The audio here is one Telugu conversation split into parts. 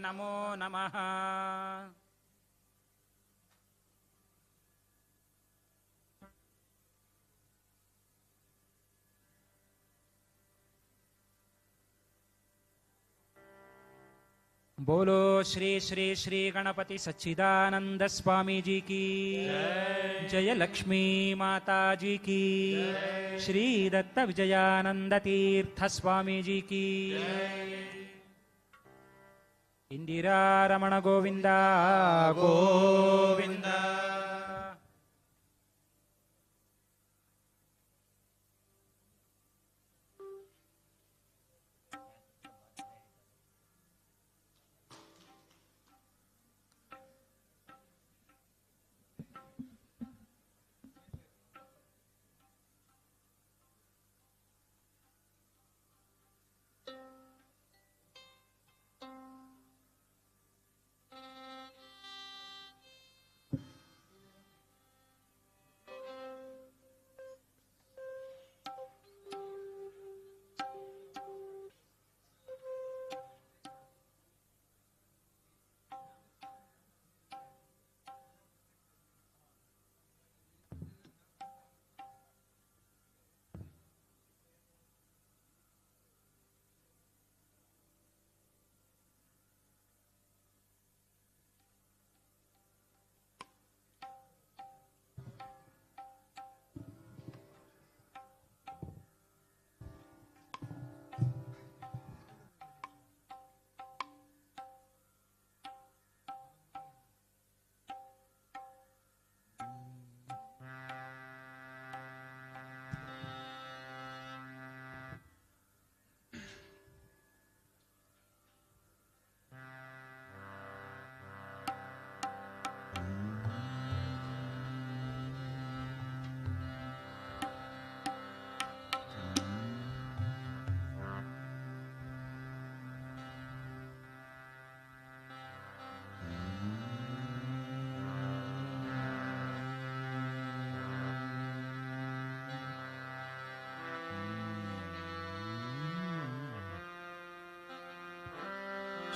नमो नमः। बोलो श्री श्री श्री गणपति सच्चिदानंद स्वामी जी की जय, लक्ष्मी माता जी की, श्री दत्त विजयानंद तीर्थ स्वामी जी की, इंदिरा रमण गोविंदा गोविंदा।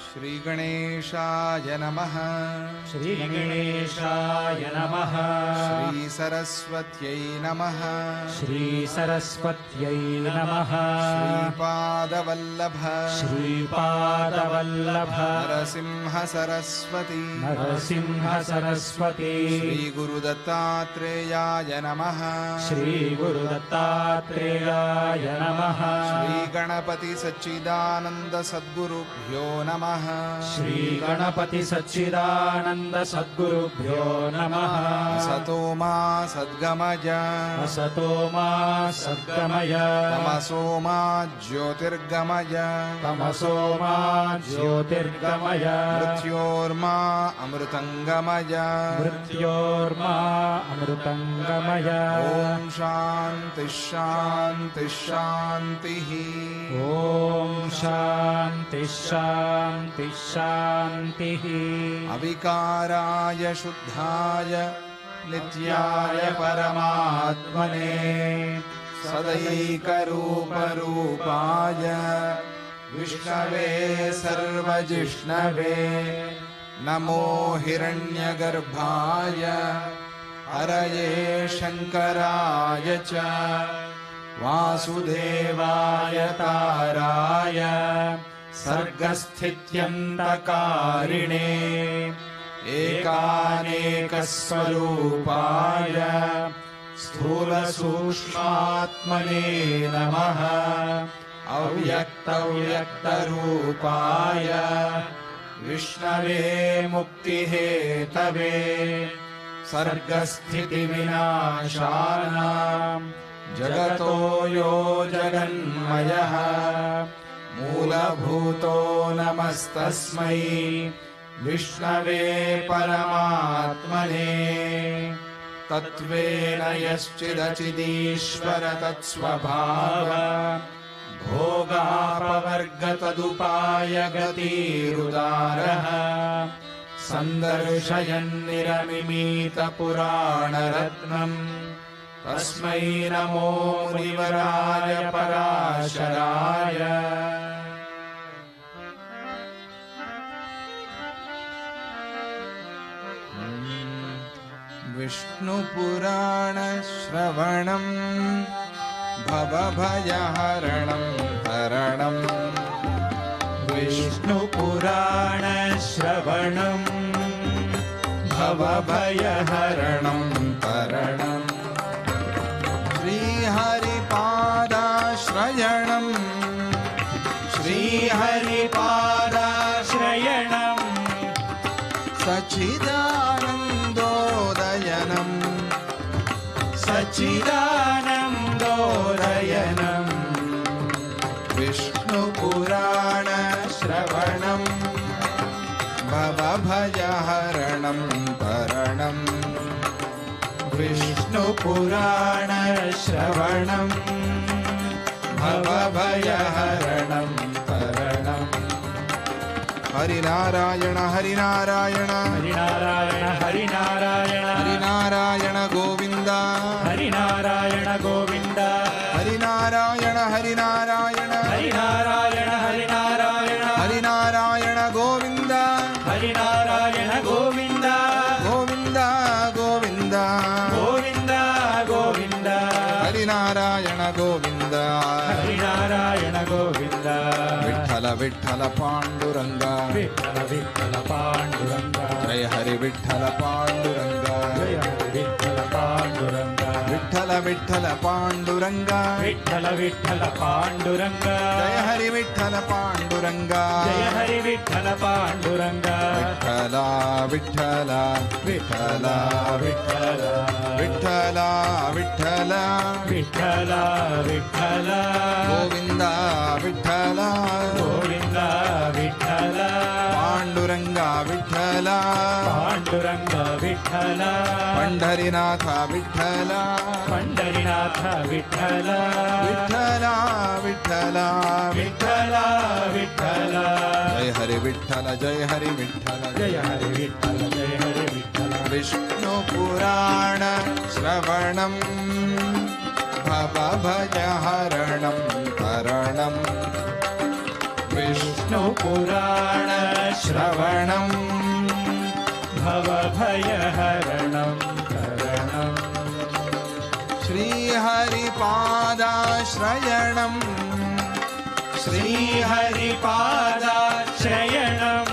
श्री गणेशाय नमः। श्री गणेशाय नमः। श्री सरस्वत्यै नमः। श्री सरस्वत्यै नमः। श्रीपादवल्लभ श्रीपादवल्लभ नरसिंह सरस्वती नरसिंह सरस्वती श्री गुरुदत्तात्रेयाय नमः। श्री गुरुदत्तात्रेयाय नमः। श्री गणपति सच्चिदानंद सद्गुरुभ्यो नमः। श्री गणपति सच्चिदानंद सद्गुरुभ्यो नमः। असतो मा सद्गमय असतो मा सद्गमय तमसो मा ज्योतिर्गमय तमसो मा ज्योतिर्गमय मृत्योर्मा अमृतंगमय मृत्योर्मा अमृतंगमय। ओम शांति शांति शांतिः। ओम शांति शांति शांतिः। अविकाराय शुद्धाय नित्याय परमात्मने सदैकरूपरूपाय विष्णवे सर्वजिष्णवे नमो हिरण्यगर्भाय हरये शंकराय च वासुदेवाय ताराय सर्गस्थित्यन्तकारिणे एकानेकस्वरूपाय स्थूलसूक्ष्मात्मने नमः। अव्यक्तव्यक्तरूपाय विष्णवे मुक्तिहेतवे सर्गस्थितिविनाशानां जगतो यो जगन्मयः मूलभूतो नमस्तस्मै विष्णवे परमात्मने। तत्त्वेन यश्चिदचिदीश्वर तत्स्वभाव भोगापवर्गतदुपाय गतिरुदारः सन्दर्शयन्निरमिमीतपुराणरत्नम् तस्मै नमो मुनिवराय पराशराय। विष्णुपुराणश्रवणं भवभयहरणं हरणं विष्णुपुराणश्रवणं भवभयहरणं हरणं श्रीहरिपादाश्रयणं श्रीहरिपादाश्रयणं सच्चिदानन्दोदयनं सच्चिदानन्दोदयनं विष्णुपुराणश्रवणं भवभयहरणं हरणं विष्णुपुराणश्रवणं भवभयहरणं हरणं हरिनारायण हरिनारायण हरिनारायण हरिनारायण हरिनारायण गोविन्द हरिनारायण गोविन्द हरिनारायण हरिनारायण हरिनारायण हरिनारायण हरिनारायण गोविन्द हरिनारायण गोविन्द गोविन्द गोविन्द गोविन्द गोविन्द हरिनारायण गोविन्द हरिनारायण गोविन्द विठ्ठल विठ्ठल पाण्डुरङ्ग विठ्ठल विठ्ठल पाण्डुरङ्ग जय हरि विठ्ठल पाण्डुरङ्ग जय हरि विठ्ठल पाण्डुरङ्ग विठ्ठल विठ्ठल पाण्डुरङ्ग विठ्ठल विठ्ठल पाण्डुरङ्ग जय हरि विठ्ठल पाण्डुरङ्ग जय हरि विठ्ठल पाण्डुरङ्ग विठ्ठल विठ्ठल विठ्ठल विठ्ठल विठ्ठल विठ्ठल विठ्ठल विठ्ठल गोविन्द विठ्ठल गोविन्द विठ्ठल पाण्डुरङ्ग विठ्ठल पाण्डुरङ्ग विठ्ठल पण्ढरीनाथ विठ्ठल पण्ढरीनाथ विठ्ठल विठ्ठल विठ्ठल विठ्ठल विठ्ठल जय हरि विठ्ठल जय हरि विठ्ठल जय हरि विठ्ठल जय हरि विठ्ठल विष्णुपुराण श्रवणं भवभयहरणं हरणं विष्णुपुराण श्रवणं भवभयहरणं हरणं श्रीहरिपादाश्रयणं श्रीहरिपादाश्रयणं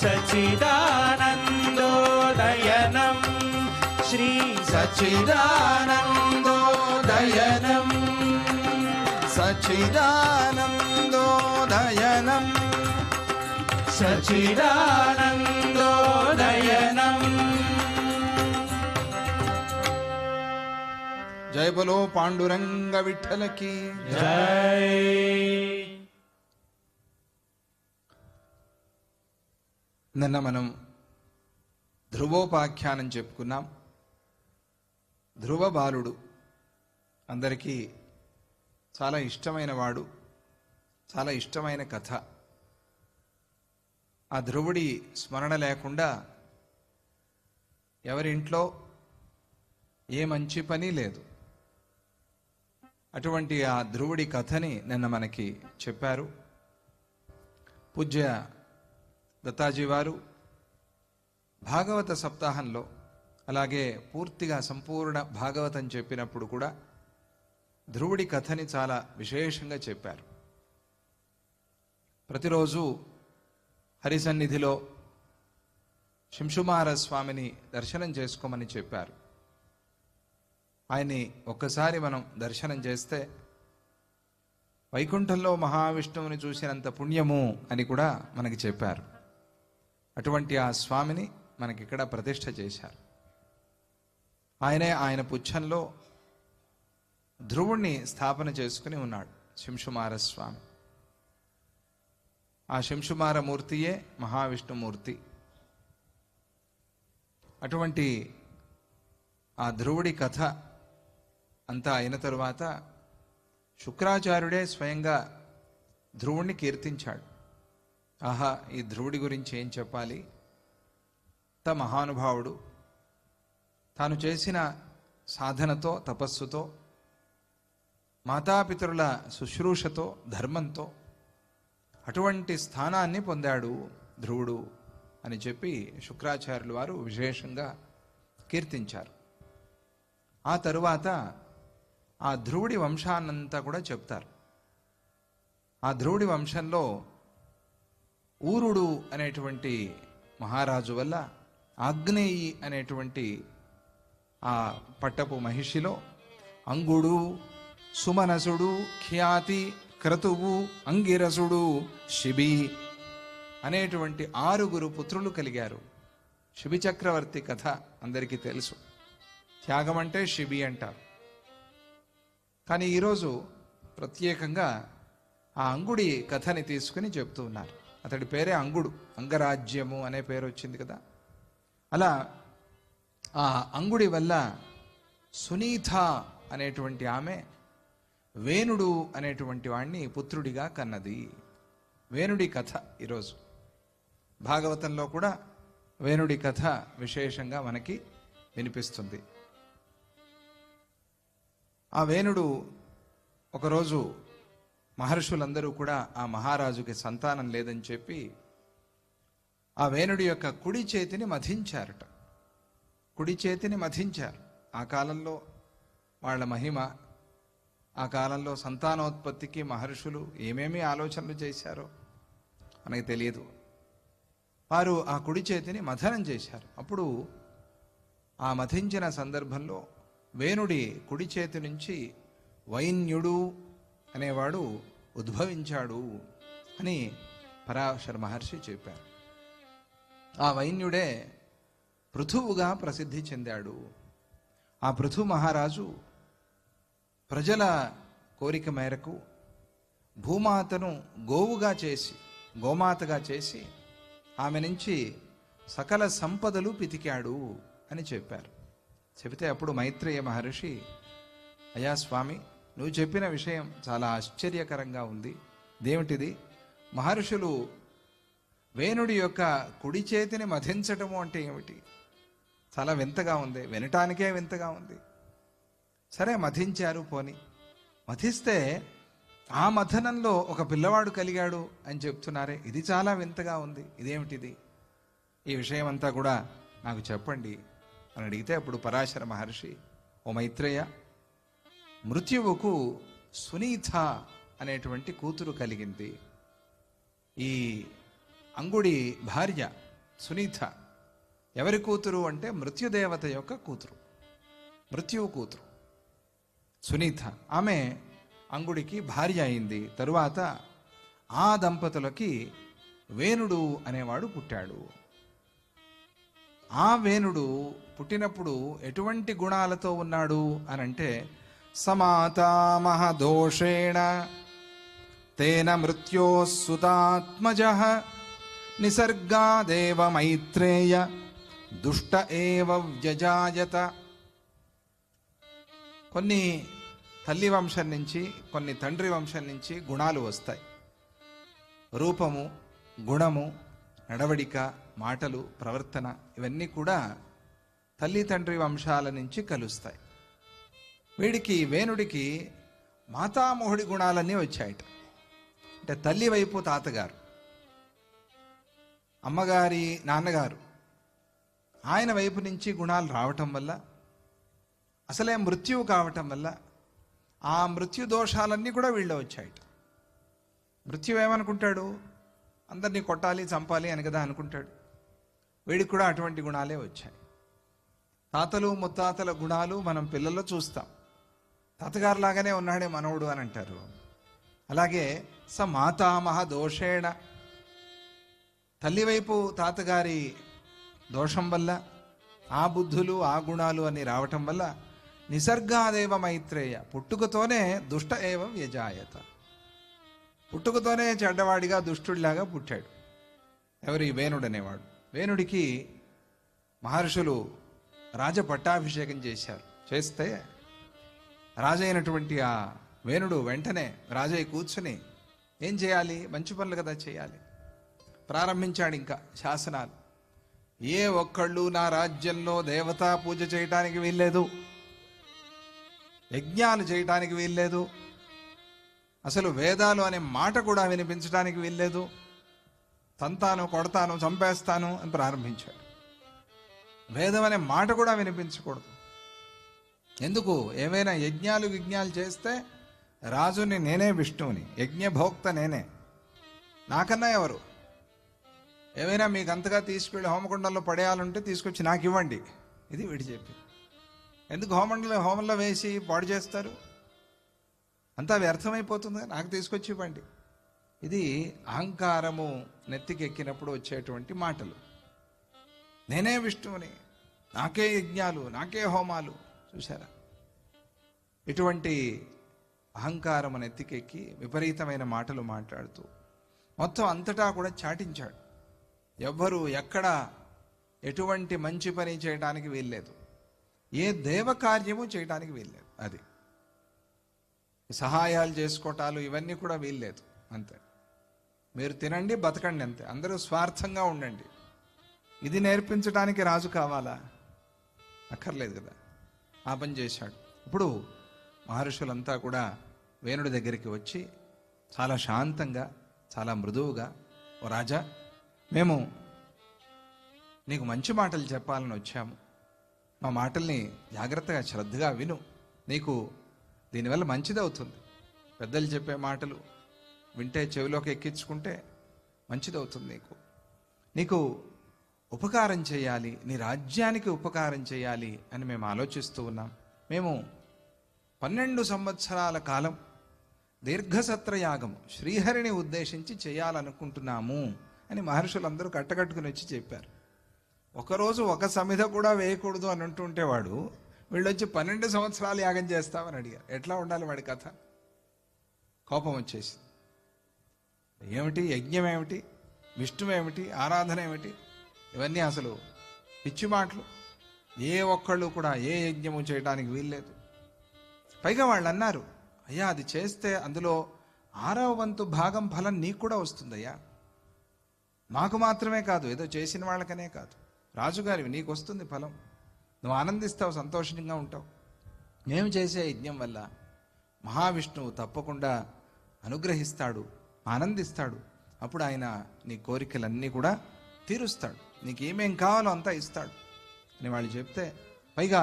सच्चिदानन्दोदयनं श्री सच्चिदानन्दोदयनं सच्चिदानन्दोदयनं सच्चिदानन्दोदयनं जय बोलो पांडुरंग विठ्ठल की जय నిన్న మనం ధ్రువోపాఖ్యానం చెప్పుకున్నాం. ధ్రువ బాలుడు అందరికీ చాలా ఇష్టమైన వాడు, చాలా ఇష్టమైన కథ. ఆ ధ్రువుడి స్మరణ లేకుండా ఎవరింట్లో ఏ మంచి పని లేదు. అటువంటి ఆ ధ్రువుడి కథని నిన్న మనకి చెప్పారు పూజ్య దత్తాజీ వారు. భాగవత సప్తాహంలో అలాగే పూర్తిగా సంపూర్ణ భాగవతం చెప్పినప్పుడు కూడా ధ్రువుడి కథని చాలా విశేషంగా చెప్పారు. ప్రతిరోజు హరిసన్నిధిలో శింషుమార స్వామిని దర్శనం చేసుకోమని చెప్పారు. ఆయన్ని ఒక్కసారి మనం దర్శనం చేస్తే వైకుంఠంలో మహావిష్ణువుని చూసినంత పుణ్యము అని కూడా మనకి చెప్పారు. అటువంటి ఆ స్వామిని మనకిక్కడ ప్రతిష్ఠ చేశారు. ఆయనే ఆయన పుచ్చంలో ధ్రువుణ్ణి స్థాపన చేసుకుని ఉన్నాడు శింషుమార స్వామి. ఆ శింషుమార మూర్తియే మహావిష్ణుమూర్తి. అటువంటి ఆ ధ్రువుడి కథ అంతా అయిన తరువాత శుక్రాచార్యుడే స్వయంగా ధ్రువుణ్ణి కీర్తించాడు. ఆహా, ఈ ధ్రువుడి గురించి ఏం చెప్పాలి, అంత మహానుభావుడు, తాను చేసిన సాధనతో తపస్సుతో మాతాపితరుల శుశ్రూషతో ధర్మంతో అటువంటి స్థానాన్ని పొందాడు ధ్రువుడు అని చెప్పి శుక్రాచార్యులు వారు విశేషంగా కీర్తించారు. ఆ తరువాత ఆ ధ్రువుడి వంశాన్నంతా కూడా చెప్తారు. ఆ ధ్రువుడి వంశంలో ఊరుడు అనేటువంటి మహారాజు వల్ల ఆగ్నేయి అనేటువంటి ఆ పట్టపు మహిషిలో అంగుడు, సుమనసుడు, ఖ్యాతి, క్రతువు, అంగిరసుడు, శిబి అనేటువంటి 6 పుత్రులు కలిగారు. శిబి చక్రవర్తి కథ అందరికీ తెలుసు. త్యాగం అంటే శిబి అంటారు. కానీ ఈరోజు ప్రత్యేకంగా ఆ అంగుడి కథని తీసుకుని చెప్తూ ఉన్నారు. అతడి పేరే అంగుడు. అంగరాజ్యము అనే పేరు వచ్చింది కదా. అలా ఆ అంగుడి వల్ల సునీత అనేటువంటి ఆమె వేణుడు అనేటువంటి వాణ్ణి పుత్రుడిగా కన్నది. వేణుడి కథ ఈరోజు భాగవతంలో కూడా వేణుడి కథ విశేషంగా మనకి వినిపిస్తుంది. ఆ వేణుడు ఒకరోజు మహర్షులందరూ కూడా ఆ మహారాజుకి సంతానం లేదని చెప్పి ఆ వేణుడి యొక్క కుడి చేతిని మధించారట. కుడి చేతిని మధించారు. ఆ కాలంలో వాళ్ళ మహిమ, ఆ కాలంలో సంతానోత్పత్తికి మహర్షులు ఏమేమి ఆలోచనలు చేశారో మనకి తెలియదు. వారు ఆ కుడి చేతిని మథనం చేశారు. అప్పుడు ఆ మథించిన సందర్భంలో వేణుడి కుడి చేతి నుంచి వైన్యుడు అనేవాడు ఉద్భవించాడు అని పరాశర మహర్షి చెప్పారు. ఆ వైన్యుడే పృథువుగా ప్రసిద్ధి చెందాడు. ఆ పృథు మహారాజు ప్రజల కోరిక మేరకు భూమాతను గోమాతగా చేసి ఆమె నుంచి సకల సంపదలు పితికాడు అని చెప్పారు. చెబితే అప్పుడు మైత్రేయ మహర్షి, అయ్యా స్వామి, నువ్వు చెప్పిన విషయం చాలా ఆశ్చర్యకరంగా ఉంది. దేమిటిది? మహర్షులు వేణుడి యొక్క కుడి చేతిని మధించటము అంటే ఏమిటి? చాలా వింతగా ఉంది, వినటానికే వింతగా ఉంది. సరే మధించారు, పోని మధిస్తే ఆ మథనంలో ఒక పిల్లవాడు కలిగాడు అని చెప్తున్నారే, ఇది చాలా వింతగా ఉంది. ఇదేమిటిది? ఈ విషయం అంతా కూడా నాకు చెప్పండి అని అడిగితే అప్పుడు పరాశర మహర్షి, ఓ మైత్రేయ, మృత్యువుకు సునీత అనేటువంటి కూతురు కలిగింది. ఈ అంగుడి భార్య సునీత ఎవరి కూతురు అంటే మృత్యుదేవత యొక్క కూతురు, మృత్యువు కూతురు సునీత. ఆమె అంగుడికి భార్య అయింది. తరువాత ఆ దంపతులకి వేణుడు అనేవాడు పుట్టాడు. ఆ వేణుడు పుట్టినప్పుడు ఎటువంటి గుణాలతో ఉన్నాడు అనంటే, సమాతామహ దోషేణ తేన మృత్యోస్సుతాత్మజః నిసర్గాదేవ మైత్రేయ దుష్ట ఏవ వ్యజాయత. కొన్ని తల్లి వంశం నుంచి, కొన్ని తండ్రి వంశం నుంచి గుణాలు వస్తాయి. రూపము, గుణము, నడవడిక, మాటలు, ప్రవర్తన ఇవన్నీ కూడా తల్లి తండ్రి వంశాల నుంచి కలుస్తాయి. వీడికి వేణుడికి మాతామోహుడి గుణాలన్నీ వచ్చాయట. అంటే తల్లి వైపు తాతగారు, అమ్మగారి నాన్నగారు, ఆయన వైపు నుంచి గుణాలు రావటం వల్ల, అసలే మృత్యువు కావటం వల్ల ఆ మృత్యు దోషాలన్నీ కూడా వీళ్ళు వచ్చాయట. మృత్యు ఏమనుకుంటాడు? అందరినీ కొట్టాలి, చంపాలి అని కదా అనుకుంటాడు. వీడికి కూడా అటువంటి గుణాలే వచ్చాయి. తాతలు ముత్తాతల గుణాలు మనం పిల్లల్లో చూస్తాం. తాతగారు లాగానే ఉన్నాడే మనవుడు అని అంటారు. అలాగే స మాతామహ దోషేణ, తల్లి వైపు తాతగారి దోషం వల్ల ఆ బుద్ధులు, ఆ గుణాలు అన్ని రావటం వల్ల నిసర్గాదేవ మైత్రేయ, పుట్టుకతోనే దుష్ట ఏవ వ్యజాయత, పుట్టుకతోనే చెడ్డవాడిగా దుష్టుడిలాగా పుట్టాడు. ఎవరి? వేణుడు అనేవాడు. వేణుడికి మహర్షులు రాజపట్టాభిషేకం చేశారు. చేస్తే రాజైనటువంటి ఆ వేణుడు వెంటనే రాజయ్య కూర్చుని ఏం చేయాలి? మంచి పనులు కదా చేయాలి. ప్రారంభించాడు ఇంకా శాసనాలు. ఏ ఒక్కళ్ళు నా రాజ్యంలో దేవతా పూజ చేయటానికి వీల్లేదు, యజ్ఞాలు చేయటానికి వీల్లేదు, అసలు వేదాలు అనే మాట కూడా వినిపించడానికి వీల్లేదు, తంతాను, కొడతాను, చంపేస్తాను అని ప్రారంభించాడు. వేదం అనే మాట కూడా వినిపించకూడదు. ఎందుకు? ఏమైనా యజ్ఞాలు చేస్తే రాజుని నేనే, విష్ణువుని, యజ్ఞభోక్త నేనే, నాకన్నా ఎవరు? ఏమైనా మీకు అంతగా తీసుకెళ్ళి హోమకుండంలో పడేయాలంటే తీసుకొచ్చి నాకు ఇవ్వండి, ఇది వీడు చెప్పి. ఎందుకు హోమంలో వేసి పాడు చేస్తారు? అంతా వ్యర్థమైపోతుంది, నాకు తీసుకొచ్చి ఇవ్వండి. ఇది అహంకారము నెత్తికెక్కినప్పుడు వచ్చేటువంటి మాటలు. నేనే విష్ణువుని, నాకే యజ్ఞాలు, నాకే హోమాలు. చూసారా? ఇటువంటి అహంకారం నెత్తికెక్కి విపరీతమైన మాటలు మాట్లాడుతూ మొత్తం అంతటా కూడా చాటించాడు. ఎవ్వరూ ఎక్కడ ఎటువంటి మంచి పని చేయడానికి వీల్లేదు, ఏ దేవకార్యము చేయడానికి వీల్లేదు. అది సహాయాలు చేసుకోవటాలు ఇవన్నీ కూడా వీల్లేదు. అంతే, మీరు తినండి బతకండి, అంతే. అందరూ స్వార్థంగా ఉండండి. ఇది నేర్పించడానికి రాజు కావాలా? అక్కర్లేదు కదా. ఆ పని చేశాడు. ఇప్పుడు మహర్షులంతా కూడా వేణుడి దగ్గరికి వచ్చి చాలా శాంతంగా, చాలా మృదువుగా, ఓ రాజా, మేము నీకు మంచి మాటలు చెప్పాలని వచ్చాము. మా మాటల్ని జాగ్రత్తగా శ్రద్ధగా విను, నీకు దీనివల్ల మంచిదవుతుంది. పెద్దలు చెప్పే మాటలు వింటే, చెవిలోకి ఎక్కించుకుంటే మంచిదవుతుంది. నీకు ఉపకారం చేయాలి, నీ రాజ్యానికి ఉపకారం చేయాలి అని మేము ఆలోచిస్తూ ఉన్నాం. మేము 12 సంవత్సరాల కాలం దీర్ఘసత్రయాగం శ్రీహరిని ఉద్దేశించి చేయాలనుకుంటున్నాము అని మహర్షులందరూ కట్టకట్టుకుని వచ్చి చెప్పారు. ఒకరోజు ఒక సమిధ కూడా వేయకూడదు అని అంటుంటే వాడు వీళ్ళొచ్చి 12 సంవత్సరాలు యాగం చేస్తామని అడిగారు. ఎట్లా ఉండాలి వాడి కథ? కోపం వచ్చేసి, ఏమిటి యజ్ఞం ఏమిటి, విష్ణువు ఏమిటి, ఆరాధన ఏమిటి, ఇవన్నీ అసలు పిచ్చి మాటలు. ఏ ఒక్కళ్ళు కూడా ఏ యజ్ఞము చేయడానికి వీల్లేదు. పైగా వాళ్ళు అన్నారు, అయ్యా అది చేస్తే అందులో 6వ వంతు భాగం ఫలం నీకు కూడా వస్తుందయ్యా, మాకు మాత్రమే కాదు, ఏదో చేసిన వాళ్ళకనే కాదు, రాజుగారివి నీకు వస్తుంది ఫలం, నువ్వు ఆనందిస్తావు, సంతోషంగా ఉంటావు. మేము చేసే యజ్ఞం వల్ల మహావిష్ణువు తప్పకుండా అనుగ్రహిస్తాడు, ఆనందిస్తాడు. అప్పుడు ఆయన నీ కోరికలన్నీ కూడా తీరుస్తాడు, నీకు ఏమేం కావాలో అంతా ఇస్తాడు అని వాళ్ళు చెప్తే, పైగా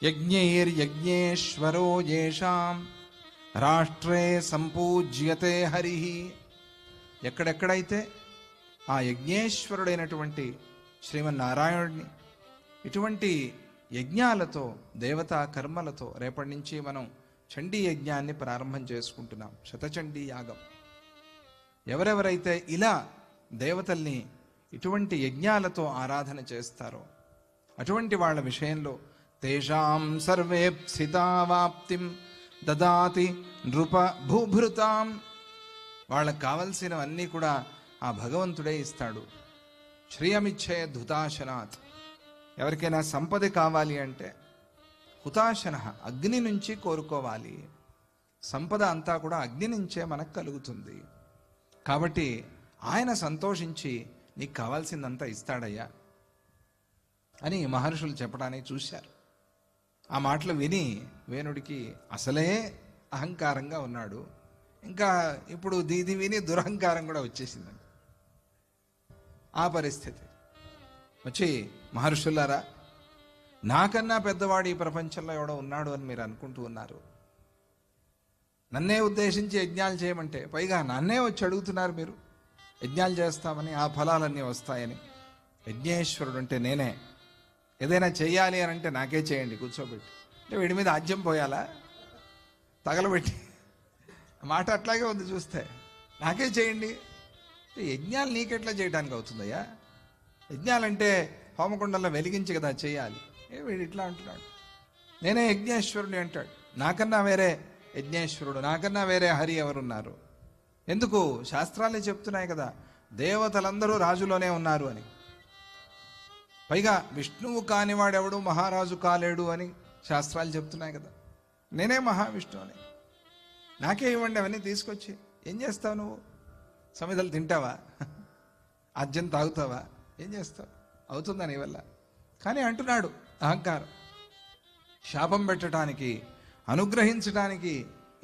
యజ్ఞైర్యజ్ఞేశ్వరో యేషాం రాష్ట్రే సంపూజ్యతే హరి. ఎక్కడెక్కడైతే ఆ యజ్ఞేశ్వరుడైనటువంటి శ్రీమన్నారాయణుడిని ఇటువంటి యజ్ఞాలతో, దేవతా కర్మలతో, రేపటి నుంచి మనం చండీ యజ్ఞాన్ని ప్రారంభం చేసుకుంటున్నాం, శతచండీ యాగం. ఎవరెవరైతే ఇలా దేవతల్ని ఇటువంటి యజ్ఞాలతో ఆరాధన చేస్తారో అటువంటి వాళ్ళ విషయంలో తేషాం సర్వేప్సితావాప్తిం దదాతి నృప భూభృతాం. వాళ్ళకు కావలసినవన్నీ కూడా ఆ భగవంతుడే ఇస్తాడు. శ్రియమిచ్చే ధుతాశనాత్. ఎవరికైనా సంపద కావాలి అంటే హుతాశన, అగ్ని నుంచి కోరుకోవాలి. సంపద అంతా కూడా అగ్ని నుంచే మనకు కలుగుతుంది. కాబట్టి ఆయన సంతోషించి నీకు కావాల్సిందంతా ఇస్తాడయ్యా అని మహర్షులు చెప్పడానికి చూశారు. ఆ మాటలు విని వేణుడికి అసలే అహంకారంగా ఉన్నాడు, ఇంకా ఇప్పుడు దీది విని దురహంకారం కూడా వచ్చేసిందండి. ఆ పరిస్థితి వచ్చి, మహర్షులారా, నాకన్నా పెద్దవాడు ఈ ప్రపంచంలో ఎవడో ఉన్నాడు అని మీరు అనుకుంటూ ఉన్నారు. నన్నే ఉద్దేశించి యజ్ఞాలు చేయమంటే, పైగా నన్నే వచ్చి అడుగుతున్నారు మీరు యజ్ఞాలు చేస్తామని, ఆ ఫలాలన్నీ వస్తాయని. యజ్ఞేశ్వరుడు అంటే నేనే. ఏదైనా చెయ్యాలి అని అంటే నాకే చేయండి కూర్చోబెట్టి. అంటే వీడి మీద ఆజ్యం పోయాలా తగలబెట్టి? మాట అట్లాగే ఉంది చూస్తే. నాకే చేయండి, యజ్ఞాలు నీకెట్లా చేయడానికి అవుతుందయ్యా? యజ్ఞాలంటే హోమకుండంలో వెలిగించి కదా చేయాలి. వీడు ఇట్లా అంటున్నాడు, నేనే యజ్ఞేశ్వరుని అంటాడు. నాకన్నా వేరే యజ్ఞేశ్వరుడు, నాకన్నా వేరే హరి ఎవరున్నారు? ఎందుకు? శాస్త్రాలే చెప్తున్నాయి కదా, దేవతలందరూ రాజులోనే ఉన్నారు అని. పైగా విష్ణువు కానివాడెవడు మహారాజు కాలేడు అని శాస్త్రాలు చెప్తున్నాయి కదా. నేనే మహావిష్ణువు అని. నాకే ఇవ్వండి అవన్నీ తీసుకొచ్చి. ఏం చేస్తావు నువ్వు? సమిధలు తింటావా? అజ్యం తాగుతావా? ఏం చేస్తావు? అవుతుందా నీ వల్ల? కానీ అంటున్నాడు అహంకారం. శాపం పెట్టడానికి, అనుగ్రహించడానికి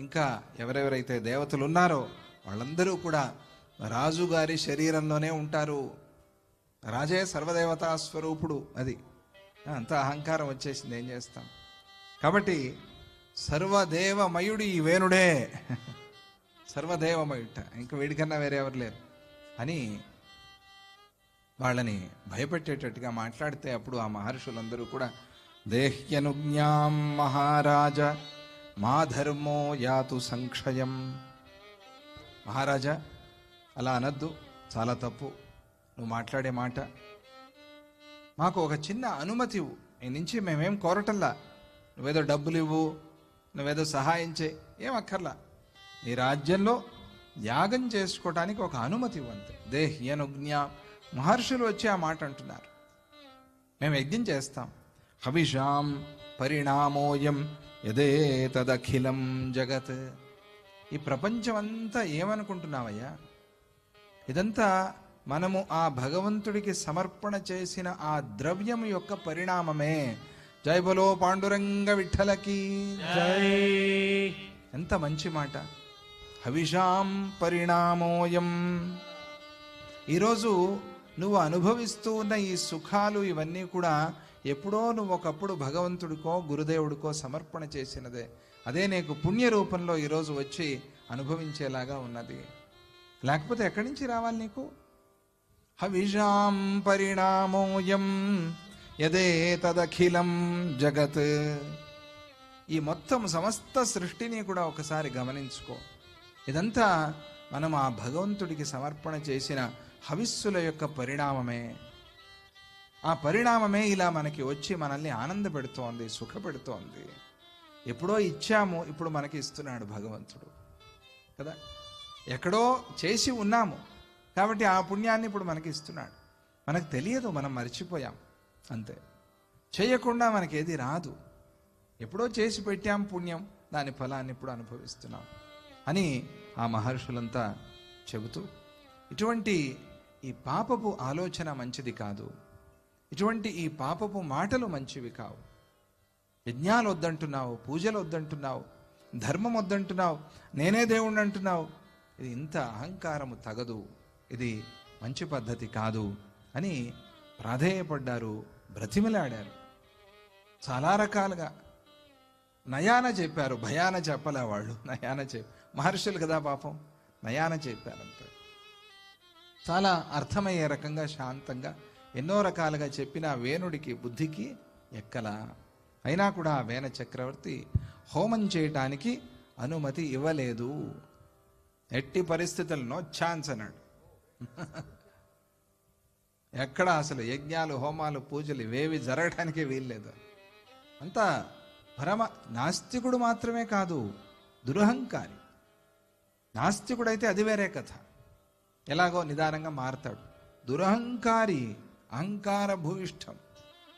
ఇంకా ఎవరెవరైతే దేవతలు ఉన్నారో వాళ్ళందరూ కూడా రాజుగారి శరీరంలోనే ఉంటారు. రాజే సర్వదేవతా స్వరూపుడు. అది అంత అహంకారం వచ్చేసింది, ఏం చేస్తాం. కాబట్టి సర్వదేవమయుడు ఈ వేణుడే, సర్వదేవమయుట, ఇంకా వీడికన్నా వేరే ఎవరు లేరు అని వాళ్ళని భయపెట్టేటట్టుగా మాట్లాడితే అప్పుడు ఆ మహర్షులందరూ కూడా దేహ్యనుజ్ఞాం మహారాజ మా ధర్మో యాతు సంక్షయం. మహారాజా అలా అనద్దు, చాలా తప్పు నువ్వు మాట్లాడే మాట. మాకు ఒక చిన్న అనుమతి ఇవ్వు, నీ నుంచి మేమేం కోరటల్లా. నువ్వేదో డబ్బులు ఇవ్వు, నువ్వేదో సహాయం చేయి, ఏం అక్కర్లా. నీ రాజ్యంలో యాగం చేసుకోవటానికి ఒక అనుమతి ఇవ్వంతే. దేహ్యనుజ్ఞా, మహర్షులు వచ్చి ఆ మాట అంటున్నారు. మేము యజ్ఞం చేస్తాం. హవిషాం పరిణామోయం యదే తదఖిలం జగత్. ఈ ప్రపంచం అంతా ఏమనుకుంటున్నావయ్యా? ఇదంతా మనము ఆ భగవంతుడికి సమర్పణ చేసిన ఆ ద్రవ్యం యొక్క పరిణామమే. జై బలో పాండురంగ విఠలకి జై. ఎంత మంచి మాట. హవిషాం పరిణామోయం. ఈరోజు నువ్వు అనుభవిస్తూ ఉన్న ఈ సుఖాలు ఇవన్నీ కూడా ఎప్పుడో నువ్వు ఒకప్పుడు భగవంతుడికో గురుదేవుడికో సమర్పణ చేసినదే. అదే నీకు పుణ్య రూపంలో ఈరోజు వచ్చి అనుభవించేలాగా ఉన్నది. లేకపోతే ఎక్కడి నుంచి రావాలి నీకు? హవిషాం పరిణామోయం యదే తదఖిలం జగత్. ఈ మొత్తం సమస్త సృష్టిని కూడా ఒకసారి గమనించుకో. ఇదంతా మనం ఆ భగవంతుడికి సమర్పణ చేసిన హవిస్సుల యొక్క పరిణామమే. ఆ పరిణామమే ఇలా మనకి వచ్చి మనల్ని ఆనంద పెడుతోంది, సుఖపెడుతోంది. ఎప్పుడో ఇచ్చాము, ఇప్పుడు మనకి ఇస్తున్నాడు భగవంతుడు కదా. ఎక్కడో చేసి ఉన్నాము కాబట్టి ఆ పుణ్యాన్ని ఇప్పుడు మనకి ఇస్తున్నాడు. మనకు తెలియదు, మనం మర్చిపోయాం అంతే. చేయకుండా మనకేది రాదు. ఎప్పుడో చేసి పెట్టాం పుణ్యం, దాని ఫలాన్ని ఇప్పుడు అనుభవిస్తున్నాం అని ఆ మహర్షులంతా చెబుతూ, ఇటువంటి ఈ పాపపు ఆలోచన మంచిది కాదు, ఇటువంటి ఈ పాపపు మాటలు మంచివి కావు. యజ్ఞాలు వద్దంటున్నావు, పూజలు వద్దంటున్నావు, ధర్మం వద్దంటున్నావు, నేనే దేవుణ్ణి అంటున్నావు. ఇది ఇంత అహంకారము తగదు, ఇది మంచి పద్ధతి కాదు అని ప్రాధేయపడ్డారు, బ్రతిమిలాడారు. చాలా రకాలుగా నయాన చెప్పారు, భయాన చెప్పలే వాళ్ళు. నయాన మహర్షులు కదా పాపం, నయాన చెప్పారంతే. చాలా అర్థమయ్యే రకంగా శాంతంగా ఎన్నో రకాలుగా చెప్పిన వేణుడికి బుద్ధికి ఎక్కలా. అయినా కూడా ఆ వేన చక్రవర్తి హోమం చేయటానికి అనుమతి ఇవ్వలేదు. ఎట్టి పరిస్థితుల్లో ఛాన్స్ అన్నాడు. ఎక్కడ అసలు యజ్ఞాలు హోమాలు పూజలు ఇవేవి జరగటానికే వీల్లేదు. అంతా పరమ నాస్తికుడు మాత్రమే కాదు, దురహంకారి. నాస్తికుడైతే అది వేరే కథ, ఎలాగో నిదానంగా మారతాడు. దురహంకారి, అహంకార భూయిష్టం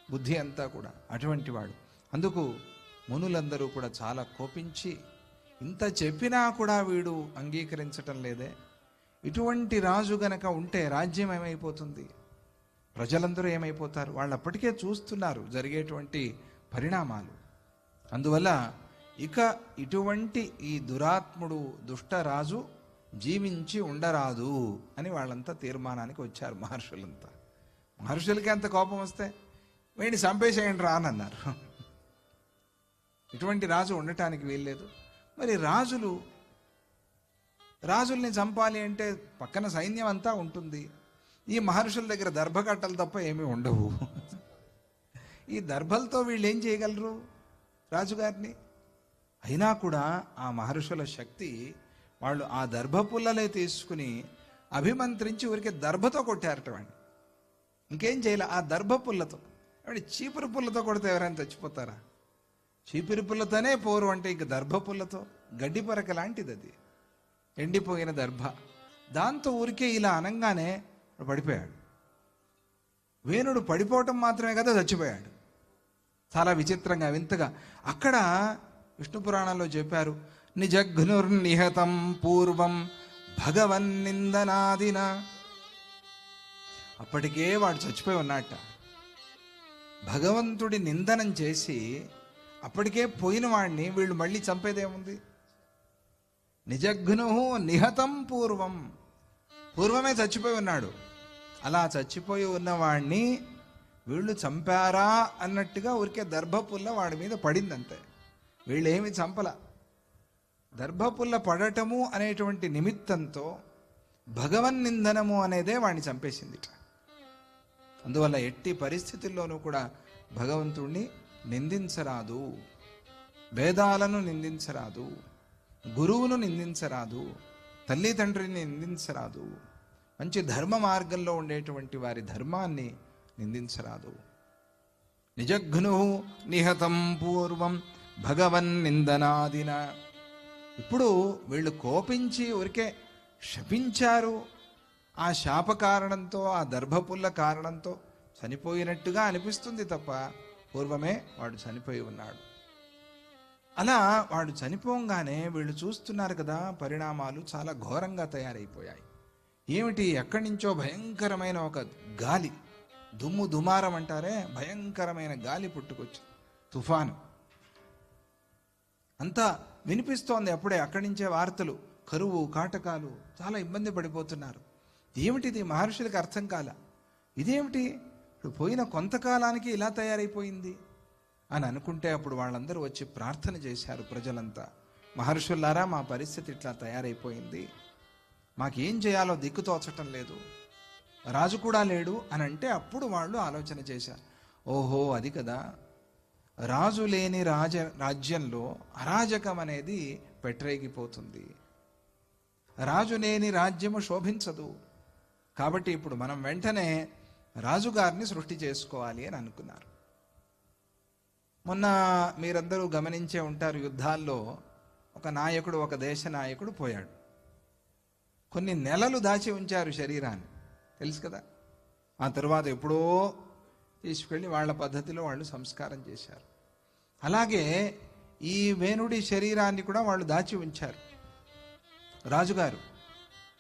బుద్ధి అంతా కూడా అటువంటి వాడు. అందుకు మునులందరూ కూడా చాలా కోపించి, ఇంత చెప్పినా కూడా వీడు అంగీకరించటం లేదే, ఇటువంటి రాజు గనక ఉంటే రాజ్యం ఏమైపోతుంది, ప్రజలందరూ ఏమైపోతారు? వాళ్ళు అప్పటికే చూస్తున్నారు జరిగేటువంటి పరిణామాలు. అందువల్ల ఇక ఇటువంటి ఈ దురాత్ముడు దుష్టరాజు జీవించి ఉండరాదు అని వాళ్ళంతా తీర్మానానికి వచ్చారు, మహర్షులంతా. మహర్షులకి అంత కోపం వస్తే వీడిని చంపేసేయండి రా అని అన్నారు. ఇటువంటి రాజు ఉండటానికి వీల్లేదు. మరి రాజుల్ని చంపాలి అంటే పక్కన సైన్యం అంతా ఉంటుంది. ఈ మహర్షుల దగ్గర దర్భకట్టలు తప్ప ఏమీ ఉండవు. ఈ దర్భలతో వీళ్ళు ఏం చేయగలరు రాజుగారిని? అయినా కూడా ఆ మహర్షుల శక్తి, వాళ్ళు ఆ దర్భ పుల్లలే తీసుకుని అభిమంత్రించి ఊరికే దర్భతో కొట్టారట వాడిని. ఇంకేం చేయాలి ఆ దర్భ పుల్లతో. చీపురు పుల్లతో కొడితే ఎవరైనా చచ్చిపోతారా? చీపురు పుల్లతోనే పోరు అంటే ఇంక దర్భ పుల్లతో, గడ్డి పరక లాంటిది అది, ఎండిపోయిన దర్భ. దాంతో ఊరికే ఇలా అనంగానే పడిపోయాడు. వేణుడు పడిపోవటం మాత్రమే కదా, చచ్చిపోయాడు. చాలా విచిత్రంగా వింతగా. అక్కడ విష్ణు పురాణంలో చెప్పారు, నిజఘ్నుర్నిహతం పూర్వం భగవన్నిందనాదిన. అప్పటికే వాడు చచ్చిపోయి ఉన్నట్ట. భగవంతుడి నిందనం చేసి అప్పటికే పోయిన వాడిని వీళ్ళు మళ్ళీ చంపేదేముంది? నిజఘ్ను నిహతం పూర్వమే చచ్చిపోయి ఉన్నాడు. అలా చచ్చిపోయి ఉన్నవాడిని వీళ్ళు చంపారా అన్నట్టుగా ఊరికే దర్భపుల్ల వాడి మీద పడిందంతే. వీళ్ళేమి చంపల. దర్భపుల్ల పడటము అనేటువంటి నిమిత్తంతో భగవన్నిందనము అనేదే వాడిని చంపేసింది. అందువల్ల ఎట్టి పరిస్థితుల్లోనూ కూడా భగవంతుణ్ణి నిందించరాదు, వేదాలను నిందించరాదు, గురువును నిందించరాదు, తల్లిదండ్రిని నిందించరాదు, మంచి ధర్మ మార్గంలో ఉండేటువంటి వారి ధర్మాన్ని నిందించరాదు. నిజఘ్ను నిహతం పూర్వం భగవన్ నిందనాదిన. ఇప్పుడు వీళ్ళు కోపించి ఊరికే శపించారు. ఆ శాప కారణంతో, ఆ దర్భపుల్ల కారణంతో చనిపోయినట్టుగా అనిపిస్తుంది తప్ప పూర్వమే వాడు చనిపోయి ఉన్నాడు. అలా వాడు చనిపోగానే వీళ్ళు చూస్తున్నారు కదా, పరిణామాలు చాలా ఘోరంగా తయారైపోయాయి. ఏమిటి? ఎక్కడి నుంచో భయంకరమైన ఒక గాలి, దుమ్ము దుమారం అంటారే, భయంకరమైన గాలి పుట్టుకొచ్చు, తుఫాను అంతా వినిపిస్తోంది. అప్పుడే అక్కడి నుంచే వార్తలు, కరువు కాటకాలు, చాలా ఇబ్బంది పడిపోతున్నారు. ఏమిటిది? మహర్షులకు అర్థం కాల. ఇదేమిటి ఇప్పుడు పోయిన కొంతకాలానికి ఇలా తయారైపోయింది అని అనుకుంటే అప్పుడు వాళ్ళందరూ వచ్చి ప్రార్థన చేశారు. ప్రజలంతా, మహర్షులారా మా పరిస్థితి ఇట్లా తయారైపోయింది, మాకేం చేయాలో దిక్కుతోచటం లేదు, రాజు కూడా లేడు అని అంటే అప్పుడు వాళ్ళు ఆలోచన చేశారు. ఓహో అది కదా, రాజు లేని రాజ్యంలో అరాజకం అనేది పెట్టరేగిపోతుంది, రాజు లేని రాజ్యము శోభించదు. కాబట్టి ఇప్పుడు మనం వెంటనే రాజుగారిని సృష్టి చేసుకోవాలి అని అనుకున్నారు. మొన్న మీరందరూ గమనించే ఉంటారు, యుద్ధాల్లో ఒక నాయకుడు, ఒక దేశ నాయకుడు పోయాడు. కొన్ని నెలలు దాచి ఉంచారు శరీరాన్ని, తెలుసు కదా. ఆ తర్వాత ఎప్పుడో తీసుకెళ్ళి వాళ్ళ పద్ధతిలో వాళ్ళు సంస్కారం చేశారు. అలాగే ఈ వేణుడి శరీరాన్ని కూడా వాళ్ళు దాచి ఉంచారు. రాజుగారు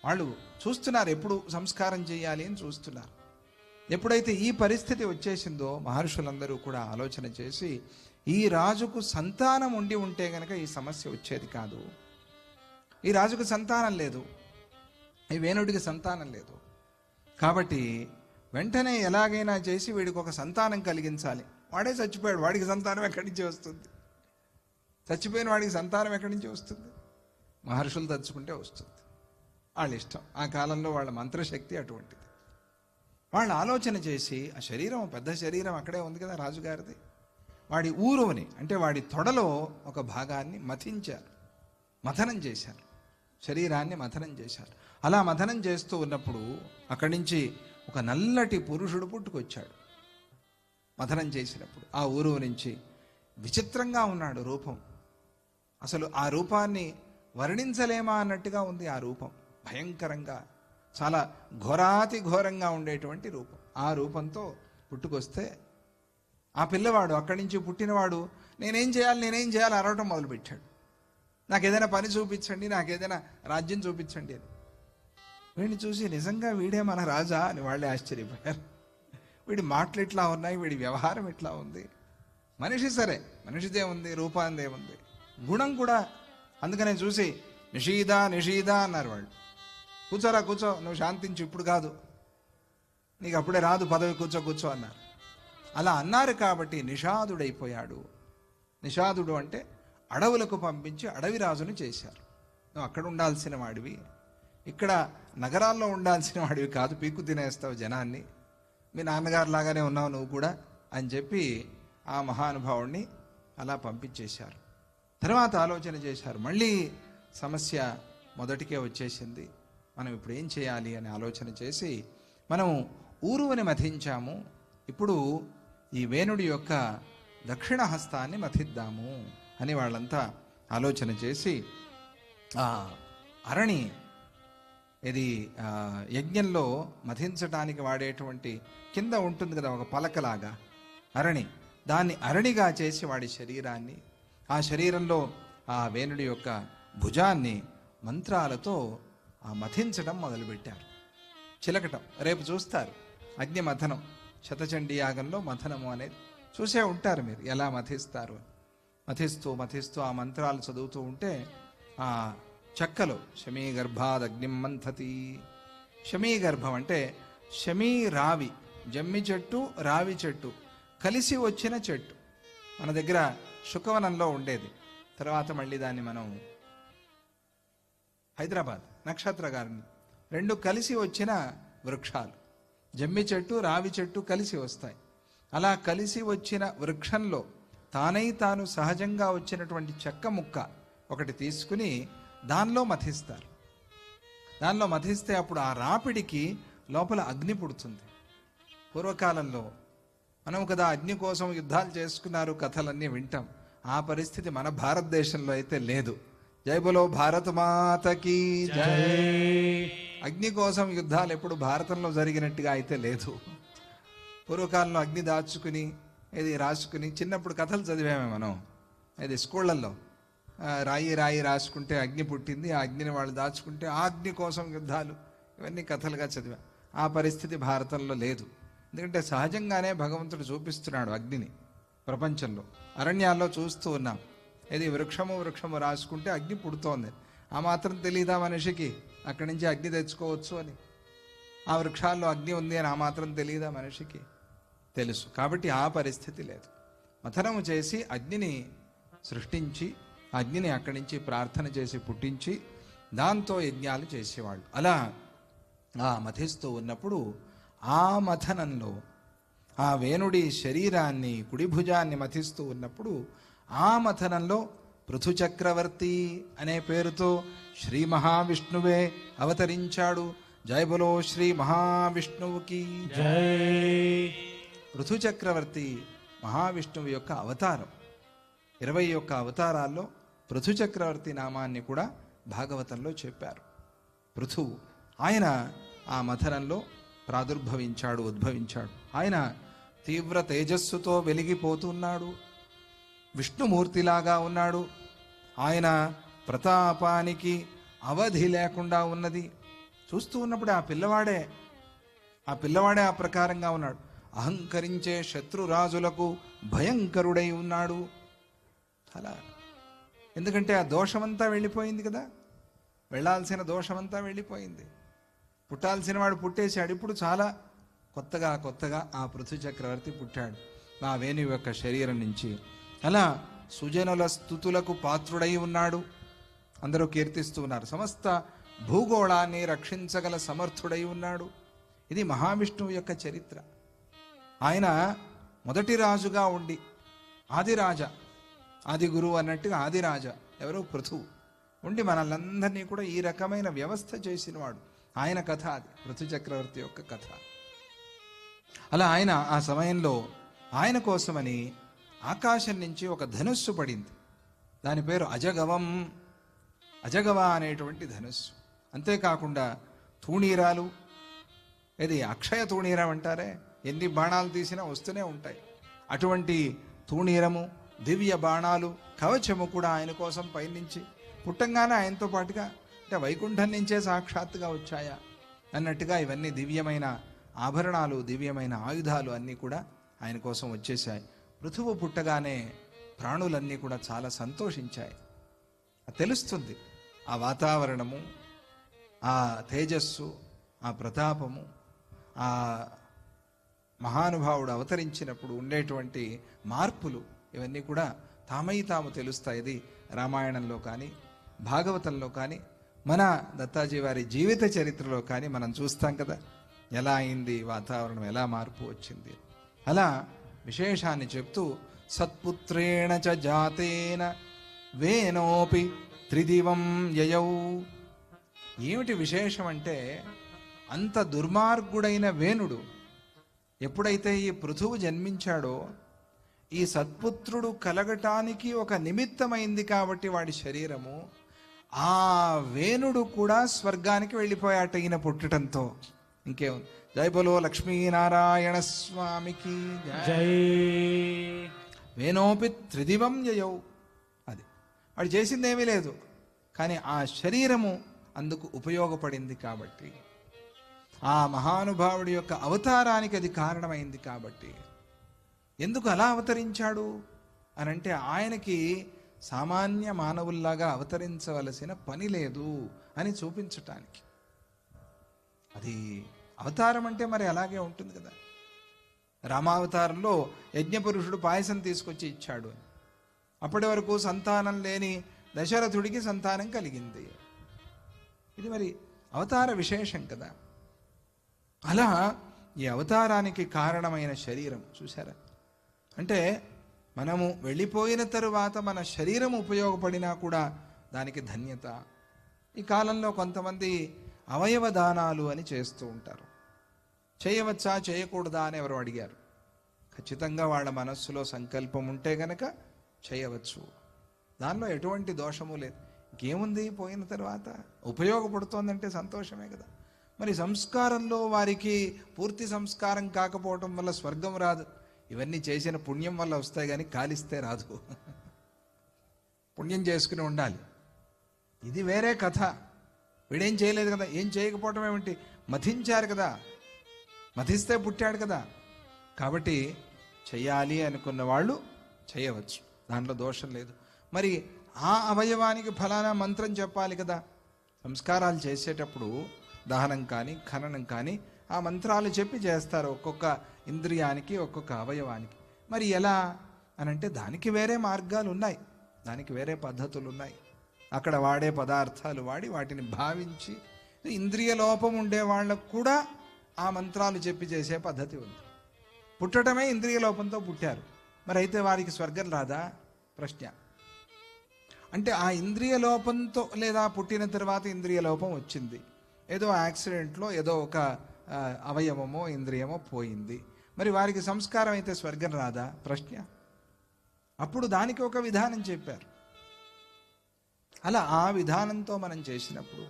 వాళ్ళు చూస్తున్నారు ఎప్పుడు సంస్కారం చేయాలి అని చూస్తున్నారు. ఎప్పుడైతే ఈ పరిస్థితి వచ్చేసిందో మహర్షులందరూ కూడా ఆలోచన చేసి, ఈ రాజుకు సంతానం ఉండి ఉంటే గనక ఈ సమస్య వచ్చేది కాదు. ఈ రాజుకు సంతానం లేదు, ఈ వేణుడికి సంతానం లేదు. కాబట్టి వెంటనే ఎలాగైనా చేసి వీడికి ఒక సంతానం కలిగించాలి. వాడే చచ్చిపోయాడు, వాడికి సంతానం ఎక్కడి నుంచి వస్తుంది? చచ్చిపోయిన వాడికి సంతానం ఎక్కడి నుంచి వస్తుంది? మహర్షులు తలుచుకుంటే వస్తుంది, వాళ్ళ ఇష్టం. ఆ కాలంలో వాళ్ళ మంత్రశక్తి అటువంటిది. వాళ్ళు ఆలోచన చేసి, ఆ శరీరం, పెద్ద శరీరం అక్కడే ఉంది కదా రాజుగారిది, వాడి ఊరువని అంటే వాడి తొడలో ఒక భాగాన్ని మథించారు, మథనం చేశారు, శరీరాన్ని మథనం చేశారు. అలా మథనం చేస్తూ ఉన్నప్పుడు అక్కడి నుంచి ఒక నల్లటి పురుషుడు పుట్టుకొచ్చాడు. మథనం చేసినప్పుడు ఆ ఊరువు నుంచి విచిత్రంగా ఉన్నాడు రూపం. అసలు ఆ రూపాన్ని వర్ణించలేమా అన్నట్టుగా ఉంది ఆ రూపం. భయంకరంగా, చాలా ఘోరాతి ఘోరంగా ఉండేటువంటి రూపం. ఆ రూపంతో పుట్టుకొస్తే ఆ పిల్లవాడు, అక్కడి నుంచి పుట్టినవాడు, నేనేం చేయాలి అరవటం మొదలుపెట్టాడు. నాకు ఏదైనా పని చూపించండి, నాకు ఏదైనా రాజ్యం చూపించండి అని. వీడిని చూసి నిజంగా వీడే మన రాజా అని వాళ్ళే ఆశ్చర్యపోయారు. వీడి మాటలు ఎట్లా ఉన్నాయి, వీడి వ్యవహారం ఎట్లా ఉంది. మనిషి సరే, మనిషిదే ఉంది, రూపాందే ఉంది, గుణం కూడా. అందుకనే చూసి నిషీద అన్నారు వాళ్ళు. కూర్చోరా, కూర్చో, నువ్వు శాంతించు, ఇప్పుడు కాదు, నీకు అప్పుడే రాదు పదవి, కూర్చో అన్నారు. అలా అన్నారు కాబట్టి నిషాదుడైపోయాడు. నిషాదుడు అంటే అడవులకు పంపించి అడవి రాజును చేశారు. నువ్వు అక్కడ ఉండాల్సిన వాడివి, ఇక్కడ నగరాల్లో ఉండాల్సిన వాడివి కాదు, పీక్కు తినేస్తావు జనాన్ని, మీ నాన్నగారు లాగానే ఉన్నావు నువ్వు కూడా అని చెప్పి ఆ మహానుభావుడిని అలా పంపించేశారు. తర్వాత ఆలోచన చేశారు, మళ్ళీ సమస్య మొదటికే వచ్చేసింది, మనం ఇప్పుడు ఏం చేయాలి అని ఆలోచన చేసి, మనం ఊరువని మథించాము, ఇప్పుడు ఈ వేణుడి యొక్క దక్షిణ హస్తాన్ని మథిద్దాము అని వాళ్ళంతా ఆలోచన చేసి అరణి, ఇది యజ్ఞంలో మథించడానికి వాడేటువంటి కింద ఉంటుంది కదా ఒక పలకలాగా అరణి, దాన్ని అరణిగా చేసి వాడి శరీరాన్ని, ఆ శరీరంలో ఆ వేణుడి యొక్క భుజాన్ని మంత్రాలతో మథించడం మొదలుపెట్టారు. చిలకటం రేపు చూస్తారు, అగ్ని మథనం, శతచండీ యాగంలో మథనము అనేది చూసే ఉంటారు మీరు, ఎలా మథిస్తారు. మథిస్తూ ఆ మంత్రాలు చదువుతూ ఉంటే ఆ చెక్కలో శమీ గర్భాద్ అగ్నిం మంథతి. శమీ గర్భం అంటే శమీ రావి, జమ్మి చెట్టు, రావి చెట్టు కలిసి వచ్చిన చెట్టు. మన దగ్గర శుకవనంలో ఉండేది. తర్వాత మళ్ళీ దాన్ని మనం హైదరాబాద్ నక్షత్ర గారిని, రెండు కలిసి వచ్చిన వృక్షాలు. జమ్మి చెట్టు, రావి చెట్టు కలిసి వస్తాయి. అలా కలిసి వచ్చిన వృక్షంలో తానై తాను సహజంగా వచ్చినటువంటి చెక్క ముక్క ఒకటి తీసుకుని దానిలో మథిస్తారు. దానిలో మథిస్తే అప్పుడు ఆ రాపిడికి లోపల అగ్ని పుడుతుంది. పూర్వకాలంలో మనం కదా అగ్ని కోసం యుద్ధాలు చేసుకున్నారు, కథలన్నీ వింటాం. ఆ పరిస్థితి మన భారతదేశంలో అయితే లేదు. జై బలో భారత మాతకి జై. అగ్ని కోసం యుద్ధాలు ఎప్పుడు భారతంలో జరిగినట్టుగా అయితే లేదు. పూర్వకాలంలో అగ్ని దాచుకుని ఇది రాసుకుని, చిన్నప్పుడు కథలు చదివామే మనం, ఇది స్కూళ్ళల్లో రాయి రాయి రాసుకుంటే అగ్ని పుట్టింది, ఆ అగ్నిని వాళ్ళు దాచుకుంటే ఆ అగ్ని కోసం యుద్ధాలు, ఇవన్నీ కథలుగా చదివా. ఆ పరిస్థితి భారతంలో లేదు. ఎందుకంటే సహజంగానే భగవంతుడు చూపిస్తున్నాడు అగ్నిని ప్రపంచంలో. అరణ్యాల్లో చూస్తూ ఉన్నాం, ఇది వృక్షము రాసుకుంటే అగ్ని పుడుతోంది. ఆ మాత్రం తెలీదా మనిషికి అక్కడి నుంచి అగ్ని తెచ్చుకోవచ్చు అని? ఆ వృక్షాల్లో అగ్ని ఉంది అని ఆ మాత్రం తెలీదా మనిషికి? తెలుసు. కాబట్టి ఆ పరిస్థితి లేదు. మథనము చేసి అగ్నిని సృష్టించి అగ్నిని అక్కడి నుంచి ప్రార్థన చేసి పుట్టించి దాంతో యజ్ఞాలు చేసేవాళ్ళు. అలా ఆ మథిస్తూ ఉన్నప్పుడు ఆ మథనంలో ఆ వేణుడి శరీరాన్ని, కుడి భుజాన్ని మథిస్తూ ఉన్నప్పుడు ఆ మథనంలో పృథు చక్రవర్తి అనే పేరుతో శ్రీ మహావిష్ణువే అవతరించాడు. జై బలో శ్రీ మహావిష్ణువుకి జై. పృథు చక్రవర్తి మహావిష్ణువు యొక్క అవతారం. 21 అవతారాల్లో పృథు చక్రవర్తి నామాన్ని కూడా భాగవతంలో చెప్పారు. పృథువు ఆయన ఆ మథనంలో ప్రాదుర్భవించాడు, ఉద్భవించాడు. ఆయన తీవ్ర తేజస్సుతో వెలిగిపోతున్నాడు, విష్ణుమూర్తిలాగా ఉన్నాడు. ఆయన ప్రతాపానికి అవధి లేకుండా ఉన్నది. చూస్తూ ఉన్నప్పుడు ఆ పిల్లవాడే ఆ ప్రకారంగా ఉన్నాడు. అహంకరించే శత్రురాజులకు భయంకరుడై ఉన్నాడు. అలా ఎందుకంటే ఆ దోషమంతా వెళ్ళిపోయింది కదా, వెళ్ళాల్సిన దోషమంతా వెళ్ళిపోయింది. పుట్టాల్సిన వాడు పుట్టేశాడు. ఇప్పుడు చాలా కొత్తగా ఆ పృథు చక్రవర్తి పుట్టాడు ఆ వేణు యొక్క శరీరం నుంచి. అలా సుజనుల స్తుతులకు పాత్రుడై ఉన్నాడు. అందరూ కీర్తిస్తూ ఉన్నారు. సమస్త భూగోళాన్ని రక్షించగల సమర్థుడై ఉన్నాడు. ఇది మహావిష్ణువు యొక్క చరిత్ర. ఆయన మొదటి రాజుగా ఉండి ఆదిరాజ, ఆది గురువు అన్నట్టుగా ఆదిరాజ ఎవరో పృథువు ఉండి మనల్ందరినీ కూడా ఈ రకమైన వ్యవస్థ చేసినవాడు. ఆయన కథ అది, పృథు చక్రవర్తి యొక్క కథ. అలా ఆయన ఆ సమయంలో ఆయన కోసమని ఆకాశం నుంచి ఒక ధనుస్సు పడింది. దాని పేరు అజగవం. అజగవ అనేటువంటి ధనుస్సు. అంతేకాకుండా తూణీరాలు, ఇది అక్షయ తూణీరం అంటారే, ఎన్ని బాణాలు తీసినా వస్తూనే ఉంటాయి. అటువంటి తూణీరము, దివ్య బాణాలు, కవచము కూడా ఆయన కోసం పైనుంచి పుట్టంగానే ఆయనతో పాటుగా, అంటే వైకుంఠం నుంచే సాక్షాత్తుగా వచ్చాయా అన్నట్టుగా ఇవన్నీ దివ్యమైన ఆభరణాలు, దివ్యమైన ఆయుధాలు అన్నీ కూడా ఆయన కోసం వచ్చేసాయి. పృథువు పుట్టగానే ప్రాణులన్నీ కూడా చాలా సంతోషించాయి. తెలుస్తుంది ఆ వాతావరణము, ఆ తేజస్సు, ఆ ప్రతాపము, ఆ మహానుభావుడు అవతరించినప్పుడు ఉండేటువంటి మార్పులు, ఇవన్నీ కూడా తామై తాము తెలుస్తాయి. ఇది రామాయణంలో కానీ భాగవతంలో కానీ మన దత్తాజీ వారి జీవిత చరిత్రలో కానీ మనం చూస్తాం కదా, ఎలా అయింది వాతావరణం, ఎలా మార్పు వచ్చింది. అలా విశేషాన్ని చెప్తూ సత్పుత్రేణ చ జాతేన వేనోపి త్రిదివం యయౌ. ఏమిటి విశేషం అంటే, అంత దుర్మార్గుడైన వేణుడు ఎప్పుడైతే ఈ పృథువు జన్మించాడో, ఈ సత్పుత్రుడు కలగటానికి ఒక నిమిత్తమైంది కాబట్టి వాడి శరీరము, ఆ వేణుడు కూడా స్వర్గానికి వెళ్ళిపోయాట ఈయన పుట్టడంతో. ఇంకేముంది? జై బలో లక్ష్మీనారాయణ స్వామికి జై. వేణోపి త్రిదివం యయౌ. అది వాడు చేసిందేమీ లేదు, కానీ ఆ శరీరము అందుకు ఉపయోగపడింది కాబట్టి, ఆ మహానుభావుడి యొక్క అవతారానికి అది కారణమైంది కాబట్టి. ఎందుకు అలా అవతరించాడు అనంటే, ఆయనకి సామాన్య మానవుల్లాగా అవతరించవలసిన పని లేదు అని చూపించటానికి. అది అవతారం అంటే మరి అలాగే ఉంటుంది కదా. రామావతారంలో యజ్ఞపురుషుడు పాయసం తీసుకొచ్చి ఇచ్చాడు. అప్పటి వరకు సంతానం లేని దశరథుడికి సంతానం కలిగింది. ఇది మరి అవతార విశేషం కదా. అలా ఈ అవతారానికి కారణమైన శరీరం చూసారా, అంటే మనము వెళ్ళిపోయిన తరువాత మన శరీరం ఉపయోగపడినా కూడా దానికి ధన్యత. ఈ కాలంలో కొంతమంది అవయవ దానాలు అని చేస్తూ ఉంటారు. చేయవచ్చా చేయకూడదా అని ఎవరు అడిగారు. ఖచ్చితంగా వాళ్ళ మనస్సులో సంకల్పం ఉంటే గనక చేయవచ్చు, దానిలో ఎటువంటి దోషము లేదు. ఇంకేముంది, పోయిన తర్వాత ఉపయోగపడుతోందంటే సంతోషమే కదా. మరి సంస్కారంలో వారికి పూర్తి సంస్కారం కాకపోవటం వల్ల స్వర్గం రాదు. ఇవన్నీ చేసిన పుణ్యం వల్ల వస్తాయి కానీ కాలిస్తే రాదు. పుణ్యం చేసుకుని ఉండాలి. ఇది వేరే కథ. వీడేం చేయలేదు కదా, ఏం చేయకపోవటం ఏమిటి, మథించారు కదా, మథిస్తే పుట్టాడు కదా. కాబట్టి చెయ్యాలి అనుకున్న వాళ్ళు చేయవచ్చు, దాంట్లో దోషం లేదు. మరి ఆ అవయవానికి ఫలానా మంత్రం చెప్పాలి కదా. సంస్కారాలు చేసేటప్పుడు దహనం కానీ ఖననం కానీ ఆ మంత్రాలు చెప్పి చేస్తారు, ఒక్కొక్క ఇంద్రియానికి ఒక్కొక్క అవయవానికి. మరి ఎలా అనంటే దానికి వేరే మార్గాలు ఉన్నాయి, దానికి వేరే పద్ధతులు ఉన్నాయి. అక్కడ వాడే పదార్థాలు వాడి వాటిని భావించి, ఇంద్రియ లోపం ఉండే వాళ్ళకు కూడా ఆ మంత్రాలు చెప్పి చేసే పద్ధతి ఉంది. పుట్టడమే ఇంద్రియ లోపంతో పుట్టారు, మరి అయితే వారికి స్వర్గం రాదా ప్రశ్న. అంటే ఆ ఇంద్రియ లోపంతో, లేదా పుట్టిన తర్వాత ఇంద్రియ లోపం వచ్చింది, ఏదో యాక్సిడెంట్లో ఏదో ఒక అవయవమో ఇంద్రియమో పోయింది, మరి వారికి సంస్కారం అయితే స్వర్గం రాదా ప్రశ్న. అప్పుడు దానికి ఒక విధానం చెప్పారు. అలా ఆ విధానంతో మనం చేసినప్పుడు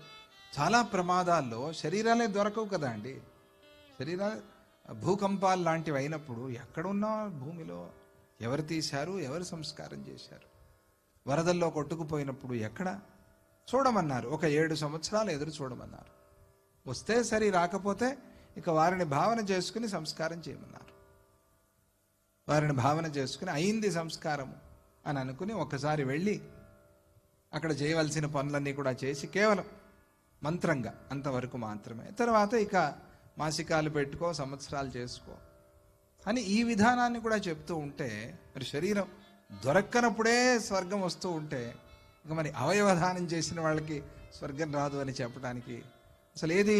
చాలా ప్రమాదాల్లో శరీరాలే దొరకవు కదా అండి. శరీరాలు భూకంపాలు లాంటివి అయినప్పుడు ఎక్కడున్నా భూమిలో ఎవరు తీశారు, ఎవరు సంస్కారం చేశారు. వరదల్లో కొట్టుకుపోయినప్పుడు ఎక్కడ చూడమన్నారు, ఒక 7 సంవత్సరాలు ఎదురు చూడమన్నారు. వస్తే సరి, రాకపోతే ఇక వారిని భావన చేసుకుని సంస్కారం చేయమన్నారు. వారిని భావన చేసుకుని అయింది సంస్కారము అని అనుకుని ఒకసారి వెళ్ళి అక్కడ చేయవలసిన పనులన్నీ కూడా చేసి కేవలం మంత్రంగా అంతవరకు మాత్రమే, తర్వాత ఇక మాసికాలు పెట్టుకో, సంవత్సరాలు చేసుకో అని ఈ విధానాన్ని కూడా చెప్తూ ఉంటే, మరి శరీరం దొరక్కనప్పుడే స్వర్గం వస్తూ ఉంటే ఇక మరి అవయవదానం చేసిన వాళ్ళకి స్వర్గం రాదు అని చెప్పడానికి అసలు ఏది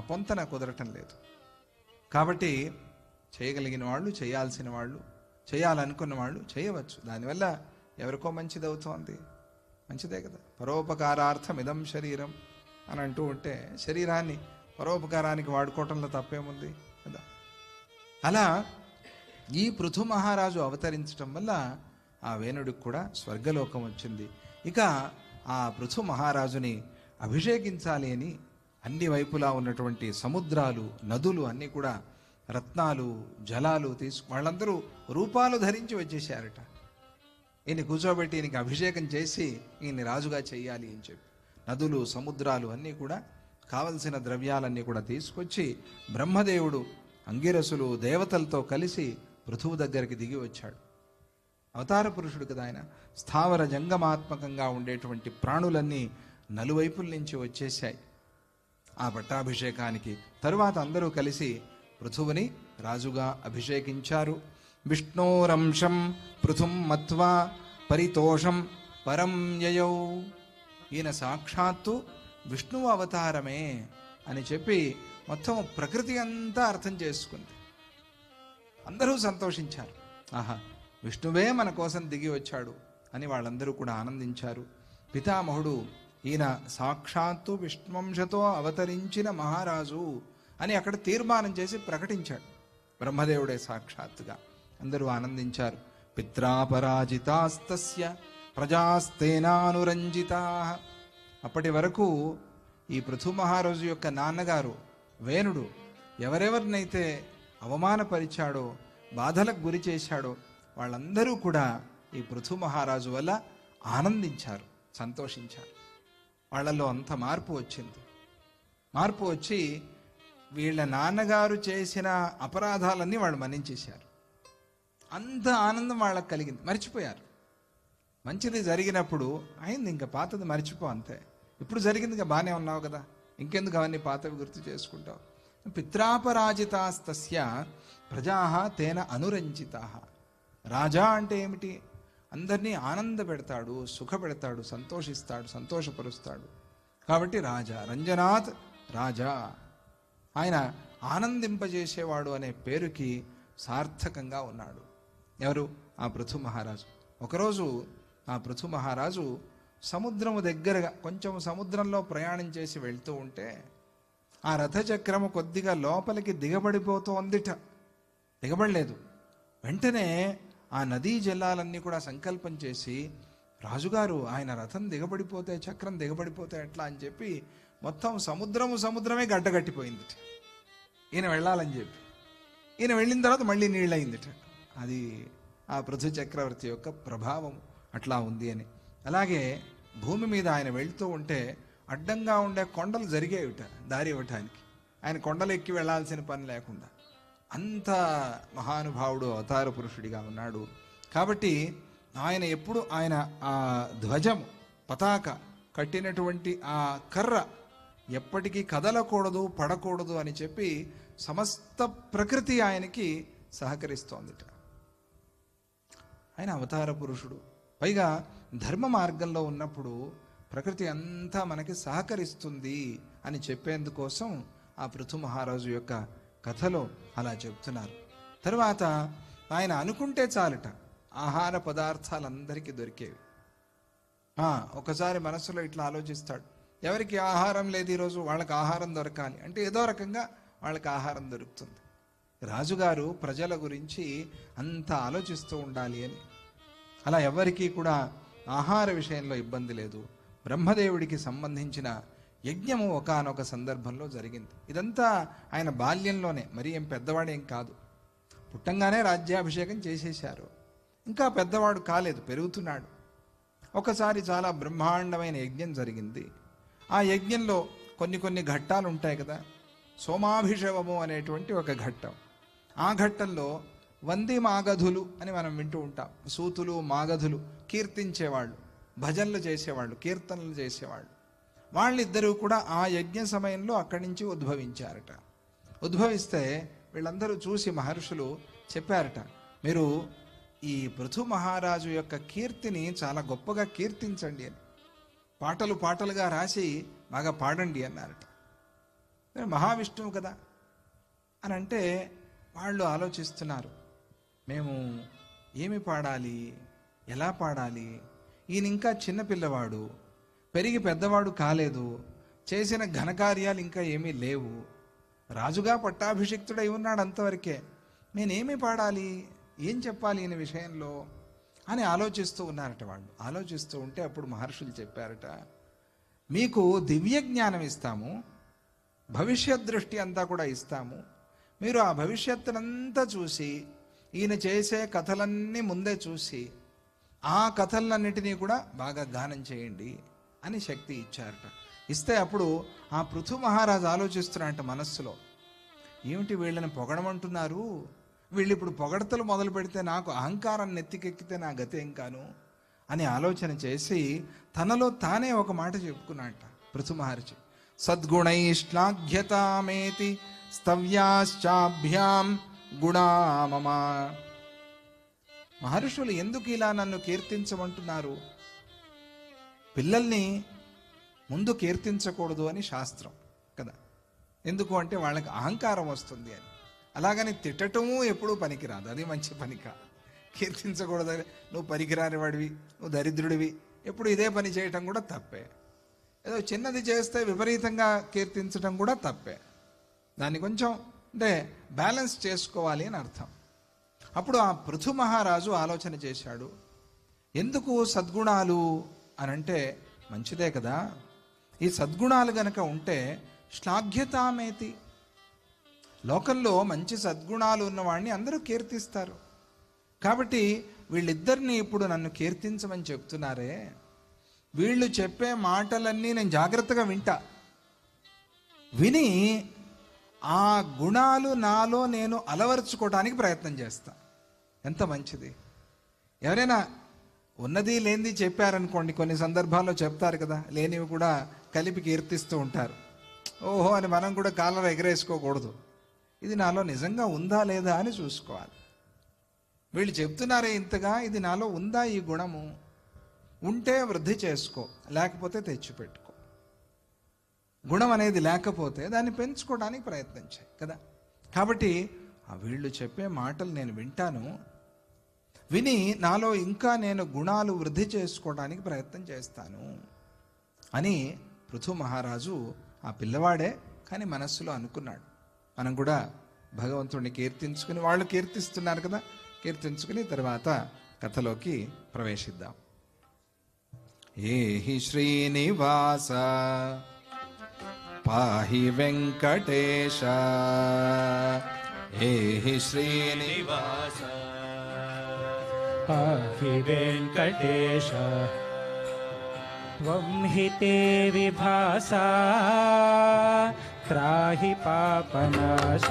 పొంతన కుదరటం లేదు. కాబట్టి చేయగలిగిన వాళ్ళు, చేయాల్సిన వాళ్ళు, చేయాలనుకున్న వాళ్ళు చేయవచ్చు. దానివల్ల ఎవరికో మంచిది అవుతోంది, మంచిదే కదా. పరోపకారార్థం ఇదం శరీరం అని అంటూ ఉంటే శరీరాన్ని పరోపకారానికి వాడుకోవటంలో తప్పేముంది కదా. అలా ఈ పృథు మహారాజు అవతరించటం వల్ల ఆ వేణుడికి కూడా స్వర్గలోకం వచ్చింది. ఇక ఆ పృథు మహారాజుని అభిషేకించాలి అని అన్ని వైపులా ఉన్నటువంటి సముద్రాలు, నదులు అన్నీ కూడా రత్నాలు, జలాలు వాళ్ళందరూ రూపాలు ధరించి వచ్చేసారట. ఈయన కూర్చోబెట్టి ఈయనకి అభిషేకం చేసి ఈయన్ని రాజుగా చెయ్యాలి అని చెప్పి నదులు, సముద్రాలు అన్నీ కూడా కావలసిన ద్రవ్యాలన్నీ కూడా తీసుకొచ్చి బ్రహ్మదేవుడు, అంగిరసులు, దేవతలతో కలిసి పృథువు దగ్గరికి దిగి వచ్చాడు. అవతార పురుషుడు కదా ఆయన. స్థావర జంగమాత్మకంగా ఉండేటువంటి ప్రాణులన్నీ నలువైపుల నుంచి వచ్చేశాయి ఆ పట్టాభిషేకానికి. తరువాత అందరూ కలిసి పృథువుని రాజుగా అభిషేకించారు. విష్ణోరంశం పృథుం మత్వా పరితోషం పరం యయౌ. ఈయన సాక్షాత్తు విష్ణువు అవతారమే అని చెప్పి మొత్తం ప్రకృతి అంతా అర్థం చేసుకుంది. అందరూ సంతోషించారు. ఆహా, విష్ణువే మన కోసం దిగి వచ్చాడు అని వాళ్ళందరూ కూడా ఆనందించారు. పితామహుడు ఈయన సాక్షాత్తు విష్ణువంశతో అవతరించిన మహారాజు అని అక్కడ తీర్మానం చేసి ప్రకటించాడు. బ్రహ్మదేవుడే సాక్షాత్తుగా. అందరూ ఆనందించారు. పిత్రాపరాజితాస్తస్య ప్రజాస్తేనానురంజితా. అప్పటి వరకు ఈ పృథు మహారాజు యొక్క నాన్నగారు వేణుడు ఎవరెవరినైతే అవమానపరిచాడో, బాధలకు గురి చేశాడో వాళ్ళందరూ కూడా ఈ పృథు మహారాజు వల్ల ఆనందించారు, సంతోషించారు. వాళ్ళలో అంత మార్పు వచ్చింది. మార్పు వచ్చి వీళ్ళ నాన్నగారు చేసిన అపరాధాలన్నీ వాళ్ళు మన్నించేశారు. అంత ఆనందం వాళ్ళకి కలిగింది, మర్చిపోయారు. మంచిది జరిగినప్పుడు అయింది, ఇంకా పాతది మర్చిపో అంతే. ఇప్పుడు జరిగిందిగా బాగానే ఉన్నావు కదా, ఇంకెందుకు అవన్నీ పాతవి గుర్తు చేసుకుంటావు, పిత్రాపరాజితాస్తస్య ప్రజా తేన అనురంజితా. రాజా అంటే ఏమిటి? అందరినీ ఆనంద పెడతాడు, సుఖ పెడతాడు, సంతోషిస్తాడు, సంతోషపరుస్తాడు. కాబట్టి రాజా, రంజనాత్ రాజా, ఆయన ఆనందింపజేసేవాడు అనే పేరుకి సార్థకంగా ఉన్నాడు. ఎవరు? ఆ పృథు మహారాజు. ఒకరోజు ఆ పృథు మహారాజు సముద్రము దగ్గరగా కొంచెం సముద్రంలో ప్రయాణం చేసి వెళ్తూ ఉంటే ఆ రథచక్రము కొద్దిగా లోపలికి దిగబడిపోతోందిట. దిగబడలేదు. వెంటనే ఆ నదీ జలాలన్నీ కూడా సంకల్పం చేసి, రాజుగారు ఆయన రథం దిగబడిపోతే, చక్రం దిగబడిపోతే ఎట్లా అని చెప్పి మొత్తం సముద్రమే గడ్డగట్టిపోయిందిట ఈయన వెళ్ళాలని చెప్పి. ఈయన వెళ్ళిన తర్వాత మళ్ళీ నీళ్ళయిందిట. అది ఆ పృథు చక్రవర్తి యొక్క ప్రభావం అట్లా ఉంది అని. అలాగే భూమి మీద ఆయన వెళ్తూ ఉంటే అడ్డంగా ఉండే కొండలు జరిగేవిట దారి ఇవ్వటానికి. ఆయన కొండలు ఎక్కి వెళ్లాల్సిన పని లేకుండా అంత మహానుభావుడు, అవతార పురుషుడిగా ఉన్నాడు. కాబట్టి ఆయన ఎప్పుడు ఆయన ఆ ధ్వజం, పతాక కట్టినటువంటి ఆ కర్ర ఎప్పటికీ కదలకూడదు, పడకూడదు అని చెప్పి సమస్త ప్రకృతి ఆయనకి సహకరిస్తోందిట. ఆయన అవతార పురుషుడు. పైగా ధర్మ మార్గంలో ఉన్నప్పుడు ప్రకృతి అంతా మనకి సహకరిస్తుంది అని చెప్పేందుకోసం ఆ పృథు మహారాజు యొక్క కథలో అలా చెప్తున్నారు. తరువాత ఆయన అనుకుంటే చాలట ఆహార పదార్థాలందరికీ దొరికేవి. ఒకసారి మనసులో ఇట్లా ఆలోచిస్తాడు, ఎవరికి ఆహారం లేదు ఈరోజు, వాళ్ళకి ఆహారం దొరకాలి అంటే ఏదో రకంగా వాళ్ళకి ఆహారం దొరుకుతుంది. రాజుగారు ప్రజల గురించి అంత ఆలోచిస్తూ ఉండాలి అని. అలా ఎవరికీ కూడా ఆహార విషయంలో ఇబ్బంది లేదు. బ్రహ్మదేవుడికి సంబంధించిన యజ్ఞము ఒకానొక సందర్భంలో జరిగింది. ఇదంతా ఆయన బాల్యంలోనే, మరి ఏం పెద్దవాడేం కాదు. పుట్టంగానే రాజ్యాభిషేకం చేసేశారు. ఇంకా పెద్దవాడు కాలేదు, పెరుగుతున్నాడు. ఒకసారి చాలా బ్రహ్మాండమైన యజ్ఞం జరిగింది. ఆ యజ్ఞంలో కొన్ని ఘట్టాలు ఉంటాయి కదా. సోమాభిషేకము అనేటువంటి ఒక ఘట్టం. ఆ ఘట్టంలో వంది మాగధులు అని మనం వింటూ ఉంటాం. సూతులు, మాగధులు కీర్తించేవాళ్ళు, భజనలు చేసేవాళ్ళు, కీర్తనలు చేసేవాళ్ళు. వాళ్ళిద్దరూ కూడా ఆ యజ్ఞ సమయంలో అక్కడి నుంచి ఉద్భవించారట. ఉద్భవిస్తే వీళ్ళందరూ చూసి మహర్షులు చెప్పారట, మీరు ఈ పృథు మహారాజు యొక్క కీర్తిని చాలా గొప్పగా కీర్తించండి అని, పాటలుగా రాసి బాగా పాడండి అన్నారట. మహావిష్ణువు కదా అని అంటే వాళ్ళు ఆలోచిస్తున్నారు, మేము ఏమి పాడాలి, ఎలా పాడాలి, ఈయన ఇంకా చిన్నపిల్లవాడు, పెరిగి పెద్దవాడు కాలేదు, చేసిన ఘనకార్యాలు ఇంకా ఏమీ లేవు, రాజుగా పట్టాభిషిక్తుడై ఉన్నాడు అంతవరకే, నేనేమి పాడాలి, ఏం చెప్పాలి ఈయన విషయంలో అని ఆలోచిస్తూ ఉన్నారట. వాళ్ళు ఆలోచిస్తూ ఉంటే అప్పుడు మహర్షులు చెప్పారట, మీకు దివ్య జ్ఞానం ఇస్తాము, భవిష్యత్ దృష్టి అంతా కూడా ఇస్తాము, మీరు ఆ భవిష్యత్తునంతా చూసి ఈయన చేసే కథలన్నీ ముందే చూసి ఆ కథలన్నిటినీ కూడా బాగా గానం చేయండి అని శక్తి ఇచ్చారట. ఇస్తే అప్పుడు ఆ పృథు మహారాజు ఆలోచిస్తున్నారంట మనస్సులో, ఏమిటి వీళ్ళని పొగడమంటున్నారు, వీళ్ళు ఇప్పుడు పొగడతలు మొదలు పెడితే నాకు అహంకారం నెత్తికెక్కితే నా గతి ఏం కాను అని ఆలోచన చేసి తనలో తానే ఒక మాట చెప్పుకున్నాట పృథు మహర్షి. సద్గుణై శ్లాఘ్యతామేతి స్తవ్యాశ్చాభ్యాం గుణామమ. మహర్షులు ఎందుకు ఇలా నన్ను కీర్తించమంటున్నారు? పిల్లల్ని ముందు కీర్తించకూడదు అని శాస్త్రం కదా. ఎందుకు అంటే వాళ్ళకి అహంకారం వస్తుంది అని. అలాగని తిట్టటము ఎప్పుడూ పనికిరాదు, అది మంచి పని కాదు. కీర్తించకూడదని, నువ్వు పనికిరాని వాడివి, నువ్వు దరిద్రుడివి, ఎప్పుడు ఇదే పని చేయటం కూడా తప్పే. ఏదో చిన్నది చేస్తే విపరీతంగా కీర్తించడం కూడా తప్పే. దాన్ని కొంచెం అంటే బ్యాలెన్స్ చేసుకోవాలి అని అర్థం. అప్పుడు ఆ పృథు మహారాజు ఆలోచన చేశాడు, ఎందుకు సద్గుణాలు అనంటే మంచిదే కదా, ఈ సద్గుణాలు గనక ఉంటే శ్లాఘ్యతామేతి, లోకంలో మంచి సద్గుణాలు ఉన్నవాడిని అందరూ కీర్తిస్తారు. కాబట్టి వీళ్ళిద్దరిని ఇప్పుడు నన్ను కీర్తించమని చెప్తున్నారే, వీళ్ళు చెప్పే మాటలన్నీ నేను జాగ్రత్తగా విని ఆ గుణాలు నాలో నేను అలవరుచుకోవడానికి ప్రయత్నం చేస్తా. ఎంత మంచిది. ఎవరైనా ఉన్నది లేనిది చెప్పారనుకోండి, కొన్ని సందర్భాల్లో చెప్తారు కదా, లేనివి కూడా కలిపి కీర్తిస్తూ ఉంటారు. ఓహో అని మనం కూడా కాలర్ ఎగరేసుకోకూడదు. ఇది నాలో నిజంగా ఉందా లేదా అని చూసుకోవాలి. వీళ్ళు చెప్తున్నారే ఇంతగా, ఇది నాలో ఉందా ఈ గుణము? ఉంటే వృద్ధి చేసుకో, లేకపోతే తెచ్చిపెట్టుకో. గుణం అనేది లేకపోతే దాన్ని పెంచుకోవడానికి ప్రయత్నం చేయి కదా. కాబట్టి వీళ్ళు చెప్పే మాటలు నేను వింటాను, విని నాలో ఇంకా నేను గుణాలు వృద్ధి చేసుకోవడానికి ప్రయత్నం చేస్తాను అని పృథు మహారాజు ఆ పిల్లవాడే కానీ మనస్సులో అనుకున్నాడు. మనం కూడా భగవంతుడిని కీర్తించుకుని, వాళ్ళు కీర్తిస్తున్నారు కదా, కీర్తించుకుని తర్వాత కథలోకి ప్రవేశిద్దాం. ఏహి శ్రీనివాస పాహి వెంకటేశ, ఏహి శ్రీనివాస పాహి వెంకటేశ, త్వం హి తే విభాసా త్రాహి పాపనాశ,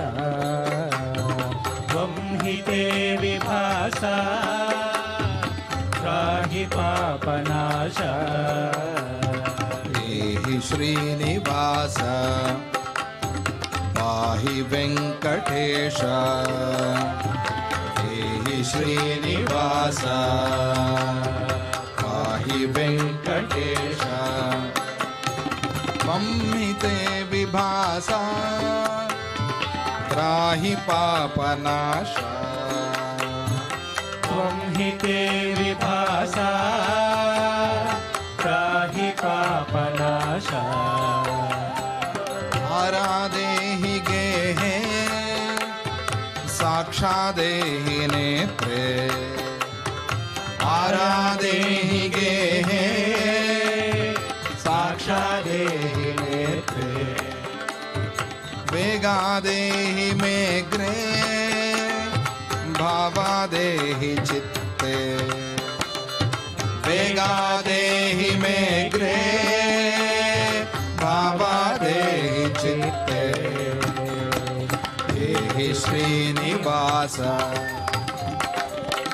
త్వం హి తే విభాసా త్రాహి పాపనాశ. ఏహి శ్రీనివాస పాహి వెంకటేశ, ఏహి శ్రీనివాస పాహి వెంకటేశ, త్వం హి తే విభాసా త్రాహి పాపనాశ, త్వం హి తే విభాసా త్రాహి పాపనాశ. ఆరాదేహి గేహే సాక్షాదేహి నేత్రే, ఆరాదేహి గేహే సాక్షాదేహి నేత్రే, వేగాదేహి మేగ్రే భావాదేహి చిత్తే, వేగాదేహి మేగ్రే భావాదేహి చిత్తే, ఏహి శ్రీనివాస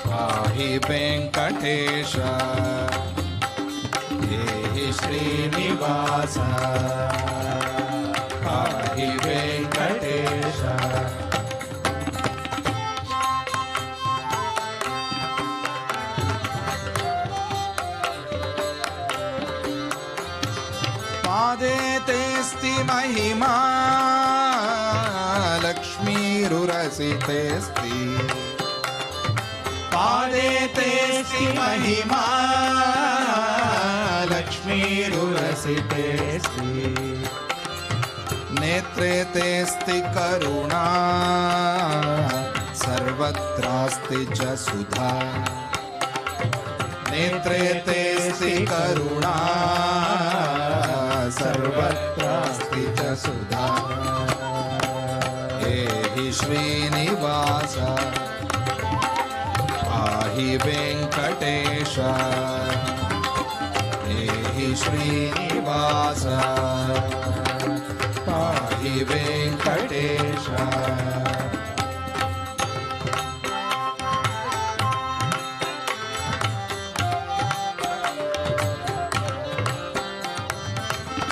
పాహి వెంకటేశ, ఏహి శ్రీనివాస పాహి వెంకటేశ. పాదే తేస్తి మహిమా లక్ష్మీరురసితేస్తి, పాదే తేస్తి మహిమా లక్ష్మీరురసితేస్తి, నేత్రే తేస్తి కరుణా సర్వత్రాస్తి చ సుధా, నేత్రే తేస్తి కరుణా సర్వత్రాస్తి చ సుధా, ఏహి శ్రీనివాస పాహి వెంకటేశ, ఏహి శ్రీనివాస పాహి వెంకటేశ.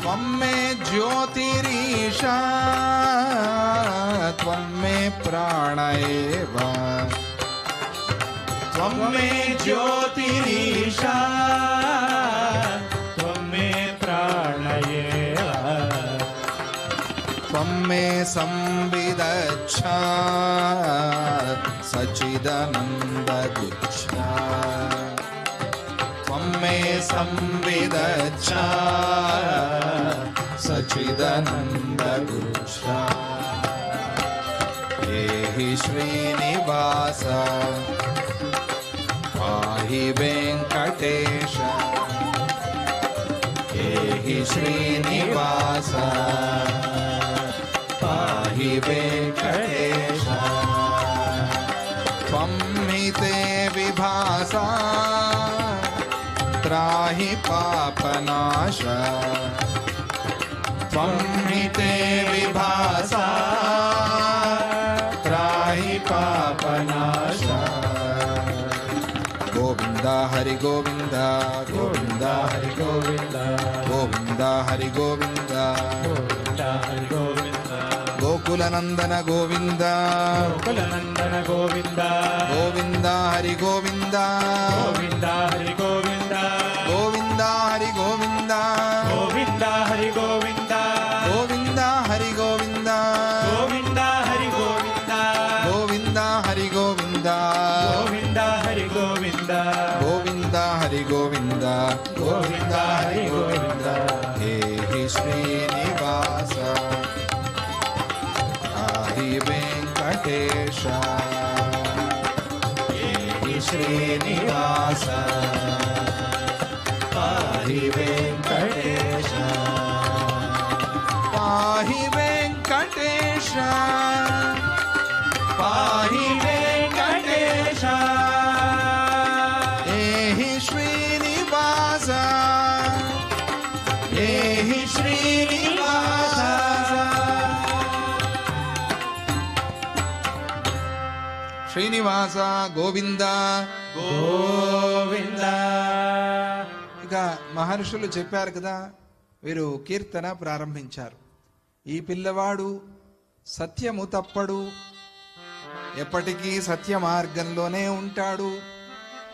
त्वं मे ज्योतिरीशा त्वं मे प्राण एव, त्वं मे ज्योतिरीशा त्वं मे प्राण एव, त्वं मे संविदच्छ सच्चिदानन्दगुच्छ, त्वं मे संविदच्छ सच्चिदानन्दगुच्छ, एहि श्रीनिवास पाहि वेङ्कटेश, एहि श्रीनिवास पाहि वेङ्कटेश, त्वं हि ते विभासा त्राहि पापनाश, त्वं हि ते विभासा त्राहि पापनाश, गोविन्द గోవింద హరి గోవింద గోవింద హరి గోవింద గోవింద హరి గోవింద గోవింద హరి గోవింద గోకులనందన గోవింద గోకులనందన గోవింద గోవింద హరి గోవింద గోవింద హరి గోవింద గోవింద హరి గోవింద గోవింద హరి గోవింద గోవింద హరి గోవింద గోవింద హరి గోవింద గోవింద హరి గోవింద గోవింద హరి గోవింద గోవింద హరి గోవింద గోవింద హరి గోవింద హే శ్రీనివాస హరి వెంకటేశ హే శ్రీనివాస హరి వెంకటేశ పాహి వెంకటేశ పాహి వెంకటేశ ఏహి శ్రీనివాస ఏహి శ్రీనివాస శ్రీనివాస గోవింద గోవింద. ఇక మహర్షులు చెప్పారు కదా, వీరు కీర్తన ప్రారంభించారు. ఈ పిల్లవాడు సత్యము తప్పడు, ఎప్పటికీ సత్య మార్గంలోనే ఉంటాడు.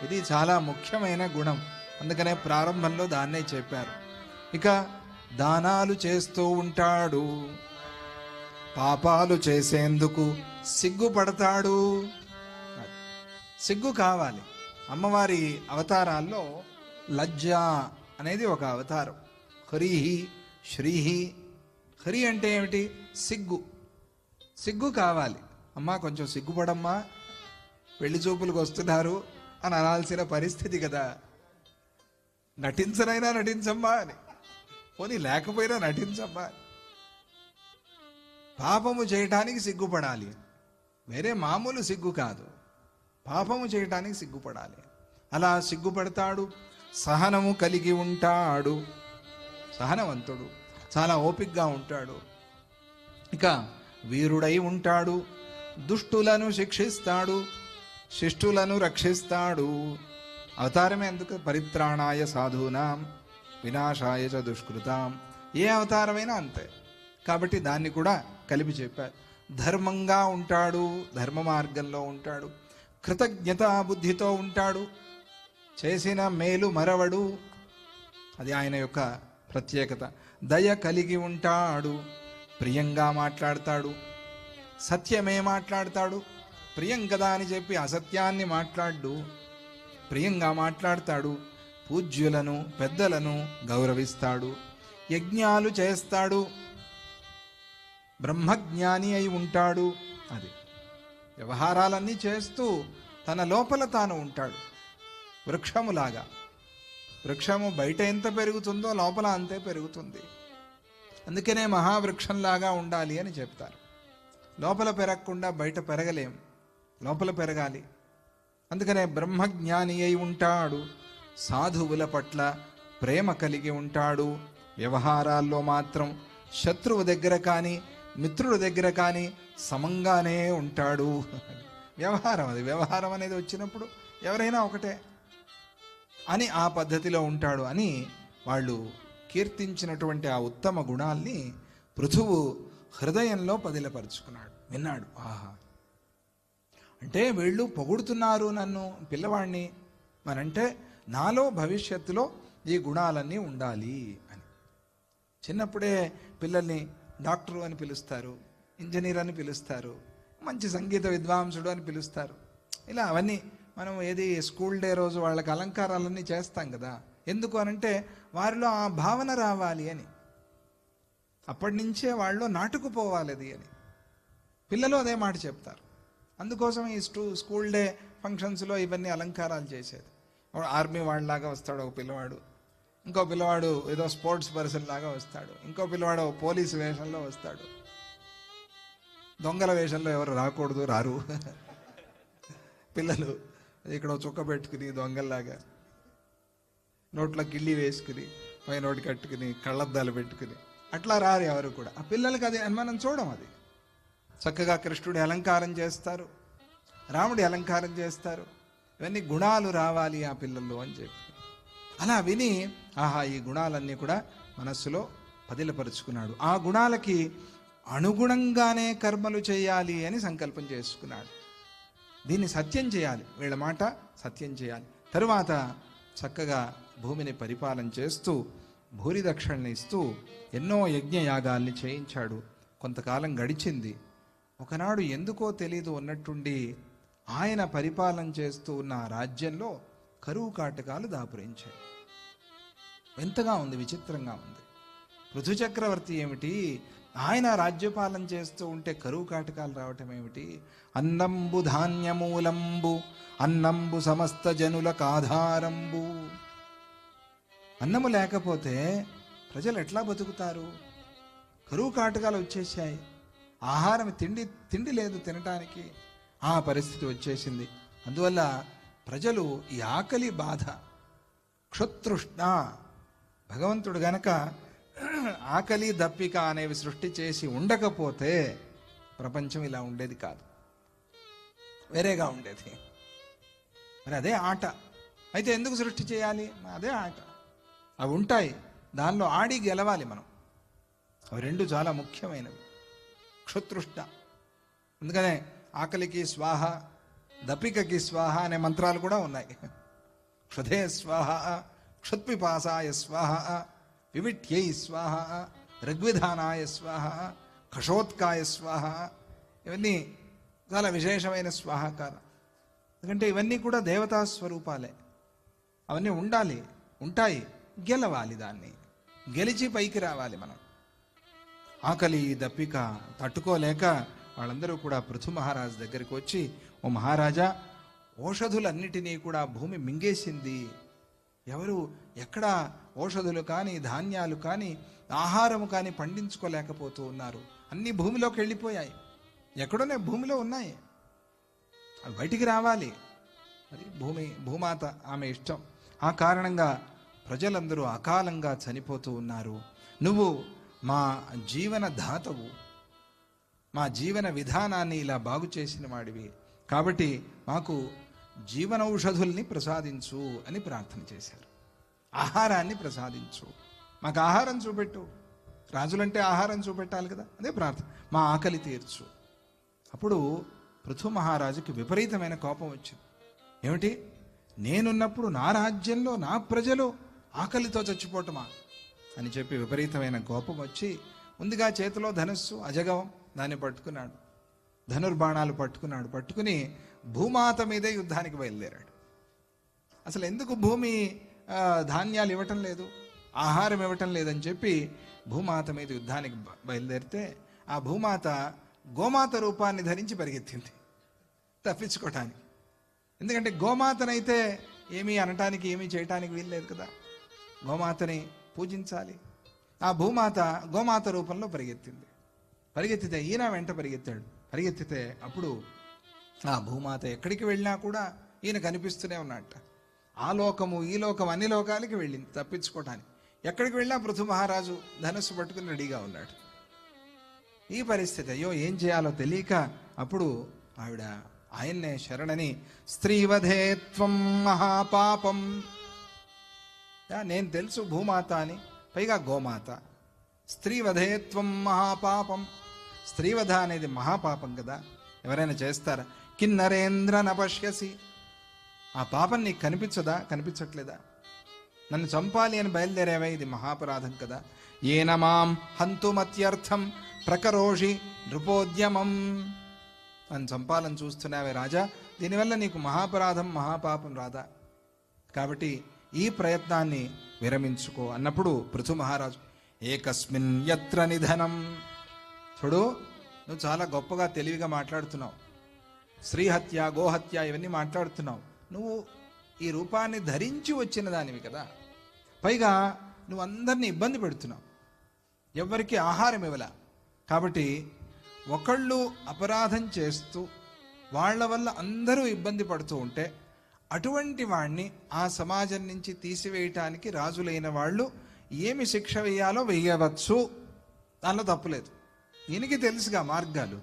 ఇది చాలా ముఖ్యమైన గుణం, అందుకనే ప్రారంభంలో దాన్నే చెప్పారు. ఇక దానాలు చేస్తూ ఉంటాడు, పాపాలు చేసేందుకు సిగ్గుపడతాడు. సిగ్గు కావాలి. అమ్మవారి అవతారాల్లో లజ్జ అనేది ఒక అవతారం. హ్రీహి శ్రీహి. హ్రీ అంటే ఏమిటి? సిగ్గు. సిగ్గు కావాలి. అమ్మా కొంచెం సిగ్గుపడమ్మా, పెళ్లి చూపులకు వస్తున్నారు అని అనాల్సిన పరిస్థితి కదా. నటించనైనా నటించమ్మా అని, పోనీ లేకపోయినా నటించమ్మా. పాపము చేయటానికి సిగ్గుపడాలి, వేరే మామూలు సిగ్గు కాదు. పాపము చేయటానికి సిగ్గుపడాలి. అలా సిగ్గుపడతాడు. సహనము కలిగి ఉంటాడు, సహనవంతుడు, చాలా ఓపికగా ఉంటాడు. ఇక వీరుడై ఉంటాడు, దుష్టులను శిక్షిస్తాడు, శిష్టులను రక్షిస్తాడు. అవతారమే అందుకు పరిత్రాణాయ సాధూనాం వినాశాయ చ దుష్కృతాం. ఏ అవతారమైనా అంతే. కాబట్టి దాన్ని కూడా కలిపి చెప్పారు. ధర్మంగా ఉంటాడు, ధర్మ మార్గంలో ఉంటాడు. కృతజ్ఞతా బుద్ధితో ఉంటాడు, చేసిన మేలు మరవడు. అది ఆయన యొక్క ప్రత్యేకత. దయ కలిగి ఉంటాడు, ప్రియంగా మాట్లాడతాడు, సత్యమే మాట్లాడతాడు. ప్రియం కదా అని చెప్పి అసత్యాన్ని మాట్లాడు, ప్రియంగా మాట్లాడతాడు. పూజ్యులను పెద్దలను గౌరవిస్తాడు, యజ్ఞాలు చేస్తాడు, బ్రహ్మజ్ఞాని అయి ఉంటాడు. అది వ్యవహారాలన్నీ చేస్తూ తన లోపల తాను ఉంటాడు. వృక్షములాగా. వృక్షము బయట ఎంత పెరుగుతుందో లోపల అంతే పెరుగుతుంది. అందుకనే మహావృక్షంలాగా ఉండాలి అని చెప్తారు. లోపల పెరగకుండా బయట పెరగలేం, లోపల పెరగాలి. అందుకనే బ్రహ్మజ్ఞాని అయి ఉంటాడు. సాధువుల పట్ల ప్రేమ కలిగి ఉంటాడు. వ్యవహారాల్లో మాత్రం శత్రువు దగ్గర కానీ మిత్రుల దగ్గర కానీ సమంగానే ఉంటాడు. వ్యవహారం అది. వ్యవహారం అనేది వచ్చినప్పుడు ఎవరైనా ఒకటే అని ఆ పద్ధతిలో ఉంటాడు అని వాళ్ళు కీర్తించినటువంటి ఆ ఉత్తమ గుణాల్ని పృథువు హృదయంలో పదిలపరుచుకున్నాడు. విన్నాడు, ఆహా, అంటే వీళ్ళు పొగుడుతున్నారు నన్ను, పిల్లవాడిని, మరంటే నాలో భవిష్యత్తులో ఈ గుణాలన్నీ ఉండాలి అని. చిన్నప్పుడే పిల్లల్ని డాక్టరు అని పిలుస్తారు, ఇంజనీర్ అని పిలుస్తారు, మంచి సంగీత విద్వాంసుడు అని పిలుస్తారు. ఇలా అవన్నీ మనం ఏది స్కూల్ డే రోజు వాళ్ళకి అలంకారాలన్నీ చేస్తాం కదా. ఎందుకు అనంటే వారిలో ఆ భావన రావాలి అని. అప్పటి నుంచే వాళ్ళు నాటుకుపోవాలి అది అని పిల్లలు అదే మాట చెప్తారు. అందుకోసం ఈ స్కూల్ డే ఫంక్షన్స్లో ఇవన్నీ అలంకారాలు చేసేది. ఆర్మీ వాళ్ళలాగా వస్తాడు ఒక పిల్లవాడు, ఇంకో పిల్లవాడు ఏదో స్పోర్ట్స్ పర్సన్ లాగా వస్తాడు, ఇంకో పిల్లవాడు పోలీసు వేషంలో వస్తాడు. దొంగల వేషంలో ఎవరు రాకూడదు, రారు. పిల్లలు ఇక్కడ చుక్క పెట్టుకుని దొంగల్లాగా నోట్లో గిల్లి వేసుకుని పై నోటి కట్టుకుని కళ్ళద్దాలు పెట్టుకుని అట్లా రారు ఎవరు కూడా. ఆ పిల్లలకి అది మనం చూడం. అది చక్కగా కృష్ణుడి అలంకారం చేస్తారు, రాముడి అలంకారం చేస్తారు, ఇవన్నీ గుణాలు రావాలి ఆ పిల్లల్లో అని చెప్పి అలా విని ఆహా ఈ గుణాలన్నీ కూడా మనస్సులో పదిలపరుచుకున్నాడు. ఆ గుణాలకి అనుగుణంగానే కర్మలు చేయాలి అని సంకల్పం చేసుకున్నాడు. దీన్ని సత్యం చేయాలి, వీళ్ళ మాట సత్యం చేయాలి. తరువాత చక్కగా భూమిని పరిపాలన చేస్తూ భూరి దక్షిణని ఇస్తూ ఎన్నో యజ్ఞయాగాల్ని చేయించాడు. కొంతకాలం గడిచింది. ఒకనాడు ఎందుకో తెలీదు ఉన్నట్టుండి ఆయన పరిపాలన చేస్తూ ఉన్న ఆ రాజ్యంలో కరువు కాటకాలు దాపురించాయి. ఎంతగా ఉంది, విచిత్రంగా ఉంది. పృథు చక్రవర్తి ఏమిటి, ఆయన రాజ్యపాలన చేస్తూ ఉంటే కరువు కాటకాలు రావటం ఏమిటి? అన్నంబు ధాన్యమూలంబు అన్నంబు సమస్త జనులకు ఆధారంబు. అన్నము లేకపోతే ప్రజలు ఎట్లా బతుకుతారు? కరువు కాటకాలు వచ్చేసాయి, ఆహారం తిండి లేదు తినటానికి. ఆ పరిస్థితి వచ్చేసింది. అందువల్ల ప్రజలు ఈ ఆకలి బాధ, క్షుతృష్ణ, భగవంతుడు గనక ఆకలి దప్పిక అనేవి సృష్టి చేసి ఉండకపోతే ప్రపంచం ఇలా ఉండేది కాదు, వేరేగా ఉండేది. మరి అదే ఆట. అయితే ఎందుకు సృష్టి చేయాలి? అదే ఆట. అవి ఉంటాయి, దానిలో ఆడి గెలవాలి మనం. అవి రెండు చాలా ముఖ్యమైనవి. క్షుతృష్ణ, అందుకనే ఆకలికి స్వాహ, దప్పికకి స్వాహ అనే మంత్రాలు కూడా ఉన్నాయి. క్షుధే స్వాహ, క్షుత్పిపాసాయ స్వాహ, వివిట్యై స్వాహ, ఋగ్విధానాయ స్వాహ, కషోత్కాయ స్వాహ. ఇవన్నీ చాలా విశేషమైన స్వాహకారం. ఎందుకంటే ఇవన్నీ కూడా దేవతా స్వరూపాలే. అవన్నీ ఉండాలి, ఉంటాయి, గెలవాలి. దాన్ని గెలిచి పైకి రావాలి మనం. ఆకలి దప్పిక తట్టుకోలేక వాళ్ళందరూ కూడా పృథు మహారాజు దగ్గరికి వచ్చి, ఓ మహారాజా, ఓషధులన్నిటినీ కూడా భూమి మింగేసింది. ఎవరు ఎక్కడ ఓషధులు కానీ ధాన్యాలు కానీ ఆహారము కానీ పండించుకోలేకపోతూ ఉన్నారు. అన్నీ భూమిలోకి వెళ్ళిపోయాయి. ఎక్కడోనే భూమిలో ఉన్నాయి, అవి బయటికి రావాలి. మరి భూమాత ఆమె ఇష్టం. ఆ కారణంగా ప్రజలందరూ అకాలంగా చనిపోతూ ఉన్నారు. నువ్వు మా జీవన దాతవు, మా జీవన విధానాన్ని ఇలా బాగు చేసిన వాడివి, కాబట్టి మాకు జీవనౌషధుల్ని ప్రసాదించు అని ప్రార్థన చేశారు. ఆహారాన్ని ప్రసాదించు, మాకు ఆహారం చూపెట్టు. రాజులంటే ఆహారం చూపెట్టాలి కదా, అదే ప్రార్థన. మా ఆకలి తీర్చు. అప్పుడు పృథు మహారాజుకి విపరీతమైన కోపం వచ్చింది. ఏమిటి, నేనున్నప్పుడు నా రాజ్యంలో నా ప్రజలు ఆకలితో చచ్చిపోవటమా అని చెప్పి విపరీతమైన కోపం వచ్చి ముందుగా చేతిలో ధనుస్సు అజగవం దాన్ని పట్టుకున్నాడు, ధనుర్బాణాలు పట్టుకున్నాడు. పట్టుకుని భూమాత మీదే యుద్ధానికి బయలుదేరాడు. అసలు ఎందుకు భూమి ధాన్యాలు ఇవ్వటం లేదు, ఆహారం ఇవ్వటం లేదని చెప్పి భూమాత మీద యుద్ధానికి బయలుదేరితే ఆ భూమాత గోమాత రూపాన్ని ధరించి పరిగెత్తింది తప్పించుకోవటానికి. ఎందుకంటే గోమాతనైతే ఏమీ అనటానికి ఏమీ చేయటానికి వీల్లేదు కదా, గోమాతని పూజించాలి. ఆ భూమాత గోమాత రూపంలో పరిగెత్తితే ఈయన వెంట పరిగెత్తితే అప్పుడు ఆ భూమాత ఎక్కడికి వెళ్ళినా కూడా ఈయన కనిపిస్తూనే ఉన్నట్ట. ఆ లోకము ఈ లోకం అన్ని లోకాలకి వెళ్ళింది తప్పించుకోవటానికి. ఎక్కడికి వెళ్ళినా పృథు మహారాజు ధనుస్సు పట్టుకుని రెడీగా ఉన్నాడు. ఈ పరిస్థితి, అయ్యో ఏం చేయాలో తెలియక అప్పుడు ఆవిడ ఆయన్నే శరణని, స్త్రీవధేత్వం మహాపాపం. నేను తెలుసు భూమాత అని, పైగా గోమాత. స్త్రీవధేత్వం మహాపాపం. స్త్రీవధ అనేది మహాపాపం కదా, ఎవరైనా చేస్తారా? కిన్నరేంద్ర నపశ్యసి. ఆ పాపం నీకు కనిపించట్లేదా? నన్ను చంపాలి అని బయలుదేరావే, ఇది మహాపరాధం కదా. ఏన మాం హంతుమత్యర్థం ప్రకరోషి నృపోద్యమం. నన్ను చంపాలని చూస్తున్నావే రాజా, దీనివల్ల నీకు మహాపరాధం మహాపాపం రాదా? కాబట్టి ఈ ప్రయత్నాన్ని విరమించుకో అన్నప్పుడు పృథు మహారాజు, ఏకస్మిన్ యత్ర నిధనం. చూడు, నువ్వు చాలా గొప్పగా తెలివిగా మాట్లాడుతున్నావు, శ్రీహత్య గోహత్య ఇవన్నీ మాట్లాడుతున్నావు. నువ్వు ఈ రూపాన్ని ధరించి వచ్చిన దానివి కదా, పైగా నువ్వు అందరినీ ఇబ్బంది పెడుతున్నావు, ఎవ్వరికి ఆహారం ఇవ్వలా. కాబట్టి ఒకళ్ళు అపరాధం చేస్తూ వాళ్ళ వల్ల అందరూ ఇబ్బంది పడుతూ ఉంటే అటువంటి వాణ్ణి ఆ సమాజం నుంచి తీసివేయటానికి రాజులైన వాళ్ళు ఏమి శిక్ష వేయాలో వేయవచ్చు, దానిలో తప్పులేదు. ఈయనకి తెలుసుగా మార్గాలు,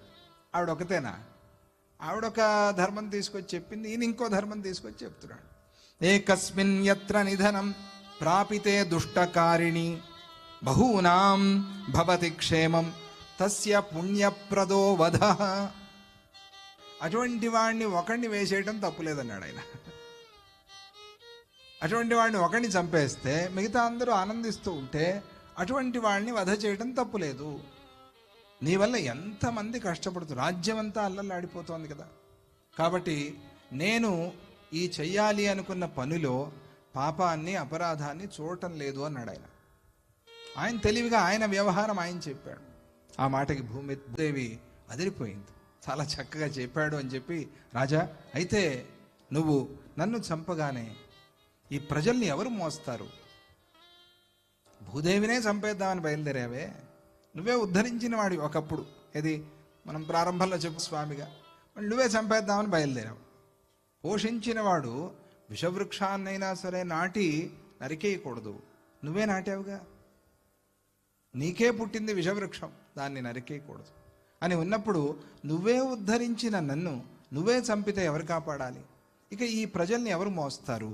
ఆవిడ ఒకతేనా? ఆవిడొక ధర్మం తీసుకొచ్చి చెప్పింది, ఈయన ఇంకో ధర్మం తీసుకొచ్చి చెప్తున్నాడు. ఏకస్మిన్ యత్ర నిధనం ప్రాపితే దుష్టకారిణి బహూనాం భవతి క్షేమం తస్య పుణ్యప్రదో వధ. అటువంటి వాడిని ఒకడిని వేసేయటం తప్పులేదన్నాడు ఆయన. అటువంటి వాడిని ఒకడిని చంపేస్తే మిగతా అందరూ ఆనందిస్తూ ఉంటే అటువంటి వాడిని వధ చేయడం తప్పులేదు. నీ వల్ల ఎంతమంది కష్టపడుతూ రాజ్యం అంతా అల్లల్లాడిపోతోంది కదా. కాబట్టి నేను ఈ చెయ్యాలి అనుకున్న పనిలో పాపాన్ని అపరాధాన్ని చూడటం లేదు అన్నాడు ఆయన. ఆయన తెలివిగా ఆయన వ్యవహారం ఆయన చెప్పాడు. ఆ మాటకి భూమిదేవి అదిరిపోయింది. చాలా చక్కగా చెప్పాడు అని చెప్పి, రాజా అయితే నువ్వు నన్ను చంపగానే ఈ ప్రజల్ని ఎవరు మోస్తారు? భూదేవినే చంపేద్దామని బయలుదేరావే, నువ్వే ఉద్ధరించిన వాడి ఒకప్పుడు, ఇది మనం ప్రారంభంలో చెప్పు స్వామిగా, నువ్వే చంపేద్దామని బయలుదేరావు. పోషించిన వాడు విషవృక్షాన్నైనా సరే నాటి నరికేయకూడదు, నువ్వే నాటావుగా. నీకే పుట్టింది విషవృక్షం, దాన్ని నరికేయకూడదు అని ఉన్నప్పుడు నువ్వే ఉద్ధరించిన నన్ను నువ్వే చంపితే ఎవరు కాపాడాలి? ఇక ఈ ప్రజల్ని ఎవరు మోస్తారు?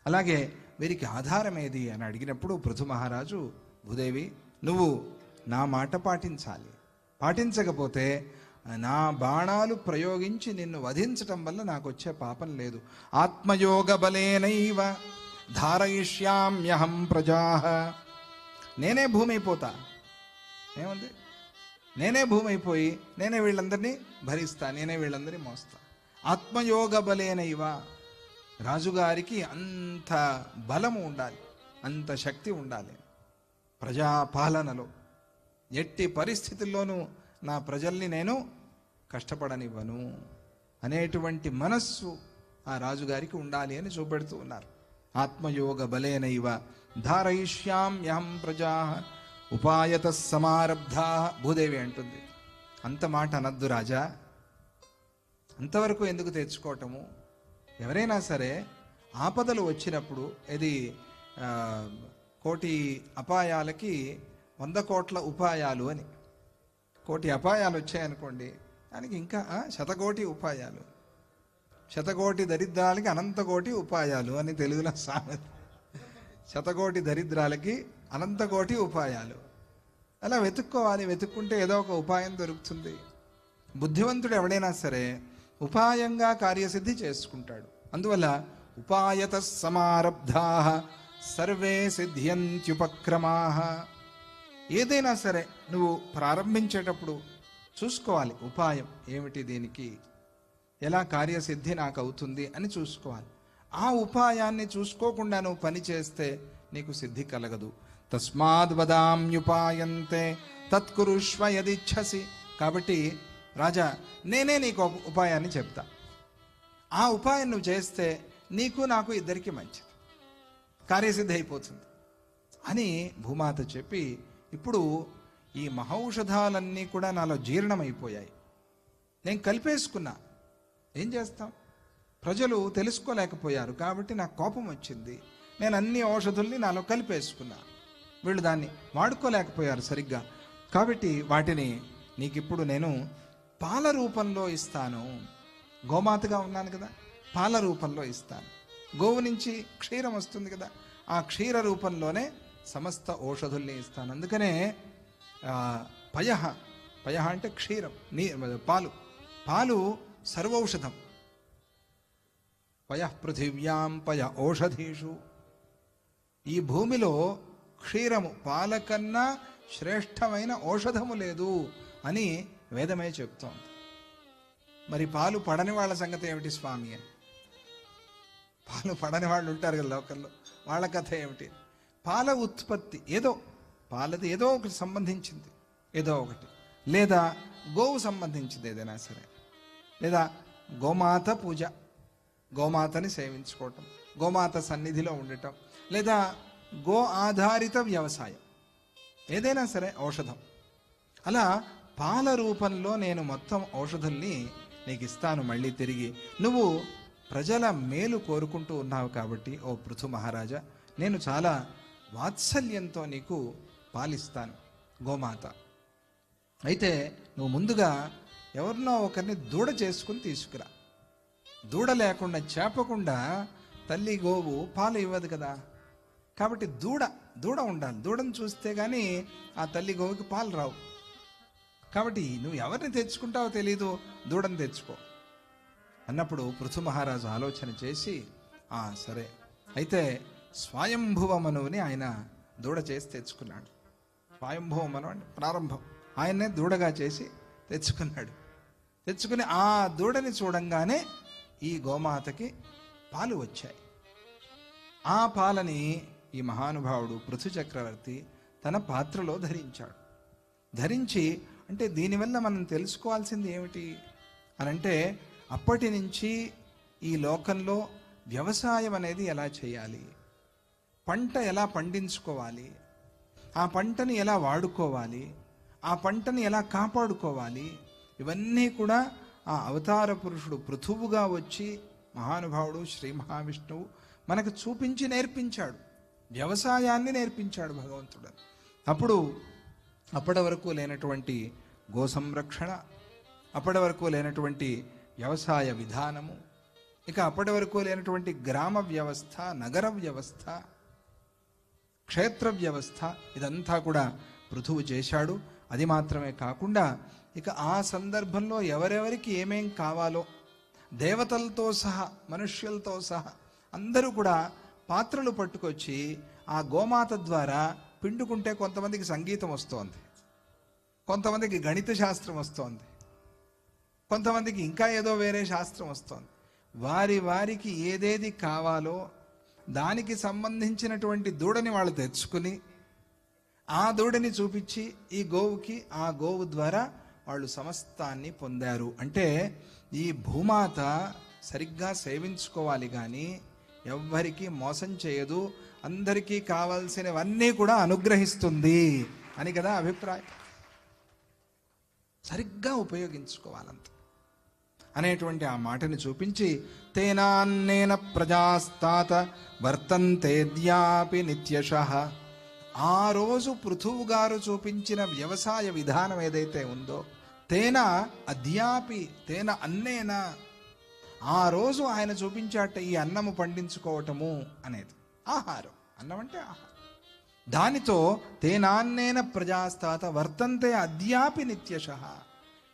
అలాగే వీరికి ఆధారం ఏది అని అడిగినప్పుడు పృథు మహారాజు, భూదేవి నువ్వు నా మాట పాటించాలి, పాటించకపోతే నా బాణాలు ప్రయోగించి నిన్ను వధించటం వల్ల నాకు వచ్చే పాపం లేదు. ఆత్మయోగ బలేనైవ ధారయిష్యామ్యహం ప్రజాః. నేనే భూమి అయిపోతా, ఏముంది, నేనే భూమి అయిపోయి నేనే వీళ్ళందరినీ భరిస్తా, నేనే వీళ్ళందరినీ మోస్తా. ఆత్మయోగ బలేనైవ, రాజుగారికి అంత బలము ఉండాలి, అంత శక్తి ఉండాలి. ప్రజాపాలనలో ఎట్టి పరిస్థితుల్లోనూ నా ప్రజల్ని నేను కష్టపడనివ్వను అనేటువంటి మనస్సు ఆ రాజుగారికి ఉండాలి అని చూపెడుతూ ఉన్నారు. ఆత్మయోగ బలేనైవ ధారయిష్యామ్యహం ప్రజా ఉపాయత సమారబ్ధా. భూదేవి అంటుంది, అంత మాట అనద్దు రాజా, అంతవరకు ఎందుకు తెచ్చుకోవటము? ఎవరైనా సరే ఆపదలు వచ్చినప్పుడు, ఇది 1,000,000 అపాయాలకి 100 కోట్ల ఉపాయాలు అని. 1,000,000 అపాయాలు వచ్చాయనుకోండి, దానికి ఇంకా 100,000,000 ఉపాయాలు. 100,000,000 దరిద్రాలకి 1,000,000,000 ఉపాయాలు అని తెలుగులో సామెత. 100,000,000 దరిద్రాలకి 1,000,000,000 ఉపాయాలు. అలా వెతుక్కోవాలి, వెతుక్కుంటే ఏదో ఒక ఉపాయం దొరుకుతుంది. బుద్ధివంతుడు ఎవడైనా సరే ఉపాయంగా కార్యసిద్ధి చేసుకుంటాడు. అందువల్ల ఉపాయత సమారబ్ధా సర్వే సిద్ధ్యంత్యుపక్రమా. ఏదైనా సరే నువ్వు ప్రారంభించేటప్పుడు చూసుకోవాలి, ఉపాయం ఏమిటి, దీనికి ఎలా కార్యసిద్ధి నాకు అవుతుంది అని చూసుకోవాలి. ఆ ఉపాయాన్ని చూసుకోకుండా నువ్వు పని చేస్తే నీకు సిద్ధి కలగదు. తస్మాద్ వదామ్యుపాయంతే తత్కురుష్వ యదిచ్ఛసి. కాబట్టి రాజా నేనే నీకు ఉపాయాన్ని చెప్తా, ఆ ఉపాయం నువ్వు చేస్తే నీకు నాకు ఇద్దరికి మంచిది, కార్యసిద్ధి అయిపోతుంది అని భూమాత చెప్పి, ఇప్పుడు ఈ మహౌషధాలన్నీ కూడా నాలో జీర్ణమైపోయాయి, నేను కలిపేసుకున్నా, ఏం చేస్తాం? ప్రజలు తెలుసుకోలేకపోయారు కాబట్టి నాకు కోపం వచ్చింది, నేను అన్ని ఔషధుల్ని నాలో కలిపేసుకున్నా, వీళ్ళు దాన్ని వాడుకోలేకపోయారు సరిగ్గా, కాబట్టి వాటిని నీకిప్పుడు నేను పాల రూపంలో ఇస్తాను. గోమాతగా ఉన్నాను కదా, పాల రూపంలో ఇస్తాను. గోవు నుంచి క్షీరం వస్తుంది కదా, ఆ క్షీర రూపంలోనే సమస్త ఔషధుల్ని ఇస్తాను. అందుకనే పయః, పయః అంటే క్షీరం, పాలు, పాలు సర్వౌషధం. పయః పృథివ్యాం పయ ఔషధీషు. ఈ భూమిలో క్షీరము, పాలకన్నా శ్రేష్టమైన ఔషధము లేదు అని వేదమే చెప్తోంది. మరి పాలు పడని వాళ్ళ సంగతి ఏమిటి స్వామి అని? పాలు పడని వాళ్ళు ఉంటారు కదా లోకల్లో, వాళ్ళ కథ ఏమిటి? పాల ఉత్పత్తి ఏదో, పాలది ఏదో ఒకటి సంబంధించింది, ఏదో ఒకటి, లేదా గోవు సంబంధించింది ఏదైనా సరే, లేదా గోమాత పూజ, గోమాతని సేవించుకోవటం, గోమాత సన్నిధిలో ఉండటం, లేదా గో ఆధారిత వ్యవసాయం, ఏదైనా సరే ఔషధం. అలా పాల రూపంలో నేను మొత్తం ఔషధుల్ని నీకు ఇస్తాను మళ్ళీ తిరిగి. నువ్వు ప్రజల మేలు కోరుకుంటూ ఉన్నావు కాబట్టి ఓ పృథు మహారాజా, నేను చాలా వాత్సల్యంతో నీకు పాలిస్తాను గోమాత. అయితే నువ్వు ముందుగా ఎవరినో ఒకరిని దూడ చేసుకుని తీసుకురా. దూడ లేకుండా చేపకుండా తల్లి గోవు పాలు ఇవ్వదు కదా. కాబట్టి దూడ ఉండాలి. దూడను చూస్తే కానీ ఆ తల్లి గోవుకి పాలు రావు. కాబట్టి నువ్వు ఎవరిని తెచ్చుకుంటావో తెలీదు, దూడను తెచ్చుకో అన్నప్పుడు పృథు మహారాజు ఆలోచన చేసి సరే అయితే స్వయంభువ మనువుని ఆయన దూడ చేసి తెచ్చుకున్నాడు. స్వయంభువ మనువు అంటే ప్రారంభం, ఆయన్నే దూడగా చేసి తెచ్చుకున్నాడు. తెచ్చుకుని ఆ దూడని చూడంగానే ఈ గోమాతకి పాలు వచ్చాయి. ఆ పాలని ఈ మహానుభావుడు పృథు చక్రవర్తి తన పాత్రలో ధరించాడు. ధరించి అంటే దీనివల్ల మనం తెలుసుకోవాల్సింది ఏమిటి అనంటే, అప్పటి నుంచి ఈ లోకంలో వ్యవసాయం అనేది ఎలా చేయాలి, పంట ఎలా పండించుకోవాలి, ఆ పంటని ఎలా వాడుకోవాలి, ఆ పంటని ఎలా కాపాడుకోవాలి, ఇవన్నీ కూడా ఆ అవతార పురుషుడు పృథువుగా వచ్చి మహానుభావుడు శ్రీ మహావిష్ణువు మనకు చూపించి నేర్పించాడు. వ్యవసాయాన్ని నేర్పించాడు భగవంతుడు. అప్పటి వరకు లేనటువంటి గో సంరక్షణ, అప్పటి వరకు లేనటువంటి వ్యవసాయ విధానము, ఇక అప్పటి వరకు లేనటువంటి గ్రామ వ్యవస్థ, నగర వ్యవస్థ, క్షేత్ర వ్యవస్థ, ఇదంతా కూడా పృథువు చేశాడు. అది మాత్రమే కాకుండా ఇక ఆ సందర్భంలో ఎవరెవరికి ఏమేం కావాలో దేవతలతో సహా మనుష్యులతో సహా అందరూ కూడా పాత్రలు పట్టుకొచ్చి ఆ గోమాత ద్వారా పిండుకుంటే కొంతమందికి సంగీతం వస్తోంది, కొంతమందికి గణిత శాస్త్రం వస్తోంది, కొంతమందికి ఇంకా ఏదో వేరే శాస్త్రం వస్తోంది. వారికి ఏదేది కావాలో దానికి సంబంధించినటువంటి దూడని వాళ్ళు తెచ్చుకుని ఆ దూడని చూపించి ఈ గోవుకి, ఆ గోవు ద్వారా వాళ్ళు సమస్తాన్ని పొందారు. అంటే ఈ భూమాత సరిగ్గా సేవించుకోవాలి కానీ ఎవ్వరికీ మోసం చేయదు, అందరికీ కావాల్సినవన్నీ కూడా అనుగ్రహిస్తుంది అని కదా అభిప్రాయం. సరిగ్గా ఉపయోగించుకోవాలంత అనేటువంటి ఆ మాటని చూపించి తేనాన్నేన ప్రజాస్తాత వర్తంతేద్యాపి నిత్యశః. ఆ రోజు పృథువు గారు చూపించిన వ్యవసాయ విధానం ఏదైతే ఉందో, తేన అద్యాపి తేన అన్నేన, ఆ రోజు ఆయన చూపించాట ఈ అన్నము పండించుకోవటము అనేది. ఆహారం, అన్నం అంటే ఆహారం. దానితో తేనాన్నేన ప్రజాస్తాత వర్తంతే అద్యాపి నిత్యశః.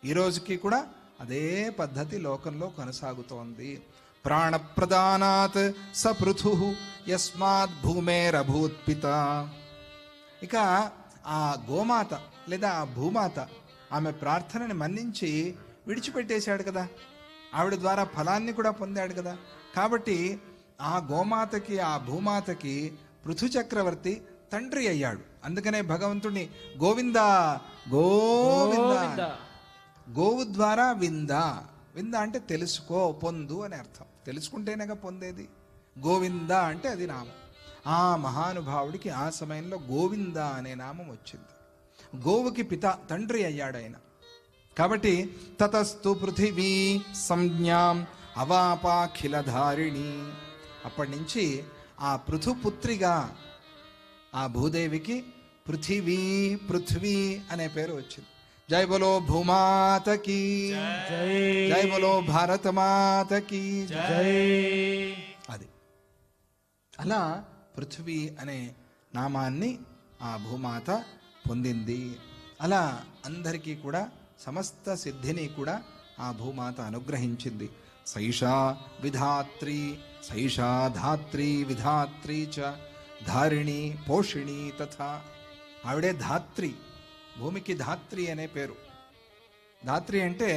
ఈ రోజుకి కూడా అదే పద్ధతి లోకంలో కొనసాగుతోంది. ప్రాణప్రదానాత్ స పృథు యస్మాత్ భూమేరభూత్పిత. ఇక ఆ గోమాత లేదా ఆ భూమాత ఆమె ప్రార్థనని మన్నించి విడిచిపెట్టేశాడు కదా, ఆవిడ ద్వారా ఫలాన్ని కూడా పొందాడు కదా. కాబట్టి ఆ గోమాతకి, ఆ భూమాతకి పృథు చక్రవర్తి తండ్రి అయ్యాడు. అందుకనే భగవంతుడిని గోవిందా గోవింద, గోవు ద్వారా వింద. వింద అంటే తెలుసుకో, పొందు అని అర్థం. తెలుసుకుంటేనేగా పొందేది. గోవింద అంటే అది నామం. ఆ మహానుభావుడికి ఆ సమయంలో గోవింద అనే నామం వచ్చింది. గోవుకి పిత, తండ్రి అయ్యాడు ఆయన. కాబట్టి తతస్తు పృథివీ సంజ్ఞాం అవాపాఖిలధారిణి. అప్పటి నుంచి ఆ పృథుపుత్రిగా ఆ భూదేవికి పృథ్వీ అనే పేరు వచ్చింది. జై బలో భూమాతకి జై బలో భారత మాతకి జై. అది అలా పృథ్వీ అనే నామాన్ని ఆ భూమాత పొందింది. అలా అందరికీ కూడా సమస్త సిద్ధిని కూడా ఆ భూమాత అనుగ్రహించింది. సైషా విధాత్రి, సైషా ధాత్రి విధాత్రి చ ధారిణి పోషిణి తథా. ఆవిడే ధాత్రి, భూమికి ధాత్రి అనే పేరు. ధాత్రి అంటే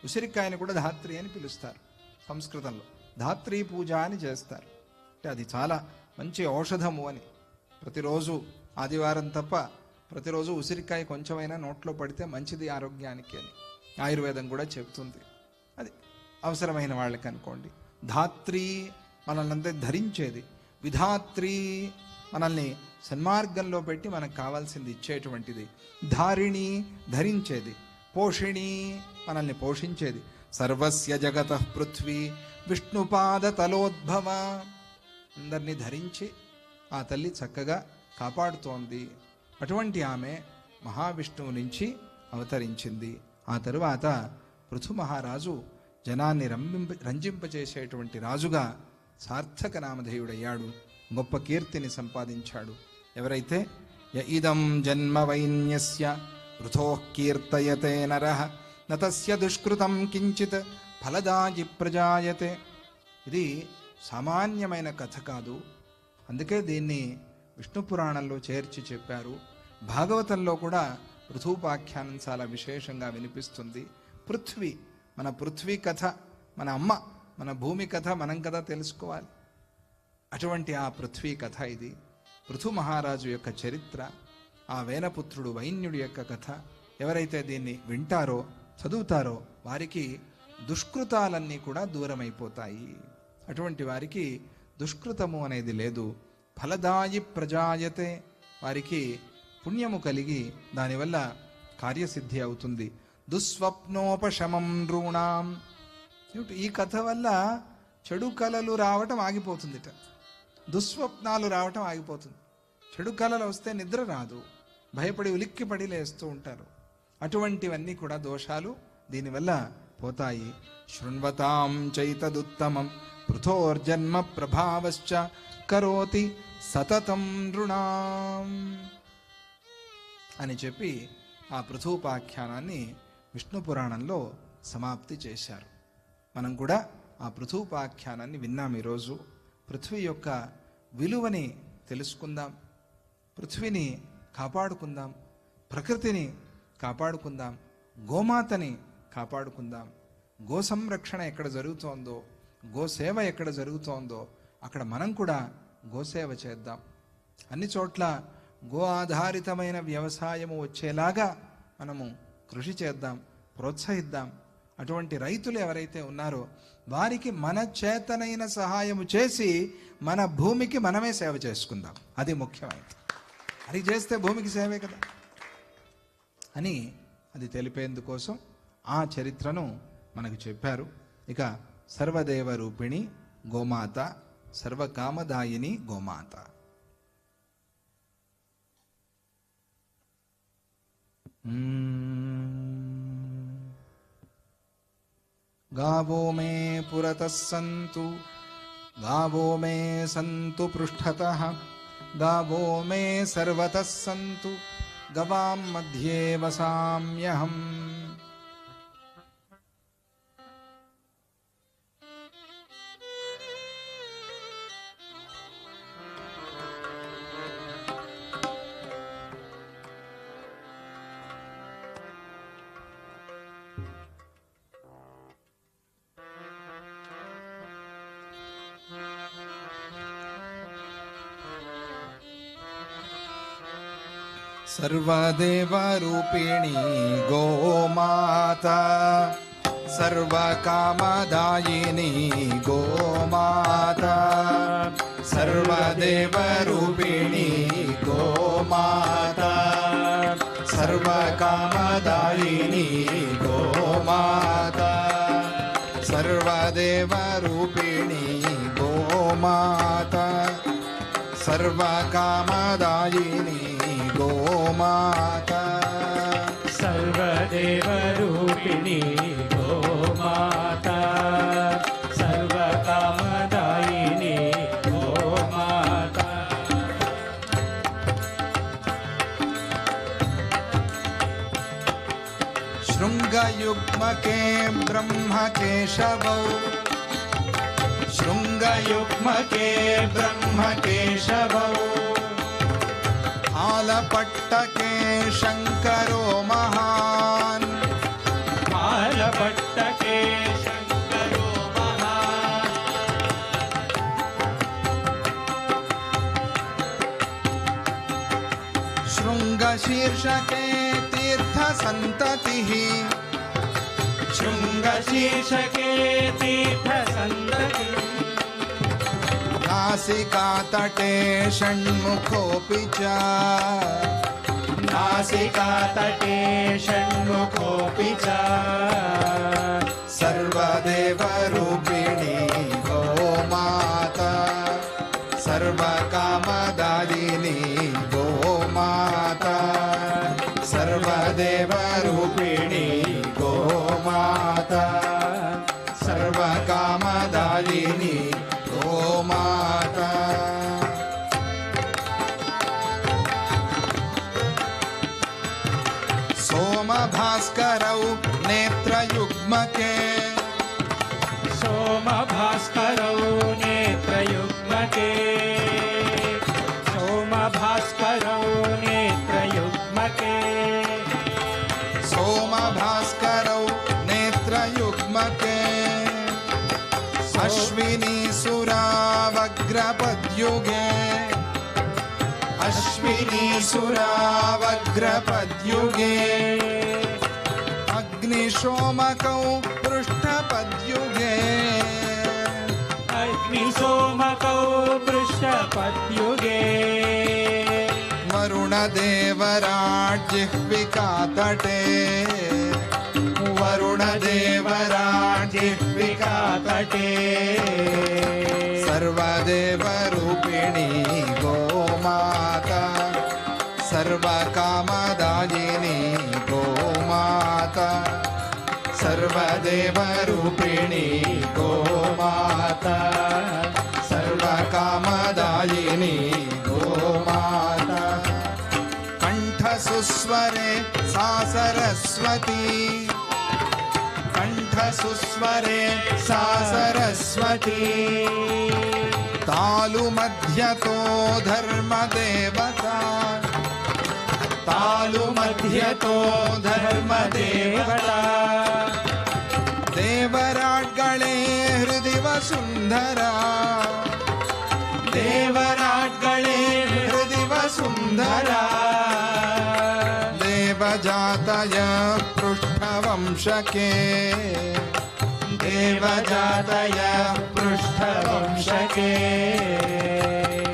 ఉసిరికాయని కూడా ధాత్రి అని పిలుస్తారు సంస్కృతంలో. ధాత్రి పూజ అని చేస్తారు. అంటే అది చాలా మంచి ఔషధము అని. ప్రతిరోజు ఆదివారం తప్ప ప్రతిరోజు ఉసిరికాయ కొంచెమైనా నోట్లో పడితే మంచిది ఆరోగ్యానికి అని ఆయుర్వేదం కూడా చెప్తుంది. అది అవసరమైన వాళ్ళకి అనుకోండి. ధాత్రి మనల్ని ధరించేది, విధాత్రి మనల్ని సన్మార్గంలో పెట్టి మనకు కావాల్సింది ఇచ్చేటువంటిది, ధారిణి ధరించేది, పోషిణి మనల్ని పోషించేది. సర్వస్య జగతః పృథ్వీ విష్ణుపాద తలోద్భవ. అందరినీ ధరించి ఆ తల్లి చక్కగా కాపాడుతోంది. అటువంటి ఆమె మహావిష్ణువు నుంచి అవతరించింది. ఆ తరువాత పృథు మహారాజు జనాన్ని రంజింపచేసేటువంటి రాజుగా సార్థక నామధేయుడయ్యాడు, గొప్ప కీర్తిని సంపాదించాడు. ఎవరైతే ఇదం జన్మ వైన్యస్య వృథోః కీర్తయతే నరః నతస్య దుష్కృతం కించిత్ ఫలదాయి ప్రజాయతే. ఇది సామాన్యమైన కథ కాదు. అందుకే దీన్ని విష్ణు పురాణంలో చేర్చి చెప్పారు. భాగవతంలో కూడా పృథూపాఖ్యానం చాలా విశేషంగా వినిపిస్తుంది. పృథ్వీ, మన పృథ్వీ కథ, మన అమ్మ, మన భూమి కథ మనం కదా తెలుసుకోవాలి. అటువంటి ఆ పృథ్వీ కథ ఇది. పృథు మహారాజు యొక్క చరిత్ర, ఆ వేనపుత్రుడు వైన్యుడి యొక్క కథ. ఎవరైతే దీన్ని వింటారో, చదువుతారో వారికి దుష్కృతాలన్నీ కూడా దూరమైపోతాయి. అటువంటి వారికి దుష్కృతము అనేది లేదు. ఫలదాయి ప్రజాయతే, వారికి పుణ్యము కలిగి దానివల్ల కార్యసిద్ధి అవుతుంది. దుస్వప్నోపశమం నృణాం. ఈ కథ వల్ల చెడు కళలు రావటం ఆగిపోతుందిట, దుస్వప్నాలు రావటం ఆగిపోతుంది. చెడు కళలు వస్తే నిద్ర రాదు, భయపడి ఉలిక్కిపడి లేస్తూ ఉంటారు. అటువంటివన్నీ కూడా దోషాలు దీనివల్ల పోతాయి. శృణ్వతాం చైతదుత్తమం పృథోర్జన్మ ప్రభావశ్చ కరోతి సతతం నృణాం అని చెప్పి ఆ పృథూపాఖ్యానాన్ని విష్ణు పురాణంలో సమాప్తి చేశారు. మనం కూడా ఆ పృథూపాఖ్యానాన్ని విన్నాం. ఈరోజు పృథ్వీ యొక్క విలువని తెలుసుకుందాం, పృథ్వీని కాపాడుకుందాం, ప్రకృతిని కాపాడుకుందాం, గోమాతని కాపాడుకుందాం. గో సంరక్షణ ఎక్కడ జరుగుతోందో, గోసేవ ఎక్కడ జరుగుతోందో అక్కడ మనం కూడా గోసేవ చేద్దాం. అన్ని చోట్ల గో ఆధారితమైన వ్యవసాయము వచ్చేలాగా మనము కృషి చేద్దాం, ప్రోత్సహిద్దాం. అటువంటి రైతులు ఎవరైతే ఉన్నారో వారికి మన చేతనైన సహాయము చేసి మన భూమికి మనమే సేవ చేసుకుందాం. అది ముఖ్యమైనది. అది చేస్తే భూమికి సేవే కదా అని అది తెలిపేందుకోసం ఆ చరిత్రను మనకు చెప్పారు. ఇక సర్వదేవ రూపిణి గోమాత, సర్వకామదాయిని గోమాత. गावो मे पुरतः सन्तु, गावो मे सन्तु पृष्ठतः, गावो मे सर्वतः सन्तु, गवां मध्ये वसाम्यहम्. सर्वदेवरूपिणी गोमाता, सर्वकामदायिनी गोमाता, सर्वदेवरूपिणी गोमाता, सर्वकामदायिनी गोमाता, सर्वदेवरूपिणी गोमाता, सर्वकामदायिनी गोमाता, सर्वदेवरूपिणी गोमाता, सर्वकामदायिनी गोमाता. शृङ्गयुग्मके ब्रह्मकेशवौ, शृङ्गयुग्मके ब्रह्मकेशवौ, आलपट्टके शङ्करो महान्, आलपट्टके शङ्करो महान्, शृङ्गशीर्षके तीर्थसन्ततिः, शृङ्गशीर्षके तीर्थसन्ततिः, नासिकातटे षण्मुखोऽपि च, नासिकातटे षण्मुखोऽपि च, सर्वदेवरूपिणी गोमाता, सर्वकामदायिनी गोमाता, सर्वदेवरूपिणी गोमाता, गोमाता सोमभास्करौ नेत्रयुग्मके सोमभास्करौ नेत्रयुग्मके सोमभास्करौ नेत्रयुग्मके सोमभास्करौ नेत्रयुग्मके अश्विनी सुरावग्रपद्युगे अश्विनी सुरावग्रपद्युगे अग्निशोमकौ पृष्ठपद्युगे अग्निशोमकौ पृष्ठपद्युगे वरुणदेवराज्जिह्विकातटे वरुणदेवराज्जिह्विकातटे सर्वदेवरूपिणी गोमाता सर्वकामदायिनी गोमाता सर्वदेवरूपिणी गोमाता सर्वकामदायिनी गोमाता कंठसुस्वरे सा सरस्वती कंठसुस्वरे सा सरस्वती तालुमध्यतो धर्मदेवता तालुमध्यतो धर्मदेवता देवराट्गळे हृदि वसुन्धरा देवराट्गळे हृदि वसुन्धरा देवजातय पृष्ठवंशके देवजातय पृष्ठवंशके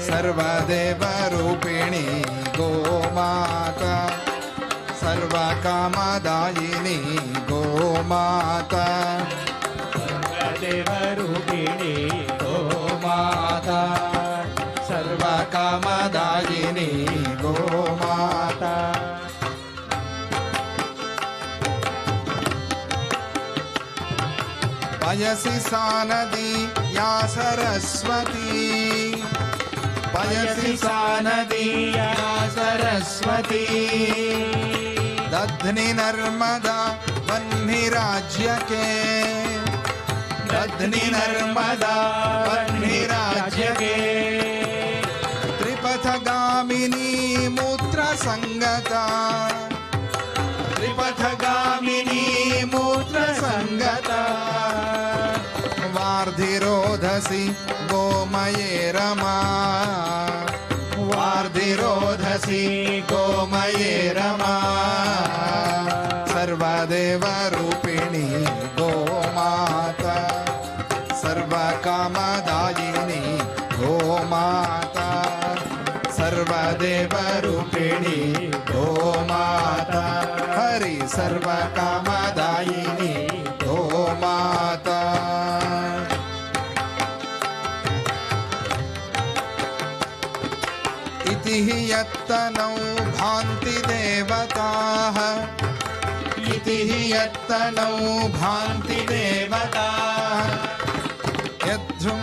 सर्वदेवरूपिणी गोमाता सर्वकामदायिनी गोमाता सर्वदेवरूपिणी गोमाता सर्वकामदायिनी गोमाता पयसि सा नदी या सरस्वती पयसि सा नदी या सरस्वती दध्नि नर्मदा वह्निराज्यके दध्नि नर्मदा वह्निराज्यके त्रिपथगामिनी मूत्रसंगता त्रिपथगामिनी मूत्रसंगता वार्धिरोधसि गोमये रमा वार्धिरोधसि गोमये रमा सर्वदेवरूपिणी गोमाता सर्वकामदायिनी गोमाता सर्वदेवरूपिणी गोमाता हरि सर्वकामदायिनी गोमाता इति हि यत्तनौ भान्ति देवताः इति हि यत्तनौ भान्ति देवताः यद्धृं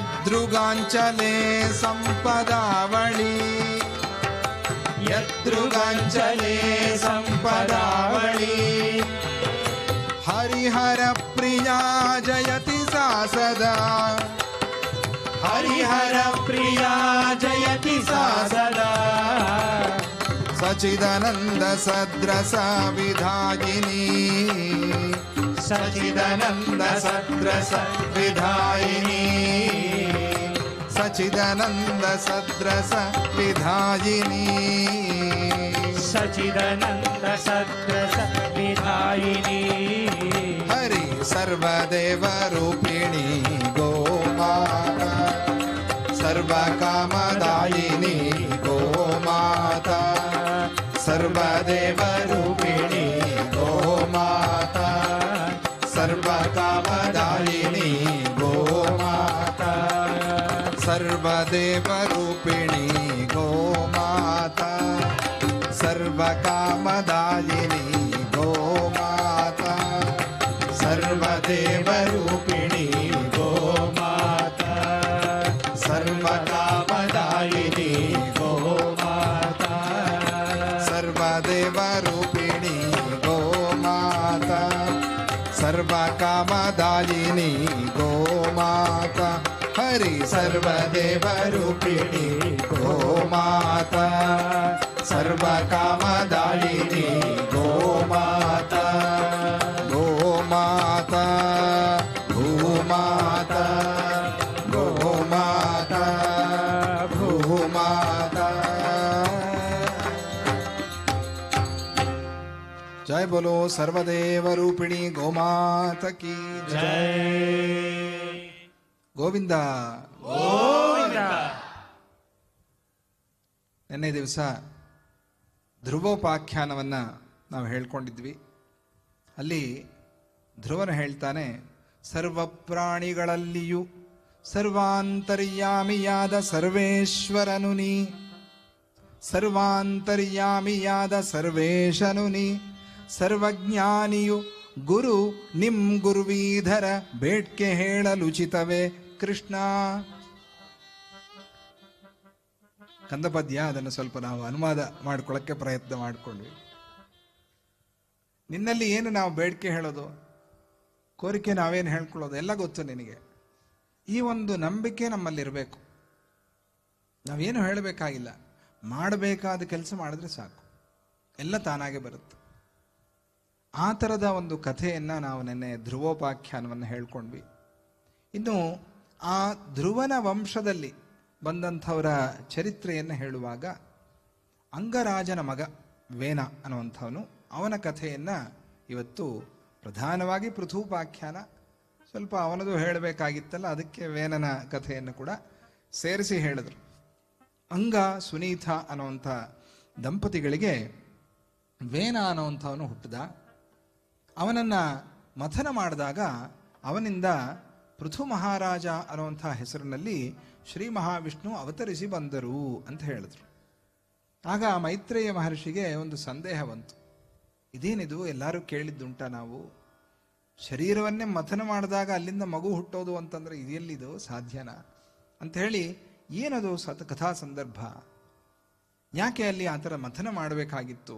यद्रुगाञ्चले सम्पदावळी यद्रुगाञ्चले सम्पदावळी हरिहरप्रिया जयति सा सदा हरिहरप्रिया जयति सा सदा सच्चिदानन्द सद्रस विधायिनी सच्चिदानन्द सद्रस विधायिनी सच्चिदानन्द सद्रस विधायिनी सच्चिदानन्द सद्रस विधायिनी हरि सर्वदेवरूपिणी गोमाता सर्वकामदायिनी गोमाता सर्वदेवरूपिणी गोमाता सर्वकामदायिनी गोमाता सर्वदेवरूपिणी गो सर्वकामदायिनी गोमाता सर्वदेवरूपिणी गोमाता सर्वकामदायिनी गोमाता सर्वदेवरूपिणी गोमाता सर्वकामदायिनी गोमाता हरि सर्वदेवरूपिणी गोमाता सर्वकामदायिनी गोमाता गोमाता भूमाता गोमाता भूमाता। जय बोलो सर्वदेव रूपिणी गोमाता की जय। ಗೋವಿಂದ ಗೋವಿಂದ. ನಿನ್ನೆ ದಿವಸ ಧ್ರುವೋಪಾಖ್ಯಾನವನ್ನು ನಾವು ಹೇಳ್ಕೊಂಡಿದ್ವಿ. ಅಲ್ಲಿ ಧ್ರುವನು ಹೇಳ್ತಾನೆ, ಸರ್ವ ಪ್ರಾಣಿಗಳಲ್ಲಿಯೂ ಸರ್ವಾಂತರ್ಯಾಮಿಯಾದ ಸರ್ವೇಶ್ವರನು ನೀ, ಸರ್ವಾಂತರ್ಯಾಮಿಯಾದ ಸರ್ವೇಶನು ನೀ, ಸರ್ವಜ್ಞಾನಿಯು ಗುರು ನಿಮ್ ಗುರುವೀಧರ ಬೇಡ್ಕೆ ಹೇಳಲುಚಿತವೇ ಕೃಷ್ಣ. ಕಂದಪದ್ಯ, ಅದನ್ನು ಸ್ವಲ್ಪ ನಾವು ಅನುವಾದ ಮಾಡ್ಕೊಳ್ಳೋಕ್ಕೆ ಪ್ರಯತ್ನ ಮಾಡಿಕೊಂಡ್ವಿ. ನಿನ್ನಲ್ಲಿ ಏನು ನಾವು ಬೇಡಿಕೆ ಹೇಳೋದು, ಕೋರಿಕೆ ನಾವೇನು ಹೇಳ್ಕೊಳ್ಳೋದು ಎಲ್ಲ ಗೊತ್ತು ನಿನಗೆ. ಈ ಒಂದು ನಂಬಿಕೆ ನಮ್ಮಲ್ಲಿರಬೇಕು. ನಾವೇನು ಹೇಳಬೇಕಾಗಿಲ್ಲ, ಮಾಡಬೇಕಾದ ಕೆಲಸ ಮಾಡಿದ್ರೆ ಸಾಕು, ಎಲ್ಲ ತಾನಾಗೆ ಬರುತ್ತೆ. ಆ ಥರದ ಒಂದು ಕಥೆಯನ್ನು ನಾವು ನಿನ್ನೆ ಧ್ರುವೋಪಾಖ್ಯಾನವನ್ನು ಹೇಳ್ಕೊಂಡ್ವಿ. ಇನ್ನು ಆ ಧ್ರುವನ ವಂಶದಲ್ಲಿ ಬಂದಂಥವರ ಚರಿತ್ರೆಯನ್ನು ಹೇಳುವಾಗ ಅಂಗರಾಜನ ಮಗ ವೇನ ಅನ್ನುವಂಥವನು, ಅವನ ಕಥೆಯನ್ನು ಇವತ್ತು ಪ್ರಧಾನವಾಗಿ ಪೃಥೂಪಾಖ್ಯಾನ, ಸ್ವಲ್ಪ ಅವನದು ಹೇಳಬೇಕಾಗಿತ್ತಲ್ಲ, ಅದಕ್ಕೆ ವೇನನ ಕಥೆಯನ್ನು ಕೂಡ ಸೇರಿಸಿ ಹೇಳಿದ್ರು. ಅಂಗ ಸುನೀತ ಅನ್ನುವಂಥ ದಂಪತಿಗಳಿಗೆ ವೇನ ಅನ್ನುವಂಥವನು ಹುಟ್ಟಿದ. ಅವನನ್ನು ಮಥನ ಮಾಡಿದಾಗ ಅವನಿಂದ ಪೃಥು ಮಹಾರಾಜ ಅನ್ನುವಂಥ ಹೆಸರಿನಲ್ಲಿ ಶ್ರೀ ಮಹಾವಿಷ್ಣು ಅವತರಿಸಿ ಬಂದರು ಅಂತ ಹೇಳಿದ್ರು. ಆಗ ಮೈತ್ರೇಯ ಮಹರ್ಷಿಗೆ ಒಂದು ಸಂದೇಹ ಬಂತು. ಇದೇನಿದು, ಎಲ್ಲರೂ ಕೇಳಿದ್ದುಂಟ ನಾವು, ಶರೀರವನ್ನೇ ಮಥನ ಮಾಡಿದಾಗ ಅಲ್ಲಿಂದ ಮಗು ಹುಟ್ಟೋದು ಅಂತಂದ್ರೆ ಇದೆಲ್ಲಿದು ಸಾಧ್ಯನಾ ಅಂತ ಹೇಳಿ, ಏನದು ಕಥಾ ಸಂದರ್ಭ, ಯಾಕೆ ಅಲ್ಲಿ ಆ ಥರ ಮಥನ ಮಾಡಬೇಕಾಗಿತ್ತು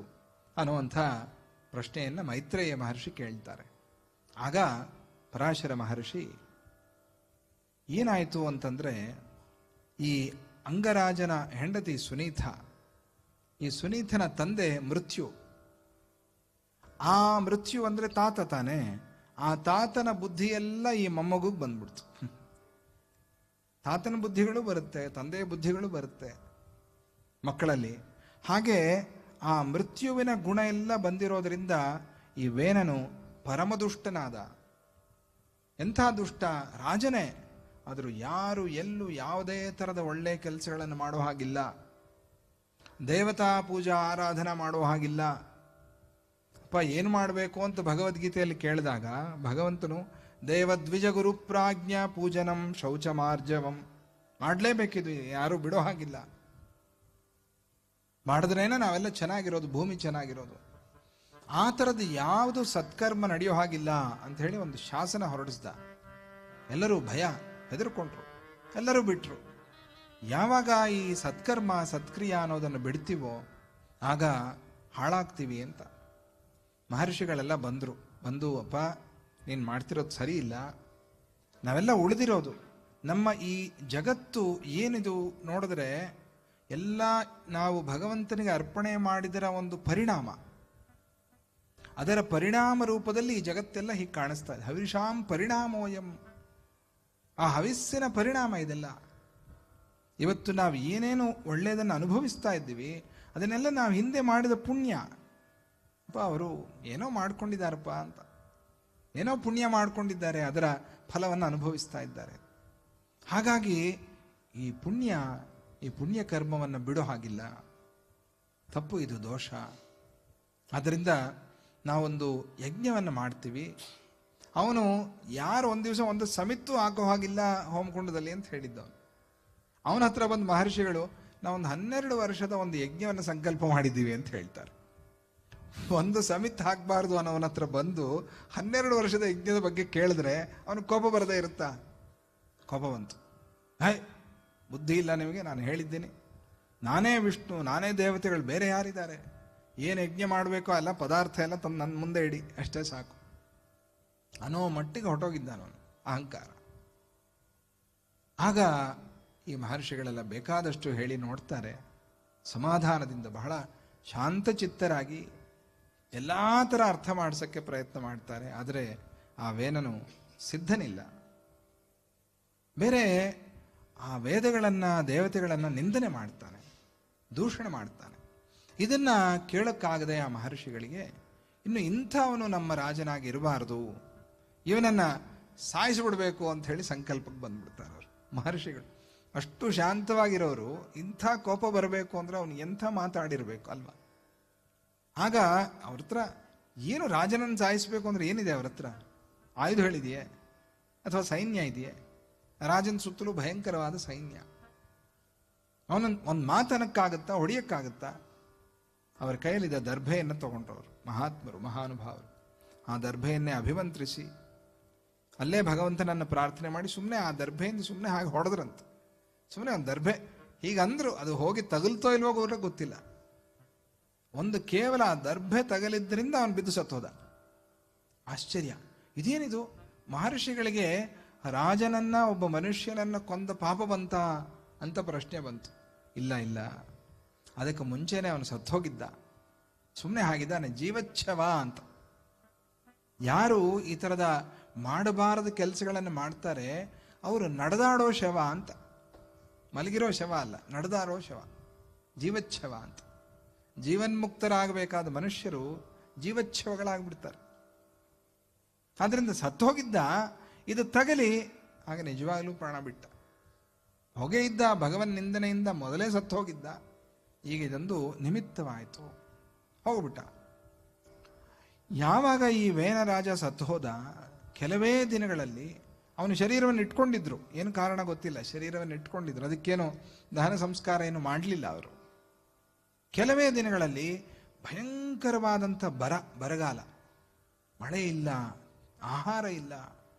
ಅನ್ನುವಂಥ ಪ್ರಶ್ನೆಯನ್ನು ಮೈತ್ರೇಯ ಮಹರ್ಷಿ ಕೇಳ್ತಾರೆ. ಆಗ ಪರಾಶರ ಮಹರ್ಷಿ ಏನಾಯಿತು ಅಂತಂದ್ರೆ, ಈ ಅಂಗರಾಜನ ಹೆಂಡತಿ ಸುನೀತ, ಈ ಸುನೀತನ ತಂದೆ ಮೃತ್ಯು. ಆ ಮೃತ್ಯು ಅಂದ್ರೆ ತಾತ ತಾನೆ, ಆ ತಾತನ ಬುದ್ಧಿಯೆಲ್ಲ ಈ ಮೊಮ್ಮಗುಗೆ ಬಂದ್ಬಿಡ್ತು. ತಾತನ ಬುದ್ಧಿಗಳು ಬರುತ್ತೆ, ತಂದೆಯ ಬುದ್ಧಿಗಳು ಬರುತ್ತೆ ಮಕ್ಕಳಲ್ಲಿ. ಹಾಗೆ ಆ ಮೃತ್ಯುವಿನ ಗುಣ ಎಲ್ಲ ಬಂದಿರೋದ್ರಿಂದ ಈ ವೇನನು ಪರಮದುಷ್ಟನಾದ. ಎಂಥ ದುಷ್ಟ, ರಾಜನೇ, ಆದರೂ ಯಾರು ಎಲ್ಲೂ ಯಾವುದೇ ಥರದ ಒಳ್ಳೆ ಕೆಲಸಗಳನ್ನು ಮಾಡೋ ಹಾಗಿಲ್ಲ, ದೇವತಾ ಪೂಜಾ ಆರಾಧನಾ ಮಾಡೋ ಹಾಗಿಲ್ಲ. ಅಪ್ಪ ಏನು ಮಾಡಬೇಕು ಅಂತ ಭಗವದ್ಗೀತೆಯಲ್ಲಿ ಕೇಳಿದಾಗ ಭಗವಂತನು ದೇವದ್ವಿಜ ಗುರು ಪ್ರಾಜ್ಞಾ ಪೂಜನಂ ಶೌಚಮಾರ್ಜವಂ, ಮಾಡಲೇಬೇಕಿದು, ಯಾರು ಬಿಡೋ ಹಾಗಿಲ್ಲ. ಮಾಡಿದ್ರೇನ ನಾವೆಲ್ಲ ಚೆನ್ನಾಗಿರೋದು, ಭೂಮಿ ಚೆನ್ನಾಗಿರೋದು. ಆ ಥರದ್ದು ಯಾವುದು ಸತ್ಕರ್ಮ ನಡೆಯೋ ಹಾಗಿಲ್ಲ ಅಂತ ಹೇಳಿ ಒಂದು ಶಾಸನ ಹೊರಡಿಸ್ದ. ಎಲ್ಲರೂ ಭಯ, ಹೆದರ್ಕೊಂಡ್ರು, ಎಲ್ಲರೂ ಬಿಟ್ರು. ಯಾವಾಗ ಈ ಸತ್ಕರ್ಮ ಸತ್ಕ್ರಿಯಾ ಅನ್ನೋದನ್ನು ಬಿಡ್ತೀವೋ ಆಗ ಹಾಳಾಗ್ತೀವಿ ಅಂತ. ಮಹರ್ಷಿಗಳೆಲ್ಲ ಬಂದು ಅಪ್ಪ ನೀನು ಮಾಡ್ತಿರೋದು ಸರಿ ಇಲ್ಲ, ನಾವೆಲ್ಲ ಉಳಿದಿರೋದು, ನಮ್ಮ ಈ ಜಗತ್ತು ಏನಿದು ನೋಡಿದ್ರೆ ಎಲ್ಲ ನಾವು ಭಗವಂತನಿಗೆ ಅರ್ಪಣೆ ಮಾಡಿದರ ಒಂದು ಪರಿಣಾಮ, ಅದರ ಪರಿಣಾಮ ರೂಪದಲ್ಲಿ ಈ ಜಗತ್ತೆಲ್ಲ ಹೀಗೆ ಕಾಣಿಸ್ತಾ ಇದೆ. ಹವಿಷಾಂ ಪರಿಣಾಮೋಯಂ, ಆ ಹವಿಸ್ಸಿನ ಪರಿಣಾಮ ಇದೆಲ್ಲ. ಇವತ್ತು ನಾವು ಏನೇನು ಒಳ್ಳೆಯದನ್ನು ಅನುಭವಿಸ್ತಾ ಇದ್ದೀವಿ ಅದನ್ನೆಲ್ಲ ನಾವು ಹಿಂದೆ ಮಾಡಿದ ಪುಣ್ಯ. ಅಪ್ಪ ಅವರು ಏನೋ ಮಾಡ್ಕೊಂಡಿದ್ದಾರಪ್ಪ ಅಂತ, ಏನೋ ಪುಣ್ಯ ಮಾಡ್ಕೊಂಡಿದ್ದಾರೆ, ಅದರ ಫಲವನ್ನು ಅನುಭವಿಸ್ತಾ ಇದ್ದಾರೆ. ಹಾಗಾಗಿ ಈ ಪುಣ್ಯ ಕರ್ಮವನ್ನು ಬಿಡೋ ಹಾಗಿಲ್ಲ, ತಪ್ಪು, ಇದು ದೋಷ. ಆದ್ದರಿಂದ ನಾವೊಂದು ಯಜ್ಞವನ್ನು ಮಾಡ್ತೀವಿ, ಅವನು ಯಾರು ಒಂದು ದಿವಸ ಒಂದು ಸಮಿತ್ತು ಹಾಕೋ ಹಾಗಿಲ್ಲ ಹೋಮಕುಂಡದಲ್ಲಿ ಅಂತ ಹೇಳಿದ್ದವನು. ಅವನ ಹತ್ರ ಬಂದು ಮಹರ್ಷಿಗಳು ನಾವೊಂದು 12 ವರ್ಷದ ಒಂದು ಯಜ್ಞವನ್ನು ಸಂಕಲ್ಪ ಮಾಡಿದ್ದೀವಿ ಅಂತ ಹೇಳ್ತಾರೆ. ಒಂದು ಸಮಿತ್ ಹಾಕಬಾರ್ದು ಅನ್ನೋವನ ಹತ್ರ ಬಂದು 12 ವರ್ಷದ ಯಜ್ಞದ ಬಗ್ಗೆ ಕೇಳಿದ್ರೆ ಅವನಿಗೆ ಕೋಪ ಬರದೇ ಇರುತ್ತಾ? ಕೋಪ ಬಂತು. ಬುದ್ಧಿ ಇಲ್ಲ ನಿಮಗೆ, ನಾನು ಹೇಳಿದ್ದೀನಿ, ನಾನೇ ವಿಷ್ಣು, ನಾನೇ ದೇವತೆಗಳು, ಬೇರೆ ಯಾರಿದ್ದಾರೆ? ಏನು ಯಜ್ಞ ಮಾಡಬೇಕೋ ಅಲ್ಲ, ಪದಾರ್ಥ ಎಲ್ಲ ತಂದು ನನ್ನ ಮುಂದೆ ಇಡಿ, ಅಷ್ಟೇ ಸಾಕು ಅನ್ನೋ ಮಟ್ಟಿಗೆ ಹೊರಟೋಗಿದ್ದಾನವನು, ಅಹಂಕಾರ. ಆಗ ಈ ಮಹರ್ಷಿಗಳೆಲ್ಲ ಬೇಕಾದಷ್ಟು ಹೇಳಿ ನೋಡ್ತಾರೆ, ಸಮಾಧಾನದಿಂದ ಬಹಳ ಶಾಂತಚಿತ್ತರಾಗಿ ಎಲ್ಲ ಥರ ಅರ್ಥ ಮಾಡಿಸೋಕ್ಕೆ ಪ್ರಯತ್ನ ಮಾಡ್ತಾರೆ. ಆದರೆ ಆ ವೇನನು ಸಿದ್ಧನಿಲ್ಲ. ಬೇರೆ ಆ ವೇದಗಳನ್ನು, ದೇವತೆಗಳನ್ನು ನಿಂದನೆ ಮಾಡ್ತಾನೆ, ದೂಷಣೆ ಮಾಡ್ತಾನೆ. ಇದನ್ನ ಕೇಳಕ್ಕಾಗದೆ ಆ ಮಹರ್ಷಿಗಳಿಗೆ ಇನ್ನು ಇಂಥವನು ನಮ್ಮ ರಾಜನಾಗಿ ಇರಬಾರದು, ಇವನನ್ನ ಸಾಯಿಸಿಬಿಡ್ಬೇಕು ಅಂತ ಹೇಳಿ ಸಂಕಲ್ಪಕ್ಕೆ ಬಂದ್ಬಿಡ್ತಾರೆ ಅವರು ಮಹರ್ಷಿಗಳು. ಅಷ್ಟು ಶಾಂತವಾಗಿರೋರು ಇಂಥ ಕೋಪ ಬರಬೇಕು ಅಂದ್ರೆ ಅವನು ಎಂಥ ಮಾತಾಡಿರ್ಬೇಕು ಅಲ್ವಾ? ಆಗ ಅವ್ರ ಹತ್ರ ಏನು, ರಾಜನನ್ನು ಸಾಯಿಸಬೇಕು ಅಂದ್ರೆ ಏನಿದೆ ಅವ್ರ ಹತ್ರ? ಆಯುಧಗಳಿದೆಯೇ ಅಥವಾ ಸೈನ್ಯ ಇದೆಯೇ? ರಾಜನ ಸುತ್ತಲೂ ಭಯಂಕರವಾದ ಸೈನ್ಯ. ಅವನನ್ನು ಒಂದು ಮಾತನಕ್ಕಾಗತ್ತಾ, ಹೊಡೆಯಕ್ಕಾಗತ್ತಾ? ಅವರ ಕೈಯಲ್ಲಿದ್ದ ದರ್ಭೆಯನ್ನು ತಗೊಂಡ್ರವರು ಮಹಾತ್ಮರು, ಮಹಾನುಭಾವರು. ಆ ದರ್ಭೆಯನ್ನೇ ಅಭಿಮಂತ್ರಿಸಿ ಅಲ್ಲೇ ಭಗವಂತನನ್ನು ಪ್ರಾರ್ಥನೆ ಮಾಡಿ ಸುಮ್ಮನೆ ಆ ದರ್ಭೆಯಿಂದ ಸುಮ್ಮನೆ ಹಾಗೆ ಹೊಡೆದ್ರಂತ. ಸುಮ್ಮನೆ ಒಂದು ದರ್ಭೆ ಹೀಗಂದ್ರು, ಅದು ಹೋಗಿ ತಗಲ್ತೋ ಇಲ್ವೋ ಕೂಡ ಗೊತ್ತಿಲ್ಲ. ಒಂದು ಕೇವಲ ಆ ದರ್ಭೆ ತಗಲಿದ್ದರಿಂದ ಅವನು ಬಿದ್ದು ಸತ್ತೋದ. ಆಶ್ಚರ್ಯ, ಇದೇನಿದು? ಮಹರ್ಷಿಗಳಿಗೆ ರಾಜನನ್ನ, ಒಬ್ಬ ಮನುಷ್ಯನನ್ನ ಕೊಂದ ಪಾಪ ಬಂತ ಅಂತ ಪ್ರಶ್ನೆ ಬಂತು. ಇಲ್ಲ ಇಲ್ಲ, ಅದಕ್ಕೆ ಮುಂಚೆನೆ ಅವನು ಸತ್ತೋಗಿದ್ದ, ಸುಮ್ಮನೆ ಹಾಗಿದ್ದಾನೆ, ಜೀವಚ್ಛವ ಅಂತ. ಯಾರು ಈ ಥರದ ಮಾಡಬಾರದ ಕೆಲಸಗಳನ್ನು ಮಾಡ್ತಾರೆ ಅವರು ನಡೆದಾಡೋ ಶವ ಅಂತ. ಮಲಗಿರೋ ಶವ ಅಲ್ಲ, ನಡೆದಾಡೋ ಶವ, ಜೀವಚ್ಛವ ಅಂತ. ಜೀವನ್ಮುಕ್ತರಾಗಬೇಕಾದ ಮನುಷ್ಯರು ಜೀವಚ್ಛವಗಳಾಗ್ಬಿಡ್ತಾರೆ. ಆದ್ರಿಂದ ಸತ್ತೋಗಿದ್ದ, ಇದು ತಗಲಿ ಆಗ ನಿಜವಾಗ್ಲೂ ಪ್ರಾಣ ಬಿಟ್ಟ. ಹೊಗೆ ಇದ್ದ, ಭಗವನ್ ನಿಂದನೆಯಿಂದ ಮೊದಲೇ ಸತ್ತು ಹೋಗಿದ್ದ, ಈಗ ಇದೊಂದು ನಿಮಿತ್ತವಾಯಿತು, ಹೋಗ್ಬಿಟ್ಟ. ಯಾವಾಗ ಈ ವೇನರಾಜ ಸತ್ತು ಹೋದ, ಕೆಲವೇ ದಿನಗಳಲ್ಲಿ ಅವನು ಶರೀರವನ್ನು ಇಟ್ಕೊಂಡಿದ್ರು, ಏನು ಕಾರಣ ಗೊತ್ತಿಲ್ಲ, ಶರೀರವನ್ನು ಇಟ್ಕೊಂಡಿದ್ರು, ಅದಕ್ಕೇನು ದಹನ ಸಂಸ್ಕಾರ ಏನು ಮಾಡಲಿಲ್ಲ ಅವರು. ಕೆಲವೇ ದಿನಗಳಲ್ಲಿ ಭಯಂಕರವಾದಂಥ ಬರಗಾಲ, ಮಳೆ ಇಲ್ಲ, ಆಹಾರ ಇಲ್ಲ,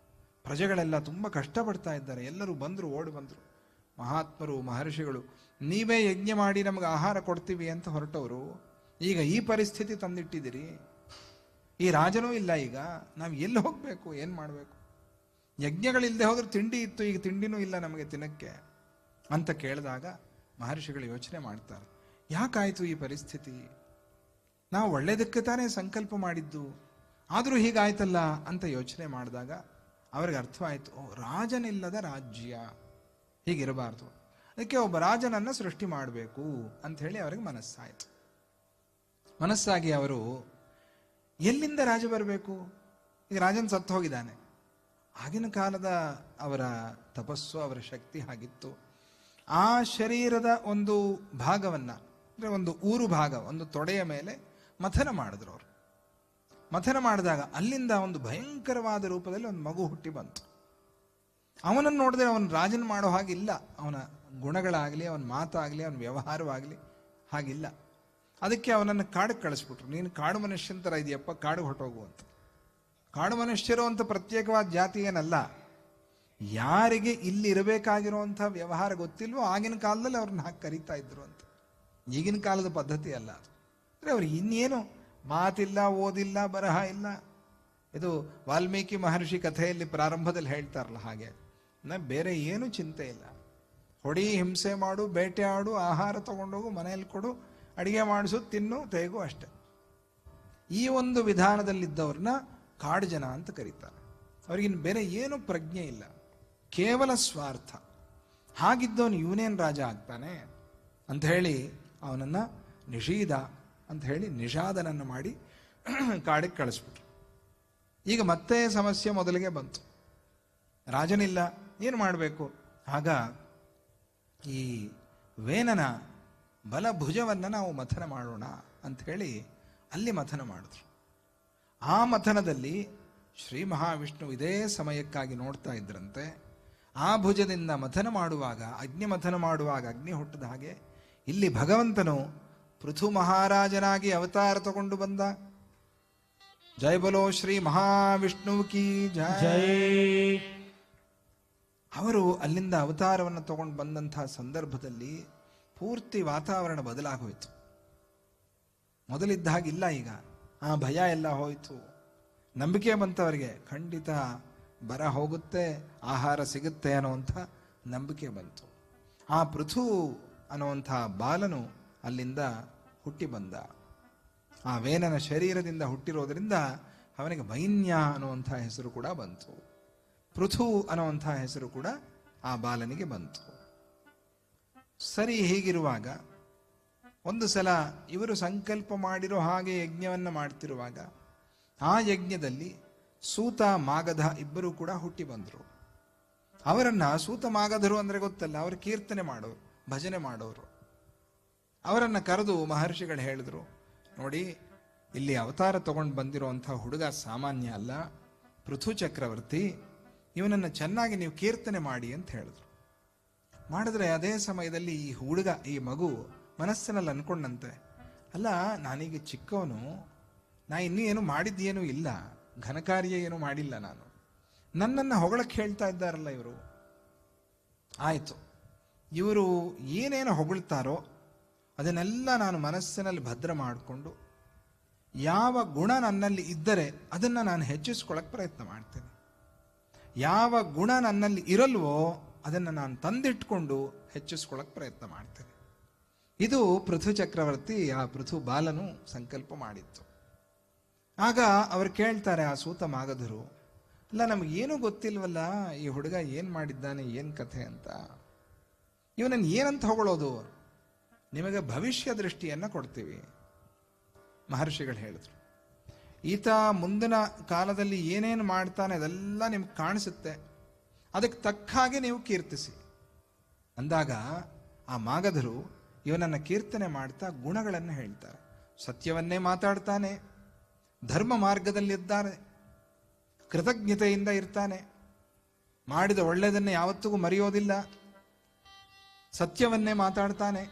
ಪ್ರಜೆಗಳೆಲ್ಲ ತುಂಬ ಕಷ್ಟಪಡ್ತಾ ಇದ್ದಾರೆ. ಎಲ್ಲರೂ ಬಂದರು, ಓಡಿ ಬಂದರು. ಮಹಾತ್ಮರು, ಮಹರ್ಷಿಗಳು, ನೀವೇ ಯಜ್ಞ ಮಾಡಿ ನಮಗೆ ಆಹಾರ ಕೊಡ್ತೀವಿ ಅಂತ ಹೊರಟವರು ಈಗ ಈ ಪರಿಸ್ಥಿತಿ ತಂದಿಟ್ಟಿದ್ದೀರಿ, ಈ ರಾಜನೂ ಇಲ್ಲ, ಈಗ ನಾವು ಎಲ್ಲಿ ಹೋಗಬೇಕು, ಏನು ಮಾಡಬೇಕು? ಯಜ್ಞಗಳಿಲ್ಲದೆ ಹೋದ್ರೆ ತಿಂಡಿ ಇತ್ತು, ಈಗ ತಿಂಡಿನೂ ಇಲ್ಲ ನಮಗೆ ತಿನ್ನಕ್ಕೆ ಅಂತ ಕೇಳಿದಾಗ ಮಹರ್ಷಿಗಳು ಯೋಚನೆ ಮಾಡ್ತಾರೆ, ಯಾಕಾಯಿತು ಈ ಪರಿಸ್ಥಿತಿ? ನಾವು ಒಳ್ಳೆಯದಕ್ಕೆ ತಾನೇ ಸಂಕಲ್ಪ ಮಾಡಿದ್ದು, ಆದರೂ ಹೀಗಾಯ್ತಲ್ಲ ಅಂತ ಯೋಚನೆ ಮಾಡಿದಾಗ ಅವ್ರಿಗೆ ಅರ್ಥವಾಯಿತು, ರಾಜನಿಲ್ಲದ ರಾಜ್ಯ ಹೀಗಿರಬಾರ್ದು, ಅದಕ್ಕೆ ಒಬ್ಬ ರಾಜನನ್ನು ಸೃಷ್ಟಿ ಮಾಡಬೇಕು ಅಂತ ಹೇಳಿ ಅವರಿಗೆ ಮನಸ್ಸಾಯಿತು. ಮನಸ್ಸಾಗಿ ಅವರು ಎಲ್ಲಿಂದ ರಾಜ ಬರಬೇಕು? ಈಗ ರಾಜನ್ ಸತ್ತು ಹೋಗಿದ್ದಾನೆ. ಆಗಿನ ಕಾಲದ ಅವರ ತಪಸ್ಸು, ಅವರ ಶಕ್ತಿ ಹಾಗಿತ್ತು. ಆ ಶರೀರದ ಒಂದು ಭಾಗವನ್ನ, ಅಂದರೆ ಒಂದು ಊರು ಭಾಗ, ಒಂದು ತೊಡೆಯ ಮೇಲೆ ಮಥನ ಮಾಡಿದ್ರು ಅವರು. ಮಥನ ಮಾಡಿದಾಗ ಅಲ್ಲಿಂದ ಒಂದು ಭಯಂಕರವಾದ ರೂಪದಲ್ಲಿ ಒಂದು ಮಗು ಹುಟ್ಟಿ ಬಂತು. ಅವನನ್ನು ನೋಡಿದ್ರೆ ಅವನು ರಾಜನ ಮಾಡೋ ಹಾಗಿಲ್ಲ, ಅವನ ಗುಣಗಳಾಗಲಿ, ಅವನ ಮಾತಾಗಲಿ, ಅವನ ವ್ಯವಹಾರವಾಗಲಿ ಹಾಗಿಲ್ಲ. ಅದಕ್ಕೆ ಅವನನ್ನು ಕಾಡಿಗೆ ಕಳಿಸ್ಬಿಟ್ರು. ನೀನು ಕಾಡು ಮನುಷ್ಯನ ಥರ ಇದೆಯಪ್ಪ, ಕಾಡು ಹೊರಟೋಗುವಂತ. ಕಾಡು ಮನುಷ್ಯರು ಅಂತ ಪ್ರತ್ಯೇಕವಾದ ಜಾತಿ ಏನಲ್ಲ, ಯಾರಿಗೆ ಇಲ್ಲಿ ಇರಬೇಕಾಗಿರುವಂಥ ವ್ಯವಹಾರ ಗೊತ್ತಿಲ್ವೋ ಆಗಿನ ಕಾಲದಲ್ಲಿ ಅವ್ರನ್ನ ಹಾಕಿ ಕರೀತಾ ಇದ್ರು ಅಂತ. ಈಗಿನ ಕಾಲದ ಪದ್ಧತಿ ಅಲ್ಲ ಅದು. ಅಂದರೆ ಅವ್ರಿಗೆ ಇನ್ನೇನು ಮಾತಿಲ್ಲ, ಓದಿಲ್ಲ, ಬರಹ ಇಲ್ಲ. ಇದು ವಾಲ್ಮೀಕಿ ಮಹರ್ಷಿ ಕಥೆಯಲ್ಲಿ ಪ್ರಾರಂಭದಲ್ಲಿ ಹೇಳ್ತಾರಲ್ಲ ಹಾಗೆ, ಬೇರೆ ಏನು ಚಿಂತೆ ಇಲ್ಲ. ಹೊಡಿ, ಹಿಂಸೆ ಮಾಡು, ಬೇಟೆ ಆಡು, ಆಹಾರ ತಗೊಂಡೋಗು, ಮನೆಯಲ್ಲಿ ಕೊಡು, ಅಡಿಗೆ ಮಾಡಿಸು, ತಿನ್ನು, ತೆಗು, ಅಷ್ಟೆ. ಈ ಒಂದು ವಿಧಾನದಲ್ಲಿದ್ದವ್ರನ್ನ ಕಾಡು ಜನ ಅಂತ ಕರೀತಾರೆ. ಅವ್ರಿಗಿನ್ ಬೇರೆ ಏನು ಪ್ರಜ್ಞೆ ಇಲ್ಲ, ಕೇವಲ ಸ್ವಾರ್ಥ. ಹಾಗಿದ್ದವನು ಇವನೇನು ರಾಜ ಆಗ್ತಾನೆ ಅಂತ ಹೇಳಿ ಅವನನ್ನ ನಿಷೀದ ಅಂತ ಹೇಳಿ ನಿಷಾದನನ್ನು ಮಾಡಿ ಕಾಡಿಗೆ ಕಳಿಸ್ಬಿಟ್ರು. ಈಗ ಮತ್ತೆ ಸಮಸ್ಯೆ ಮೊದಲಿಗೆ ಬಂತು, ರಾಜನಿಲ್ಲ, ಏನು ಮಾಡಬೇಕು? ಆಗ ಈ ವೇನನ ಬಲಭುಜವನ್ನು ನಾವು ಮಥನ ಮಾಡೋಣ ಅಂತ ಹೇಳಿ ಅಲ್ಲಿ ಮಥನ ಮಾಡಿದ್ರು. ಆ ಮಥನದಲ್ಲಿ ಶ್ರೀ ಮಹಾವಿಷ್ಣು ಇದೇ ಸಮಯಕ್ಕಾಗಿ ನೋಡ್ತಾ ಇದ್ರಂತೆ. ಆ ಭುಜದಿಂದ ಮಥನ ಮಾಡುವಾಗ, ಅಗ್ನಿ ಮಥನ ಮಾಡುವಾಗ ಅಗ್ನಿ ಹುಟ್ಟಿದ ಹಾಗೆ ಇಲ್ಲಿ ಭಗವಂತನು ಪೃಥು ಮಹಾರಾಜನಾಗಿ ಅವತಾರ ತಗೊಂಡು ಬಂದ. ಜೈ ಬಲೋ ಶ್ರೀ ಮಹಾವಿಷ್ಣು ಕಿ ಜೈ. ಜೈ. ಅವರು ಅಲ್ಲಿಂದ ಅವತಾರವನ್ನು ತಗೊಂಡು ಬಂದಂತಹ ಸಂದರ್ಭದಲ್ಲಿ ಪೂರ್ತಿ ವಾತಾವರಣ ಬದಲಾಗೋಯ್ತು. ಮೊದಲಿದ್ದ ಹಾಗಿಲ್ಲ ಈಗ. ಆ ಭಯ ಎಲ್ಲ ಹೋಯಿತು. ನಂಬಿಕೆ ಬಂತವರಿಗೆ, ಖಂಡಿತ ಬರ ಹೋಗುತ್ತೆ, ಆಹಾರ ಸಿಗುತ್ತೆ ಅನ್ನುವಂಥ ನಂಬಿಕೆ ಬಂತು. ಆ ಪೃಥು ಅನ್ನುವಂಥ ಬಾಲನು ಅಲ್ಲಿಂದ ಹುಟ್ಟಿ ಬಂದ. ಆ ವೇನನ ಶರೀರದಿಂದ ಹುಟ್ಟಿರೋದ್ರಿಂದ ಅವನಿಗೆ ವೈನ್ಯ ಅನ್ನುವಂಥ ಹೆಸರು ಕೂಡ ಬಂತು. ಪೃಥು ಅನ್ನುವಂಥ ಹೆಸರು ಕೂಡ ಆ ಬಾಲನಿಗೆ ಬಂತು. ಸರಿ, ಹೀಗಿರುವಾಗ ಒಂದು ಸಲ ಇವರು ಸಂಕಲ್ಪ ಮಾಡಿರೋ ಹಾಗೆ ಯಜ್ಞವನ್ನು ಮಾಡ್ತಿರುವಾಗ ಆ ಯಜ್ಞದಲ್ಲಿ ಸೂತ ಮಾಗಧ ಇಬ್ಬರು ಕೂಡ ಹುಟ್ಟಿ ಬಂದರು. ಅವರನ್ನ, ಸೂತ ಮಾಗಧರು ಅಂದ್ರೆ ಗೊತ್ತಲ್ಲ, ಅವರು ಕೀರ್ತನೆ ಮಾಡೋರು, ಭಜನೆ ಮಾಡೋರು. ಅವರನ್ನ ಕರೆದು ಮಹರ್ಷಿಗಳು ಹೇಳಿದ್ರು, ನೋಡಿ, ಇಲ್ಲಿ ಅವತಾರ ತಗೊಂಡು ಬಂದಿರುವಂತಹ ಹುಡುಗ ಸಾಮಾನ್ಯ ಅಲ್ಲ, ಪೃಥು ಚಕ್ರವರ್ತಿ, ಇವನನ್ನು ಚೆನ್ನಾಗಿ ನೀವು ಕೀರ್ತನೆ ಮಾಡಿ ಅಂತ ಹೇಳಿದ್ರು. ಮಾಡಿದ್ರೆ ಅದೇ ಸಮಯದಲ್ಲಿ ಈ ಹುಡುಗ, ಈ ಮಗು ಮನಸ್ಸಿನಲ್ಲಿ ಅನ್ಕೊಂಡಂತೆ, ಅಲ್ಲ, ನಾನೀಗ ಚಿಕ್ಕವನು, ನಾ ಇನ್ನೂ ಏನು ಮಾಡಿದ್ದೇನೂ ಇಲ್ಲ, ಘನಕಾರ್ಯ ಏನು ಮಾಡಿಲ್ಲ, ನಾನು ನನ್ನನ್ನು ಹೊಗಳಕ್ಕೆ ಹೇಳ್ತಾ ಇದ್ದಾರಲ್ಲ ಇವರು. ಆಯಿತು, ಇವರು ಏನೇನು ಹೊಗಳ್ತಾರೋ ಅದನ್ನೆಲ್ಲ ನಾನು ಮನಸ್ಸಿನಲ್ಲಿ ಭದ್ರ ಮಾಡಿಕೊಂಡು ಯಾವ ಗುಣ ನನ್ನಲ್ಲಿ ಇದ್ದರೆ ಅದನ್ನು ನಾನು ಹೆಚ್ಚಿಸ್ಕೊಳ್ಳೋಕೆ ಪ್ರಯತ್ನ ಮಾಡ್ತೇನೆ. ಯಾವ ಗುಣ ನನ್ನಲ್ಲಿ ಇರಲ್ವೋ ಅದನ್ನು ನಾನು ತಂದಿಟ್ಕೊಂಡು ಹೆಚ್ಚಿಸ್ಕೊಳ್ಳೋಕೆ ಪ್ರಯತ್ನ ಮಾಡ್ತೇನೆ. ಇದು ಪೃಥು ಚಕ್ರವರ್ತಿ, ಆ ಪೃಥು ಬಾಲನು ಸಂಕಲ್ಪ ಮಾಡಿತ್ತು. ಆಗ ಅವರು ಕೇಳ್ತಾರೆ, ಆ ಸೂತ ಮಾಗಧರು, ಅಲ್ಲ, ನಮಗೇನು ಗೊತ್ತಿಲ್ವಲ್ಲ ಈ ಹುಡುಗ ಏನು ಮಾಡಿದ್ದಾನೆ, ಏನು ಕಥೆ ಅಂತ, ಇವನನ್ನು ಏನಂತ ಹೊಗಳೋದು, ನಿಮಗೆ ಭವಿಷ್ಯ ದೃಷ್ಟಿಯನ್ನು ಕೊಡ್ತೀವಿ. ಮಹರ್ಷಿಗಳು ಹೇಳಿದ್ರು, ಈತ ಮುಂದಿನ ಕಾಲದಲ್ಲಿ ಏನೇನು ಮಾಡ್ತಾನೆ ಅದೆಲ್ಲ ನಿಮ್ಗೆ ಕಾಣಿಸುತ್ತೆ, ಅದಕ್ಕೆ ತಕ್ಕ ಹಾಗೆ ನೀವು ಕೀರ್ತಿಸಿ ಅಂದಾಗ ಆ ಮಾಗಧರು ಇವನನ್ನು ಕೀರ್ತನೆ ಮಾಡ್ತಾ ಗುಣಗಳನ್ನು ಹೇಳ್ತಾರೆ. ಸತ್ಯವನ್ನೇ ಮಾತಾಡ್ತಾನೆ, ಧರ್ಮ ಮಾರ್ಗದಲ್ಲಿದ್ದಾರೆ, ಕೃತಜ್ಞತೆಯಿಂದ ಇರ್ತಾನೆ, ಮಾಡಿದ ಒಳ್ಳೆಯದನ್ನು ಯಾವತ್ತಿಗೂ ಮರೆಯೋದಿಲ್ಲ, ಸತ್ಯವನ್ನೇ ಮಾತಾಡ್ತಾನೆ,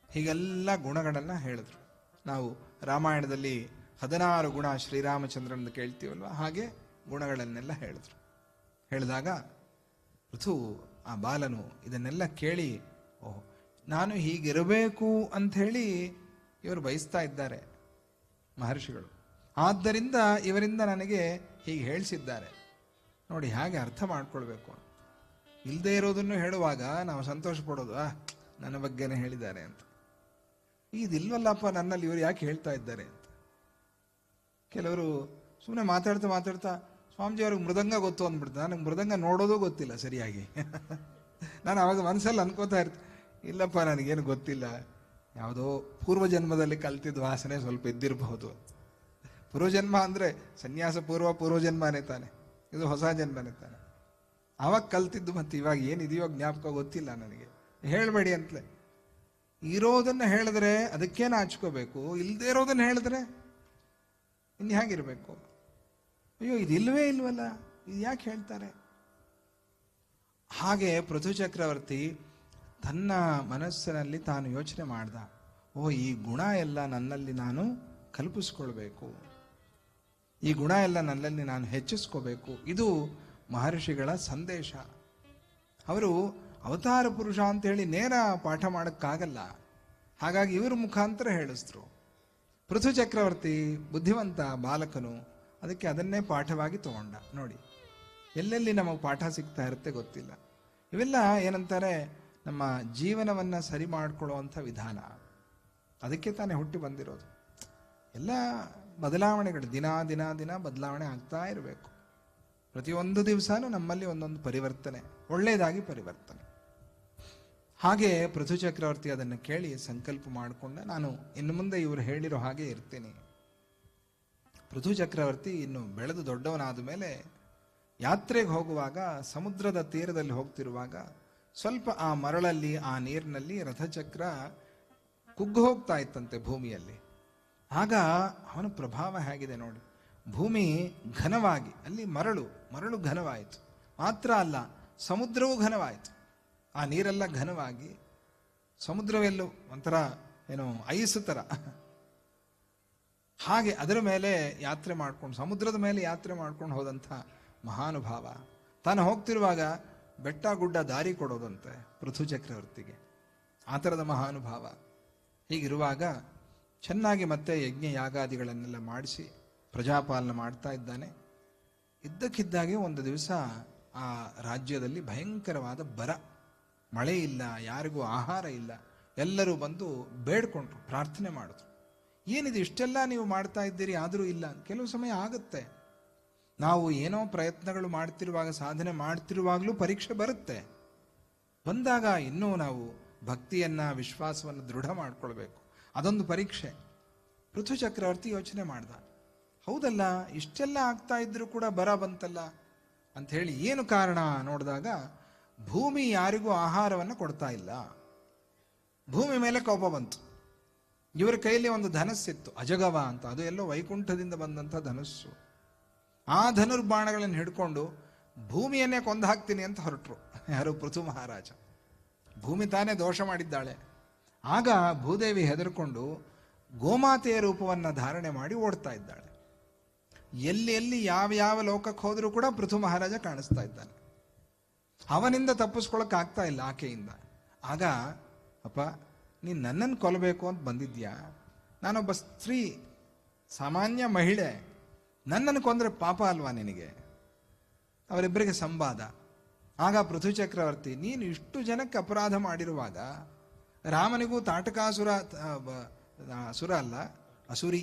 ಹೀಗೆಲ್ಲ ಗುಣಗಳನ್ನು ಹೇಳಿದ್ರು. ನಾವು ರಾಮಾಯಣದಲ್ಲಿ 16 ಗುಣ ಶ್ರೀರಾಮಚಂದ್ರನ ಕೇಳ್ತೀವಲ್ವ, ಹಾಗೆ ಗುಣಗಳನ್ನೆಲ್ಲ ಹೇಳಿದ್ರು. ಹೇಳಿದಾಗ ಪೃಥು, ಆ ಬಾಲನು ಇದನ್ನೆಲ್ಲ ಕೇಳಿ, ಓಹ್, ನಾನು ಹೀಗಿರಬೇಕು ಅಂಥೇಳಿ ಇವರು ಬಯಸ್ತಾ ಇದ್ದಾರೆ ಮಹರ್ಷಿಗಳು, ಆದ್ದರಿಂದ ಇವರಿಂದ ನನಗೆ ಹೀಗೆ ಹೇಳಿಸಿದ್ದಾರೆ ನೋಡಿ, ಹಾಗೆ ಅರ್ಥ ಮಾಡ್ಕೊಳ್ಬೇಕು. ಇಲ್ಲದೆ ಇರೋದನ್ನು ಹೇಳುವಾಗ ನಾವು ಸಂತೋಷ ಪಡೋದು, ನನ್ನ ಬಗ್ಗೆನೇ ಹೇಳಿದ್ದಾರೆ ಅಂತ. ಇದಿಲ್ವಲ್ಲಪ್ಪ ನನ್ನಲ್ಲಿ, ಇವರು ಯಾಕೆ ಹೇಳ್ತಾ ಇದ್ದಾರೆ ಅಂತ. ಕೆಲವರು ಸುಮ್ಮನೆ ಮಾತಾಡ್ತಾ ಮಾತಾಡ್ತಾ, ಸ್ವಾಮೀಜಿ ಅವ್ರಿಗೆ ಮೃದಂಗ ಗೊತ್ತು ಅಂದ್ಬಿಡ್ತಾರೆ, ನನಗೆ ಮೃದಂಗ ನೋಡೋದು ಗೊತ್ತಿಲ್ಲ ಸರಿಯಾಗಿ. ನಾನು ಅವಾಗ ಮನಸ್ಸಲ್ಲಿ ಅನ್ಕೋತಾ ಇರ್ತೀನಿ, ಇಲ್ಲಪ್ಪ ನನಗೇನು ಗೊತ್ತಿಲ್ಲ, ಯಾವುದೋ ಪೂರ್ವಜನ್ಮದಲ್ಲಿ ಕಲ್ತಿದ್ದು ವಾಸನೆ ಸ್ವಲ್ಪ ಇದ್ದಿರಬಹುದು. ಪೂರ್ವಜನ್ಮ ಅಂದರೆ ಸನ್ಯಾಸ ಪೂರ್ವಜನ್ಮನೇ ತಾನೆ, ಇದು ಹೊಸ ಜನ್ಮನೇ ತಾನೆ. ಆವಾಗ ಕಲ್ತಿದ್ದು ಮತ್ತೆ ಇವಾಗ ಏನಿದೆಯೋ ಜ್ಞಾಪಕ ಗೊತ್ತಿಲ್ಲ ನನಗೆ, ಹೇಳಬೇಡಿ ಅಂತಲೇ. ಇರೋದನ್ನು ಹೇಳಿದ್ರೆ ಅದಕ್ಕೇನು ಹಚ್ಕೋಬೇಕು, ಇಲ್ಲದೆ ಇರೋದನ್ನು ಹೇಳಿದ್ರೆ ಇನ್ನು ಹೇಗಿರಬೇಕು? ಅಯ್ಯೋ, ಇದಿಲ್ವೇ ಇಲ್ವಲ್ಲ, ಇದು ಯಾಕೆ ಹೇಳ್ತಾರೆ? ಹಾಗೆ ಪೃಥು ಚಕ್ರವರ್ತಿ ತನ್ನ ಮನಸ್ಸಿನಲ್ಲಿ ತಾನು ಯೋಚನೆ ಮಾಡ್ದ, ಓ, ಈ ಗುಣ ಎಲ್ಲ ನನ್ನಲ್ಲಿ ನಾನು ಕಲ್ಪಿಸ್ಕೊಳ್ಬೇಕು, ಈ ಗುಣ ಎಲ್ಲ ನನ್ನಲ್ಲಿ ನಾನು ಹೆಚ್ಚಿಸ್ಕೋಬೇಕು. ಇದು ಮಹರ್ಷಿಗಳ ಸಂದೇಶ. ಅವರು ಅವತಾರ ಪುರುಷ ಅಂತ ಹೇಳಿ ನೇರ ಪಾಠ ಮಾಡೋಕ್ಕಾಗಲ್ಲ, ಹಾಗಾಗಿ ಇವ್ರ ಮುಖಾಂತರ ಹೇಳಿದ್ರು. ಪೃಥು ಚಕ್ರವರ್ತಿ ಬುದ್ಧಿವಂತ ಬಾಲಕನು, ಅದಕ್ಕೆ ಅದನ್ನೇ ಪಾಠವಾಗಿ ತಗೊಂಡ. ನೋಡಿ, ಎಲ್ಲೆಲ್ಲಿ ನಮಗೆ ಪಾಠ ಸಿಗ್ತಾ ಇರುತ್ತೆ ಗೊತ್ತಿಲ್ಲ. ಇವೆಲ್ಲ ಏನಂತಾರೆ, ನಮ್ಮ ಜೀವನವನ್ನು ಸರಿ ಮಾಡಿಕೊಳ್ಳುವಂಥ ವಿಧಾನ. ಅದಕ್ಕೆ ತಾನೇ ಹುಟ್ಟಿ ಬಂದಿರೋದು. ಎಲ್ಲ ಬದಲಾವಣೆಗಳು ದಿನ ದಿನ ದಿನ ಬದಲಾವಣೆ ಆಗ್ತಾ ಇರಬೇಕು. ಪ್ರತಿಯೊಂದು ದಿವಸನೂ ನಮ್ಮಲ್ಲಿ ಒಂದೊಂದು ಪರಿವರ್ತನೆ, ಒಳ್ಳೆಯದಾಗಿ ಪರಿವರ್ತನೆ. ಹಾಗೆ ಪೃಥು ಚಕ್ರವರ್ತಿ ಅದನ್ನು ಕೇಳಿ ಸಂಕಲ್ಪ ಮಾಡಿಕೊಂಡ, ನಾನು ಇನ್ನು ಮುಂದೆ ಇವರು ಹೇಳಿರೋ ಹಾಗೆ ಇರ್ತೀನಿ. ಪೃಥು ಚಕ್ರವರ್ತಿ ಇನ್ನು ಬೆಳೆದು ದೊಡ್ಡವನಾದ ಮೇಲೆ ಯಾತ್ರೆಗೆ ಹೋಗುವಾಗ ಸಮುದ್ರದ ತೀರದಲ್ಲಿ ಹೋಗ್ತಿರುವಾಗ ಸ್ವಲ್ಪ ಆ ಮರಳಲ್ಲಿ, ಆ ನೀರಿನಲ್ಲಿ ರಥಚಕ್ರ ಕುಗ್ಗು ಹೋಗ್ತಾ ಇತ್ತಂತೆ ಭೂಮಿಯಲ್ಲಿ. ಆಗ ಅವನ ಪ್ರಭಾವ ಹೇಗಿದೆ ನೋಡಿ, ಭೂಮಿ ಘನವಾಗಿ, ಅಲ್ಲಿ ಮರಳು ಘನವಾಯಿತು. ಮಾತ್ರ ಅಲ್ಲ, ಸಮುದ್ರವೂ ಘನವಾಯಿತು. ಆ ನೀರೆಲ್ಲ ಘನವಾಗಿ ಸಮುದ್ರವೆಲ್ಲೂ ಒಂಥರ ಏನೋ ಐಸ್ ಥರ ಹಾಗೆ ಅದರ ಮೇಲೆ ಯಾತ್ರೆ ಮಾಡ್ಕೊಂಡು, ಸಮುದ್ರದ ಮೇಲೆ ಯಾತ್ರೆ ಮಾಡ್ಕೊಂಡು ಹೋದಂಥ ಮಹಾನುಭಾವ. ತಾನು ಹೋಗ್ತಿರುವಾಗ ಬೆಟ್ಟ ಗುಡ್ಡ ದಾರಿ ಕೊಡೋದಂತೆ ಪೃಥು ಚಕ್ರವರ್ತಿಗೆ. ಆ ಥರದ ಮಹಾನುಭಾವ. ಹೀಗಿರುವಾಗ ಚೆನ್ನಾಗಿ ಮತ್ತೆ ಯಜ್ಞ ಯಾಗಾದಿಗಳನ್ನೆಲ್ಲ ಮಾಡಿಸಿ ಪ್ರಜಾಪಾಲನೆ ಮಾಡ್ತಾ ಇದ್ದಾನೆ. ಇದ್ದಕ್ಕಿದ್ದಾಗೆ ಒಂದು ದಿವಸ ಆ ರಾಜ್ಯದಲ್ಲಿ ಭಯಂಕರವಾದ ಬರ, ಮಳೆ ಇಲ್ಲ, ಯಾರಿಗೂ ಆಹಾರ ಇಲ್ಲ. ಎಲ್ಲರೂ ಬಂದು ಬೇಡ್ಕೊಂಡ್ರು, ಪ್ರಾರ್ಥನೆ ಮಾಡಿದ್ರು. ಏನಿದೆ ಇಷ್ಟೆಲ್ಲ ನೀವು ಮಾಡ್ತಾ ಇದ್ದೀರಿ ಆದರೂ ಇಲ್ಲ? ಕೆಲವು ಸಮಯ ಆಗುತ್ತೆ, ನಾವು ಏನೋ ಪ್ರಯತ್ನಗಳು ಮಾಡ್ತಿರುವಾಗ, ಸಾಧನೆ ಮಾಡ್ತಿರುವಾಗಲೂ ಪರೀಕ್ಷೆ ಬರುತ್ತೆ. ಬಂದಾಗ ಇನ್ನೂ ನಾವು ಭಕ್ತಿಯನ್ನ, ವಿಶ್ವಾಸವನ್ನು ದೃಢ ಮಾಡ್ಕೊಳ್ಬೇಕು. ಅದೊಂದು ಪರೀಕ್ಷೆ. ಪೃಥು ಚಕ್ರವರ್ತಿ ಯೋಚನೆ ಮಾಡ್ದ, ಹೌದಲ್ಲ ಇಷ್ಟೆಲ್ಲ ಆಗ್ತಾ ಇದ್ರೂ ಕೂಡ ಬರ ಬಂತಲ್ಲ ಅಂತ ಹೇಳಿ. ಏನು ಕಾರಣ ನೋಡಿದಾಗ ಭೂಮಿ ಯಾರಿಗೂ ಆಹಾರವನ್ನು ಕೊಡ್ತಾ ಇಲ್ಲ. ಭೂಮಿ ಮೇಲೆ ಕೋಪ ಬಂತು. ಇವರ ಕೈಯಲ್ಲಿ ಒಂದು ಧನಸ್ಸಿತ್ತು, ಅಜಗವ ಅಂತ. ಅದು ಎಲ್ಲೋ ವೈಕುಂಠದಿಂದ ಬಂದಂಥ ಧನಸ್ಸು. ಆ ಧನುರ್ಬಾಣಗಳನ್ನು ಹಿಡ್ಕೊಂಡು ಭೂಮಿಯನ್ನೇ ಕೊಂದು ಹಾಕ್ತೀನಿ ಅಂತ ಹೊರಟರು. ಯಾರು? ಪೃಥು ಮಹಾರಾಜ. ಭೂಮಿ ತಾನೇ ದೋಷ ಮಾಡಿದ್ದಾಳೆ. ಆಗ ಭೂದೇವಿ ಹೆದರ್ಕೊಂಡು ಗೋಮಾತೆಯ ರೂಪವನ್ನು ಧಾರಣೆ ಮಾಡಿ ಓಡ್ತಾ ಇದ್ದಾಳೆ. ಎಲ್ಲಿ ಎಲ್ಲಿ ಯಾವ ಯಾವ ಲೋಕಕ್ಕೆ ಹೋದರೂ ಕೂಡ ಪೃಥು ಮಹಾರಾಜ ಕಾಣಿಸ್ತಾ ಇದ್ದಾನೆ. ಅವನಿಂದ ತಪ್ಪಿಸ್ಕೊಳಕ್ ಆಗ್ತಾ ಇಲ್ಲ ಆಕೆಯಿಂದ. ಆಗ, ಅಪ್ಪ ನೀನು ನನ್ನನ್ನು ಕೊಲ್ಲಬೇಕು ಅಂತ ಬಂದಿದ್ಯಾ? ನಾನೊಬ್ಬ ಸ್ತ್ರೀ, ಸಾಮಾನ್ಯ ಮಹಿಳೆ, ನನ್ನನ್ನು ಕೊಂದರೆ ಪಾಪ ಅಲ್ವಾ ನಿನಗೆ? ಅವರಿಬ್ಬರಿಗೆ ಸಂವಾದ. ಆಗ ಪೃಥು ಚಕ್ರವರ್ತಿ, ನೀನು ಇಷ್ಟು ಜನಕ್ಕೆ ಅಪರಾಧ ಮಾಡಿರುವಾಗ ರಾಮನಿಗೂ ತಾಟಕಾಸುರ, ಸುರ ಅಲ್ಲ ಅಸುರಿ,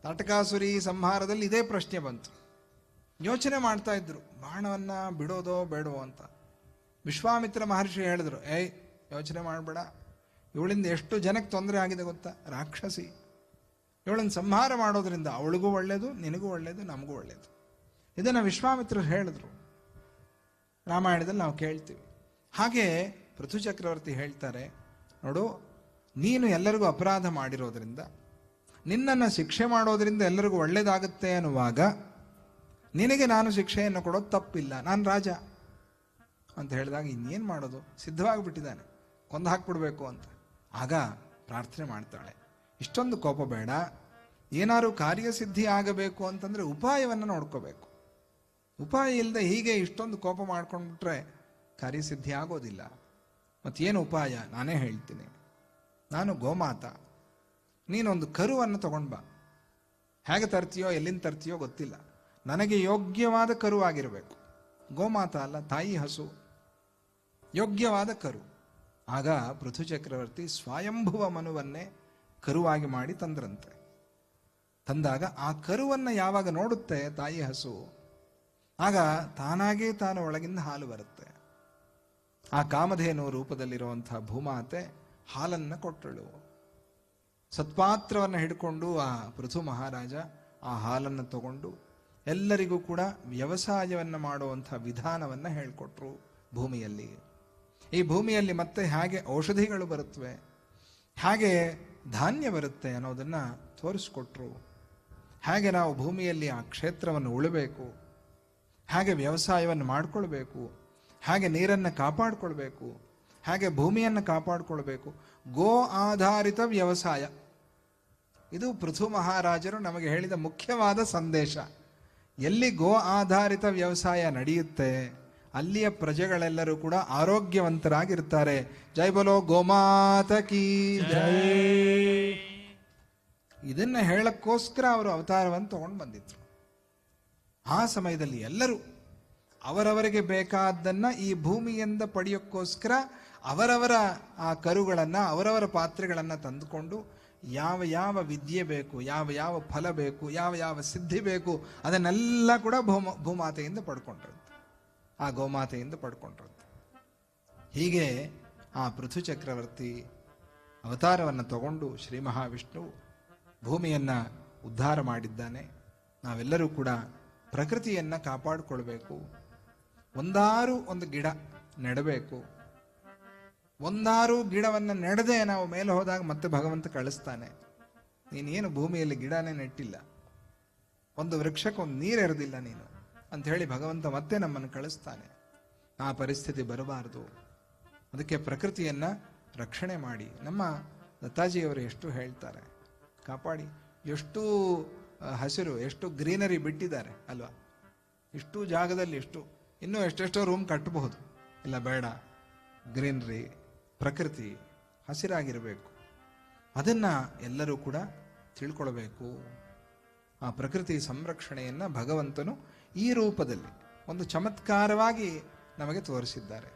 ತಾಟಕಾಸುರಿ ಸಂಹಾರದಲ್ಲಿ ಇದೇ ಪ್ರಶ್ನೆ ಬಂತು. ಯೋಚನೆ ಮಾಡ್ತಾ ಇದ್ರು, ಬಾಣವನ್ನ ಬಿಡೋದೋ ಬೇಡವೋ ಅಂತ. ವಿಶ್ವಾಮಿತ್ರ ಮಹರ್ಷಿ ಹೇಳಿದ್ರು, ಯೋಚನೆ ಮಾಡಬೇಡ, ಇವಳಿಂದ ಎಷ್ಟು ಜನಕ್ಕೆ ತೊಂದರೆ ಆಗಿದೆ ಗೊತ್ತಾ? ರಾಕ್ಷಸಿ, ಇವಳನ್ನು ಸಂಹಾರ ಮಾಡೋದ್ರಿಂದ ಅವಳಿಗೂ ಒಳ್ಳೇದು, ನಿನಗೂ ಒಳ್ಳೇದು, ನಮಗೂ ಒಳ್ಳೇದು. ಇದನ್ನು ವಿಶ್ವಾಮಿತ್ರರು ಹೇಳಿದ್ರು. ರಾಮಾಯಣದಲ್ಲಿ ನಾವು ಕೇಳ್ತೀವಿ. ಹಾಗೆ ಪೃಥು ಚಕ್ರವರ್ತಿ ಹೇಳ್ತಾರೆ, ನೋಡು, ನೀನು ಎಲ್ಲರಿಗೂ ಅಪರಾಧ ಮಾಡಿರೋದ್ರಿಂದ, ನಿನ್ನನ್ನು ಶಿಕ್ಷೆ ಮಾಡೋದ್ರಿಂದ ಎಲ್ಲರಿಗೂ ಒಳ್ಳೇದಾಗುತ್ತೆ ಅನ್ನುವಾಗ ನಿನಗೆ ನಾನು ಶಿಕ್ಷೆಯನ್ನು ಕೊಡೋದು ತಪ್ಪಿಲ್ಲ, ನಾನು ರಾಜ ಅಂತ ಹೇಳಿದಾಗ ಇನ್ನೇನು ಮಾಡೋದು? ಸಿದ್ಧವಾಗಿಬಿಟ್ಟಿದ್ದಾನೆ, ಕೊಂದು ಹಾಕ್ಬಿಡ್ಬೇಕು ಅಂತ. ಆಗ ಪ್ರಾರ್ಥನೆ ಮಾಡ್ತಾಳೆ, ಇಷ್ಟೊಂದು ಕೋಪ ಬೇಡ, ಏನಾದ್ರು ಕಾರ್ಯಸಿದ್ಧಿ ಆಗಬೇಕು ಅಂತಂದ್ರೆ ಉಪಾಯವನ್ನು ನೋಡ್ಕೋಬೇಕು. ಉಪಾಯ ಇಲ್ಲದೆ ಹೀಗೆ ಇಷ್ಟೊಂದು ಕೋಪ ಮಾಡ್ಕೊಂಡ್ಬಿಟ್ರೆ ಕಾರ್ಯಸಿದ್ಧಿ ಆಗೋದಿಲ್ಲ. ಮತ್ತೇನು ಉಪಾಯ? ನಾನೇ ಹೇಳ್ತೀನಿ. ನಾನು ಗೋಮಾತ, ನೀನೊಂದು ಕರುವನ್ನು ತಗೊಂಡ್ಬಾ. ಹೇಗೆ ತರ್ತೀಯೋ, ಎಲ್ಲಿಂದ ತರ್ತೀಯೋ ಗೊತ್ತಿಲ್ಲ, ನನಗೆ ಯೋಗ್ಯವಾದ ಕರುವಾಗಿರಬೇಕು. ಗೋಮಾತ ಅಲ್ಲ, ತಾಯಿ ಹಸು, ಯೋಗ್ಯವಾದ ಕರು. ಆಗ ಪೃಥು ಚಕ್ರವರ್ತಿ ಸ್ವಯಂಭುವ ಮನುವನ್ನೇ ಕರುವಾಗಿ ಮಾಡಿ ತಂದ್ರಂತೆ. ತಂದಾಗ ಆ ಕರುವನ್ನು ಯಾವಾಗ ನೋಡುತ್ತೆ ತಾಯಿ ಹಸು, ಆಗ ತಾನಾಗೇ ತಾನು ಒಳಗಿಂದ ಹಾಲು ಬರುತ್ತೆ. ಆ ಕಾಮಧೇನು ರೂಪದಲ್ಲಿರುವಂತಹ ಭೂಮಾತೆ ಹಾಲನ್ನು ಕೊಟ್ಟಳು. ಸತ್ಪಾತ್ರವನ್ನು ಹಿಡ್ಕೊಂಡು ಆ ಪೃಥು ಮಹಾರಾಜ ಆ ಹಾಲನ್ನು ತಗೊಂಡು ಎಲ್ಲರಿಗೂ ಕೂಡ ವ್ಯವಸಾಯವನ್ನು ಮಾಡುವಂಥ ವಿಧಾನವನ್ನು ಹೇಳಿಕೊಟ್ರು. ಭೂಮಿಯಲ್ಲಿ, ಈ ಭೂಮಿಯಲ್ಲಿ ಮತ್ತೆ ಹೇಗೆ ಔಷಧಿಗಳು ಬರುತ್ತವೆ, ಹೇಗೆ ಧಾನ್ಯ ಬರುತ್ತೆ ಅನ್ನೋದನ್ನ ತೋರಿಸ್ಕೊಟ್ರು. ಹೇಗೆ ನಾವು ಭೂಮಿಯಲ್ಲಿ ಆ ಕ್ಷೇತ್ರವನ್ನು ಉಳಬೇಕು, ಹೇಗೆ ವ್ಯವಸಾಯವನ್ನು ಮಾಡಿಕೊಳ್ಬೇಕು, ಹೇಗೆ ನೀರನ್ನು ಕಾಪಾಡಿಕೊಳ್ಬೇಕು, ಹೇಗೆ ಭೂಮಿಯನ್ನು ಕಾಪಾಡಿಕೊಳ್ಬೇಕು. ಗೋ ಆಧಾರಿತ ವ್ಯವಸಾಯ, ಇದು ಪೃಥು ಮಹಾರಾಜರು ನಮಗೆ ಹೇಳಿದ ಮುಖ್ಯವಾದ ಸಂದೇಶ. ಎಲ್ಲಿ ಗೋ ಆಧಾರಿತ ವ್ಯವಸಾಯ ನಡೆಯುತ್ತೆ ಅಲ್ಲಿಯ ಪ್ರಜೆಗಳೆಲ್ಲರೂ ಕೂಡ ಆರೋಗ್ಯವಂತರಾಗಿರ್ತಾರೆ. ಜೈ ಬಲೋ ಗೋಮಾತ ಕೀ ಜೈ. ಇದನ್ನ ಹೇಳಕ್ಕೋಸ್ಕರ ಅವರು ಅವತಾರವನ್ನು ತಗೊಂಡು ಬಂದಿದ್ರು. ಆ ಸಮಯದಲ್ಲಿ ಎಲ್ಲರೂ ಅವರವರಿಗೆ ಬೇಕಾದ್ದನ್ನ ಈ ಭೂಮಿಯಿಂದ ಪಡೆಯೋಕ್ಕೋಸ್ಕರ ಅವರವರ ಆ ಕರುಗಳನ್ನ, ಅವರವರ ಪಾತ್ರೆಗಳನ್ನ ತಂದುಕೊಂಡು ಯಾವ ಯಾವ ವಿದ್ಯೆ ಬೇಕು, ಯಾವ ಯಾವ ಫಲ ಬೇಕು, ಯಾವ ಯಾವ ಸಿದ್ಧಿ ಬೇಕು ಅದನ್ನೆಲ್ಲ ಕೂಡ ಭೂಮಾತೆಯಿಂದ ಪಡ್ಕೊಂಡ್ರಂತೆ, ಆ ಗೋಮಾತೆಯಿಂದ ಪಡ್ಕೊಂಡ್ರಂತೆ. ಹೀಗೆ ಆ ಪೃಥು ಚಕ್ರವರ್ತಿ ಅವತಾರವನ್ನು ತಗೊಂಡು ಶ್ರೀ ಮಹಾವಿಷ್ಣು ಭೂಮಿಯನ್ನ ಉದ್ಧಾರ ಮಾಡಿದ್ದಾನೆ. ನಾವೆಲ್ಲರೂ ಕೂಡ ಪ್ರಕೃತಿಯನ್ನ ಕಾಪಾಡಿಕೊಳ್ಬೇಕು. ಒಂದು ಗಿಡ ನೆಡಬೇಕು. ಗಿಡವನ್ನು ನೆಡದೆ ನಾವು ಮೇಲೆ ಹೋದಾಗ ಮತ್ತೆ ಭಗವಂತ ಕಳಿಸ್ತಾನೆ, ನೀನೇನು ಭೂಮಿಯಲ್ಲಿ ಗಿಡನೇ ನೆಟ್ಟಿಲ್ಲ, ಒಂದು ವೃಕ್ಷಕ್ಕೆ ಒಂದು ನೀರು ಎರೆದಿಲ್ಲ ನೀನು ಅಂತ ಹೇಳಿ ಭಗವಂತ ಮತ್ತೆ ನಮ್ಮನ್ನು ಕಳಿಸ್ತಾನೆ. ಆ ಪರಿಸ್ಥಿತಿ ಬರಬಾರದು. ಅದಕ್ಕೆ ಪ್ರಕೃತಿಯನ್ನ ರಕ್ಷಣೆ ಮಾಡಿ. ನಮ್ಮ ದತ್ತಾಜಿಯವರು ಎಷ್ಟು ಹೇಳ್ತಾರೆ, ಕಾಪಾಡಿ. ಎಷ್ಟು ಹಸಿರು, ಎಷ್ಟು ಗ್ರೀನರಿ ಬಿಟ್ಟಿದ್ದಾರೆ ಅಲ್ವಾ? ಇಷ್ಟು ಜಾಗದಲ್ಲಿ ಇನ್ನೂ ಎಷ್ಟೆಷ್ಟೋ ರೂಮ್ ಕಟ್ಟಬಹುದು. ಇಲ್ಲ, ಬೇಡ, ಗ್ರೀನರಿ, ಪ್ರಕೃತಿ ಹಸಿರಾಗಿರಬೇಕು. ಅದನ್ನು ಎಲ್ಲರೂ ಕೂಡ ತಿಳ್ಕೊಳ್ಬೇಕು. ಆ ಪ್ರಕೃತಿ ಸಂರಕ್ಷಣೆಯನ್ನು ಭಗವಂತನು ಈ ರೂಪದಲ್ಲಿ ಒಂದು ಚಮತ್ಕಾರವಾಗಿ ನಮಗೆ ತೋರಿಸಿದ್ದಾರೆ.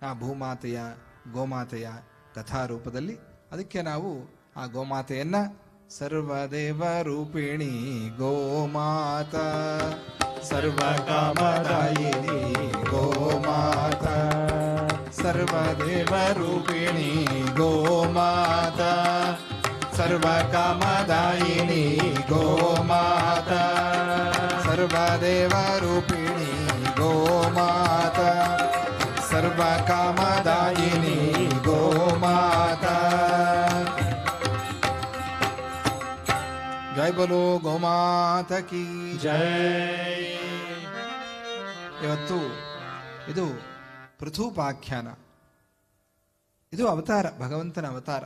ಆ ಭೂಮಾತೆಯ, ಗೋಮಾತೆಯ ಕಥಾರೂಪದಲ್ಲಿ. ಅದಕ್ಕೆ ನಾವು ಆ ಗೋಮಾತೆಯನ್ನ ಸರ್ವದೇವ ರೂಪಿಣಿ ಗೋಮಾತಾ, ಸರ್ವಕಾಮದಾಯಿನಿ ಗೋಮಾತಾ, ಸರ್ವದೇವ ರೂಪಿಣಿ ಗೋಮಾತಾ, ಸರ್ವಕಾಮದಾಯಿನಿ ಗೋಮಾತಾ, ಸರ್ವದೇವ ರೂಪಿಣಿ ಗೋಮಾತಾ, ಸರ್ವಕಾಮದಾಯಿನಿ ಗೋಮಾತಾ. ಜೈ ಬೋಲೋ ಗೋಮಾತಾ ಕಿ ಜೈ. ಇವತ್ತು ಇದು ಪೃಥೂಪಾಖ್ಯಾನ. ಇದು ಅವತಾರ, ಭಗವಂತನ ಅವತಾರ.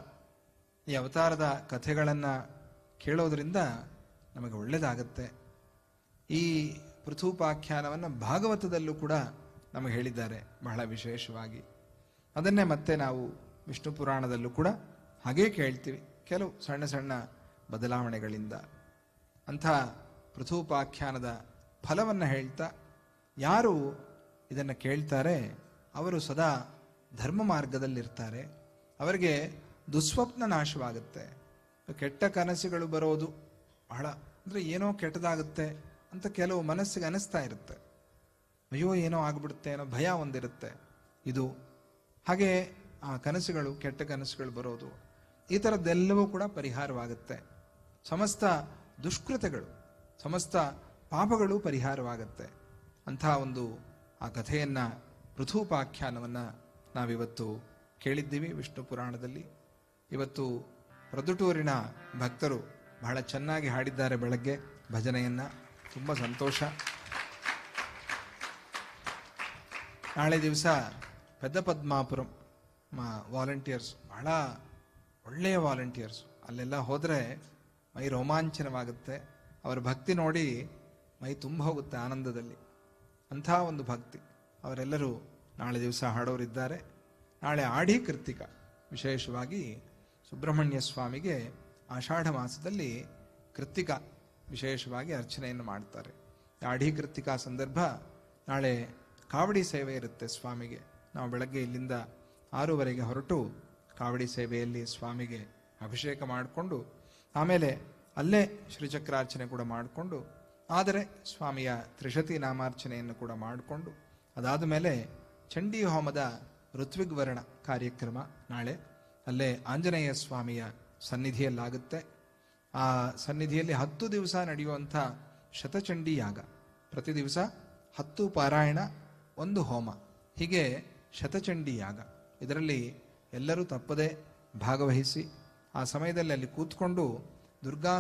ಈ ಅವತಾರದ ಕಥೆಗಳನ್ನು ಕೇಳೋದ್ರಿಂದ ನಮಗೆ ಒಳ್ಳೆಯದಾಗತ್ತೆ. ಈ ಪೃಥೂಪಾಖ್ಯಾನವನ್ನು ಭಾಗವತದಲ್ಲೂ ಕೂಡ ನಮಗೆ ಹೇಳಿದ್ದಾರೆ ಬಹಳ ವಿಶೇಷವಾಗಿ. ಅದನ್ನೇ ಮತ್ತೆ ನಾವು ವಿಷ್ಣು ಪುರಾಣದಲ್ಲೂ ಕೂಡ ಹಾಗೇ ಕೇಳ್ತೀವಿ, ಕೆಲವು ಸಣ್ಣ ಸಣ್ಣ ಬದಲಾವಣೆಗಳಿಂದ. ಅಂಥ ಪೃಥೂಪಾಖ್ಯಾನದ ಫಲವನ್ನು ಹೇಳ್ತಾ, ಯಾರು ಇದನ್ನು ಕೇಳ್ತಾರೆ ಅವರು ಸದಾ ಧರ್ಮ ಮಾರ್ಗದಲ್ಲಿರ್ತಾರೆ. ಅವರಿಗೆ ದುಸ್ವಪ್ನ ನಾಶವಾಗುತ್ತೆ. ಕೆಟ್ಟ ಕನಸುಗಳು ಬರೋದು ಬಹಳ, ಅಂದರೆ ಏನೋ ಕೆಟ್ಟದಾಗುತ್ತೆ ಅಂತ ಕೆಲವು ಮನಸ್ಸಿಗೆ ಅನಿಸ್ತಾ ಇರುತ್ತೆ. ಅಯ್ಯೋ ಏನೋ ಆಗ್ಬಿಡುತ್ತೆ ಅನ್ನೋ ಭಯ ಒಂದಿರುತ್ತೆ. ಇದು ಹಾಗೆ ಆ ಕನಸುಗಳು, ಕೆಟ್ಟ ಕನಸುಗಳು ಬರೋದು, ಈ ಥರದ್ದೆಲ್ಲವೂ ಕೂಡ ಪರಿಹಾರವಾಗುತ್ತೆ. ಸಮಸ್ತ ದುಷ್ಕೃತಗಳು, ಸಮಸ್ತ ಪಾಪಗಳು ಪರಿಹಾರವಾಗುತ್ತೆ. ಅಂಥ ಒಂದು ಆ ಕಥೆಯನ್ನು, ಪೃಥೂಪಾಖ್ಯಾನವನ್ನು ನಾವಿವತ್ತು ಕೇಳಿದ್ದೀವಿ ವಿಷ್ಣು ಪುರಾಣದಲ್ಲಿ. ಇವತ್ತು ಪ್ರೊದ್ದುಟೂರಿನ ಭಕ್ತರು ಬಹಳ ಚೆನ್ನಾಗಿ ಹಾಡಿದ್ದಾರೆ ಬೆಳಗ್ಗೆ ಭಜನೆಯನ್ನು. ತುಂಬ ಸಂತೋಷ. ನಾಳೆ ದಿವಸ ಪೆದ್ದ ಪದ್ಮಾಪುರಂ ವಾಲಂಟಿಯರ್ಸ್, ಬಹಳ ಒಳ್ಳೆಯ ವಾಲಂಟಿಯರ್ಸ್. ಅಲ್ಲೆಲ್ಲ ಹೋದರೆ ಮೈ ರೋಮಾಂಚನವಾಗುತ್ತೆ. ಅವರ ಭಕ್ತಿ ನೋಡಿ ಮೈ ತುಂಬ ಹೋಗುತ್ತೆ ಆನಂದದಲ್ಲಿ. ಅಂಥ ಒಂದು ಭಕ್ತಿ. ಅವರೆಲ್ಲರೂ ನಾಳೆ ದಿವಸ ಹಾಡೋರಿದ್ದಾರೆ. ನಾಳೆ ಆಢಿ ಕೃತ್ತಿಕ, ವಿಶೇಷವಾಗಿ ಸುಬ್ರಹ್ಮಣ್ಯ ಸ್ವಾಮಿಗೆ ಆಷಾಢ ಮಾಸದಲ್ಲಿ ಕೃತ್ತಿಕ ವಿಶೇಷವಾಗಿ ಅರ್ಚನೆಯನ್ನು ಮಾಡ್ತಾರೆ. ಆಢಿ ಕೃತ್ತಿಕಾ ಸಂದರ್ಭ ನಾಳೆ ಕಾವಡಿ ಸೇವೆ ಇರುತ್ತೆ ಸ್ವಾಮಿಗೆ. ನಾವು ಬೆಳಗ್ಗೆ ಇಲ್ಲಿಂದ 6:30 ಹೊರಟು ಕಾವಡಿ ಸೇವೆಯಲ್ಲಿ ಸ್ವಾಮಿಗೆ ಅಭಿಷೇಕ ಮಾಡಿಕೊಂಡು, ಆಮೇಲೆ ಅಲ್ಲೇ ಶ್ರೀಚಕ್ರಾರ್ಚನೆ ಕೂಡ ಮಾಡಿಕೊಂಡು, ಆದರೆ ಸ್ವಾಮಿಯ ತ್ರಿಶತಿ ನಾಮಾರ್ಚನೆಯನ್ನು ಕೂಡ ಮಾಡಿಕೊಂಡು, ಅದಾದ ಮೇಲೆ ಚಂಡೀ ಹೋಮದ ಋತ್ವಿಗ್ವರ್ಣ ಕಾರ್ಯಕ್ರಮ ನಾಳೆ ಅಲ್ಲೇ ಆಂಜನೇಯ ಸ್ವಾಮಿಯ ಸನ್ನಿಧಿಯಲ್ಲಾಗುತ್ತೆ. ಆ ಸನ್ನಿಧಿಯಲ್ಲಿ 10 ದಿವಸ ನಡೆಯುವಂಥ ಶತಚಂಡೀ ಯಾಗ, ಪ್ರತಿ ದಿವಸ 10 ಪಾರಾಯಣ, 1 ಹೋಮ, ಹೀಗೆ ಶತಚಂಡೀ ಯಾಗ. ಇದರಲ್ಲಿ ಎಲ್ಲರೂ ತಪ್ಪದೆ ಭಾಗವಹಿಸಿ ಆ ಸಮಯದಲ್ಲಿ ಅಲ್ಲಿ ಕೂತ್ಕೊಂಡು ದುರ್ಗಾ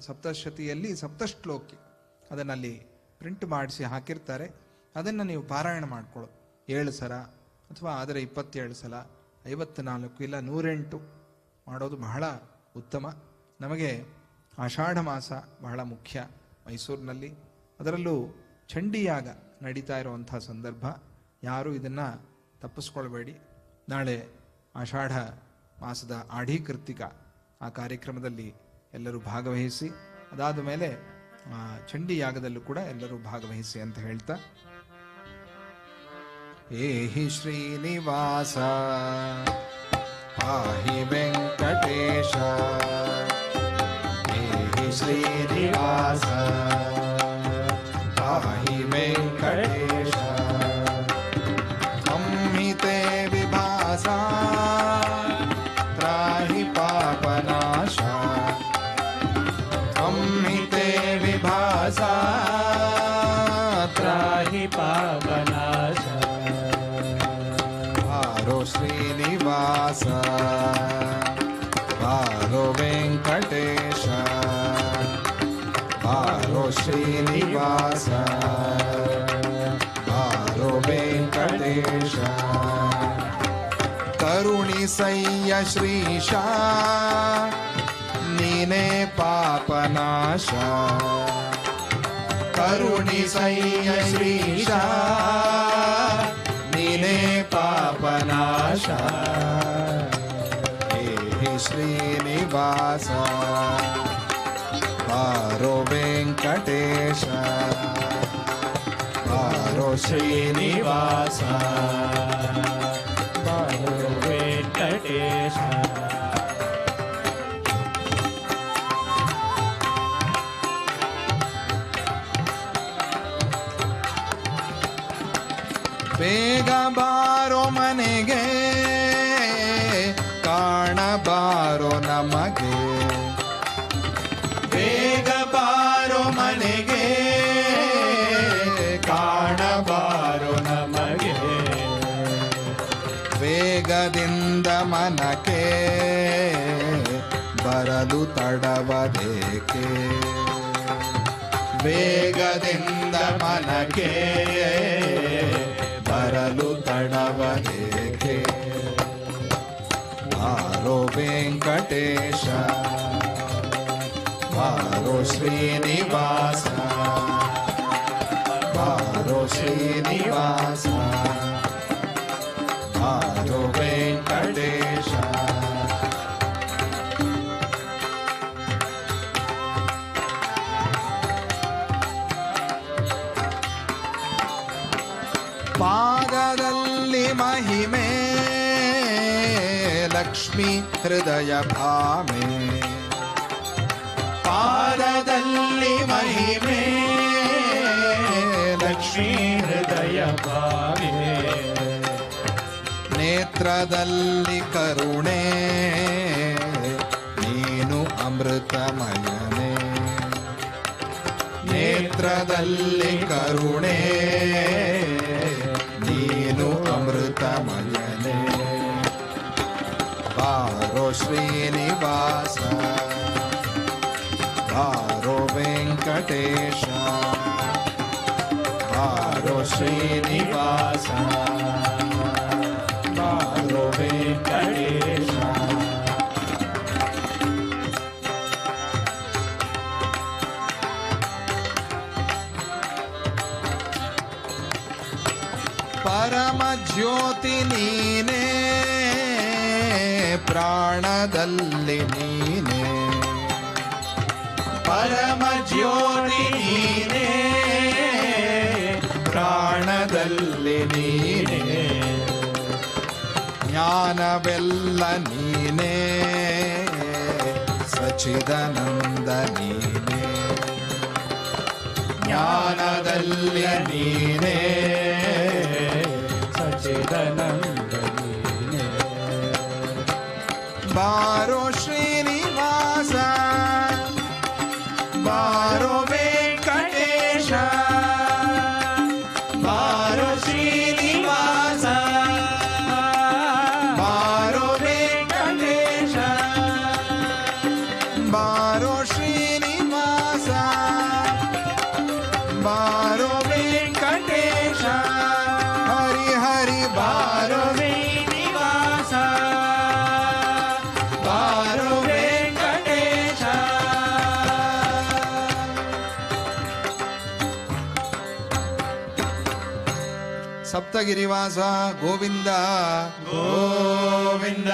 ಸಪ್ತಶತಿಯಲ್ಲಿ ಸಪ್ತಶ್ಲೋಕಿ ಅದನ್ನಲ್ಲಿ ಪ್ರಿಂಟ್ ಮಾಡಿಸಿ ಹಾಕಿರ್ತಾರೆ. ಅದನ್ನು ನೀವು ಪಾರಾಯಣ ಮಾಡ್ಕೊಳ್ಳೋ 7 ಸಲ ಅಥವಾ ಆದರೆ 27 ಸಲ, 54 ಇಲ್ಲ 108 ಮಾಡೋದು ಬಹಳ ಉತ್ತಮ. ನಮಗೆ ಆಷಾಢ ಮಾಸ ಬಹಳ ಮುಖ್ಯ ಮೈಸೂರಿನಲ್ಲಿ. ಅದರಲ್ಲೂ ಚಂಡೀಯಾಗ ನಡೀತಾ ಇರುವಂಥ ಸಂದರ್ಭ. ಯಾರೂ ಇದನ್ನು ತಪ್ಪಿಸ್ಕೊಳ್ಬೇಡಿ. ನಾಳೆ ಆಷಾಢ ಮಾಸದ ಆಢಿ ಕೃತ್ತಿಕ ಆ ಕಾರ್ಯಕ್ರಮದಲ್ಲಿ ಎಲ್ಲರೂ ಭಾಗವಹಿಸಿ, ಅದಾದ ಮೇಲೆ ಚಂಡೀ ಯಾಗದಲ್ಲೂ ಕೂಡ ಎಲ್ಲರೂ ಭಾಗವಹಿಸಿ ಅಂತ ಹೇಳ್ತಾ, ಏಹಿ ಶ್ರೀನಿವಾಸ ಪಾಹಿ ವೆಂಕಟೇಶ, ಏಹಿ ಶ್ರೀನಿವಾಸ ಪಾಹಿ ವೆಂಕಟೇಶ, ಸಂಹಿತೆ ವಿಭಾಸ ತ್ರಾಹಿ ಪಾಪನಾಶ, ಸಂಹಿತೆ ವಿಭಾಸ ತ್ರಾಹಿ ಪಾಪನಾಶ, ಬಾರೋ ಶ್ರೀನಿವಾಸ ಬಾರೋ ವೆಂಕಟೇಶ, ಬಾರೋ ಶ್ರೀನಿವಾಸ ಬಾರೋ ವೆಂಕಟೇಶ, ಕರುಣಿಸಯ್ಯ ಶ್ರೀಶ ನೀ ನೀನೇ ಪಾಪನಾಶ ಕರುಣಿಸಯ್ಯ ಶ್ರೀಶ ನೀನೇ ಪಾಪನಾಶ ಹೇ ಶ್ರೀನಿವಾಸ ಬಾರೋ ವೆಂಕಟೇಶ ಬಾರೋ ಶ್ರೀನಿವಾಸ ಬಾರೋ ವೆಂಕಟೇಶ. ಬೇಗ ಬಾರೋ ಮನೆಗೆ ಕಾಣಬಾರೋ ನಮಗೆ ಬೇಗ ಬಾರೋ ಮನೆಗೆ ಕಾಣಬಾರೋ ನಮಗೆ ವೇಗದಿಂದ ಮನಕ್ಕೆ ಬರಲು ತಡವದೇಕೆ ವೇಗದಿಂದ ಮನಕ್ಕೆ ಬರಲು ತಡವದೇಕೆ ಬಾರೋ ವೆಂಕಟೇಶ ಬಾರೋ ಶ್ರೀನಿವಾಸ ಬಾರೋ ಶ್ರೀನಿವಾಸ ಬಾರೋ ವೆಂಕಟೇಶ. ಪಾದದಲ್ಲಿ ಮಹಿಮೆ ಲಕ್ಷ್ಮೀ ಹೃದಯ ಭಾಮೆ ಪಾದದಲ್ಲಿ ಮಹಿಮೆ ಲಕ್ಷ್ಮೀ ಹೃದಯ ಭಾಮೆ ನೇತ್ರದಲ್ಲಿ ಕರುಣೆ ನೀನು ಅಮೃತಮಯನೇ ನೇತ್ರದಲ್ಲಿ ಕರುಣೆ ನೀನು ಅಮೃತಮಯನೇ ಬಾರೋ ಶ್ರೀನಿವಾಸ ಬಾರೋ ವೆಂಕಟೇಶ ಬಾರೋ ಶ್ರೀನಿವಾಸ ಬಾರೋ ವೆಂಕಟೇಶ. ಪರಮ ಜ್ಯೋತಿ ನೀನೇ ಪ್ರಾಣದಲ್ಲಿ ನೀನೇ ಪರಮ ಜ್ಯೋತಿ ನೀನೇ ಪ್ರಾಣದಲ್ಲಿ ನೀನೇ ಜ್ಞಾನವೆಲ್ಲ ನೀನೇ ಸಚ್ಚಿದಾನಂದ ನೀನೇ ಜ್ಞಾನದಲ್ಲಿ ನೀನೇ ಸಚ್ಚಿದಾನಂದ ನೀನೇ ಬಾರೋ ಶ್ರೀನಿವಾಸ ಬಾರೋ ವೆಂಕಟೇಶ ಬಾರೋ ಶ್ರೀನಿವಾಸ ಬಾರೋ ವೆಂಕಟೇಶ ಬಾರೋ ಶ್ರೀನಿವಾಸ ಬಾರೋ ವೆಂಕಟೇಶ ಹರಿ ಹರಿ ಬಾರೋ ಶ್ರೀನಿವಾಸ ಬಾರೋ ವೆಂಕಟೇಶ. ಸಪ್ತಗಿರಿವಾಸ ಗೋವಿಂದ ಗೋವಿಂದ.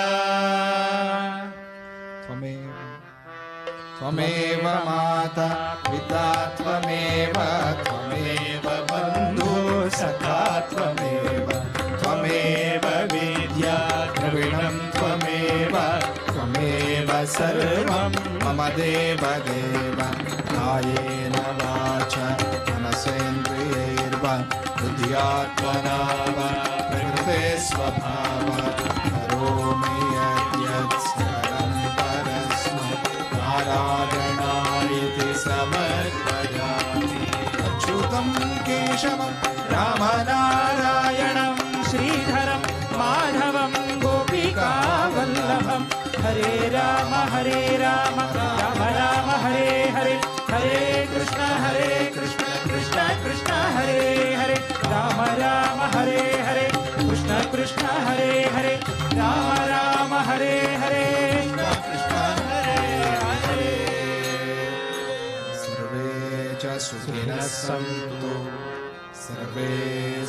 ತ್ವಮೇವ ಮಾತಾ ಪಿತಾ ತ್ವಮೇವ ತ್ವಮೇವ ಬಂಧು ಸಖಾ ತ್ವಮೇವ ತ್ವಮೇವ ವಿದ್ಯಾ ದ್ರವಿಣಂ ತ್ವಮೇವ ತ್ವಮೇವ ಸರ್ವಂ ಮಮ ದೇವ ದೇವ ಕಾಯೇನ ವಾಚ ಮನಸೇಂದ್ರಿಯೈರ್ವಾ ಬುದ್ಧ್ಯಾತ್ಮನಾ ವಾ ಪ್ರಕೃತೆ ಸ್ವಭಾವಾತ್ ಕರೋಮಿ ಯದ್ಯತ್ ಸಕಲಂ ಪರಸ್ಮೈ ನಾರಾಯಣಾಯಿತಿ ಸಮರ್ಪಯಾಮಿ. ಅಚ್ಯುತಂ ಕೇಶವಂ ರಾಮನಾರಾಯಣಂ ಶ್ರೀಧರಂ ಮಾಧವಂ ಗೋಪಿಕಾವಲ್ಲಭಂ. ಹರೇ ರಾಮ ರಾಮ ರಾಮ ಹರೇ ಹರೇ ಹರೇ ಕೃಷ್ಣ ಕೃಷ್ಣ ಕೃಷ್ಣ ಹರೇ ಹರೇ ರಾಮ ರಾಮ ಹರೇ ಹರೇ ಕೃಷ್ಣ ಕೃಷ್ಣ ಹರೇ ಹರೇ ರಾಮ ರಾಮ ಹರೇ ಹರೇ ಕೃಷ್ಣ ಹರೇ ಹರೇ. सन्तु सर्वे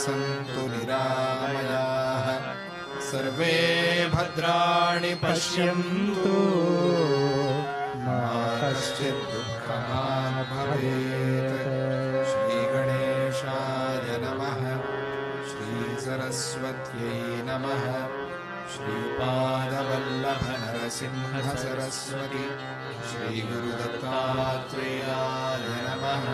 सन्तु निरामयाः सर्वे भद्राणि पश्यन्तु मा कश्चित् दुःखभाग् भवेत् श्रीगणेशाय नमः श्रीसरस्वत्यै नमः श्रीपादवल्लभ नरसिंह सरस्वती श्रीगुरुदत्तात्रेयाय नमः।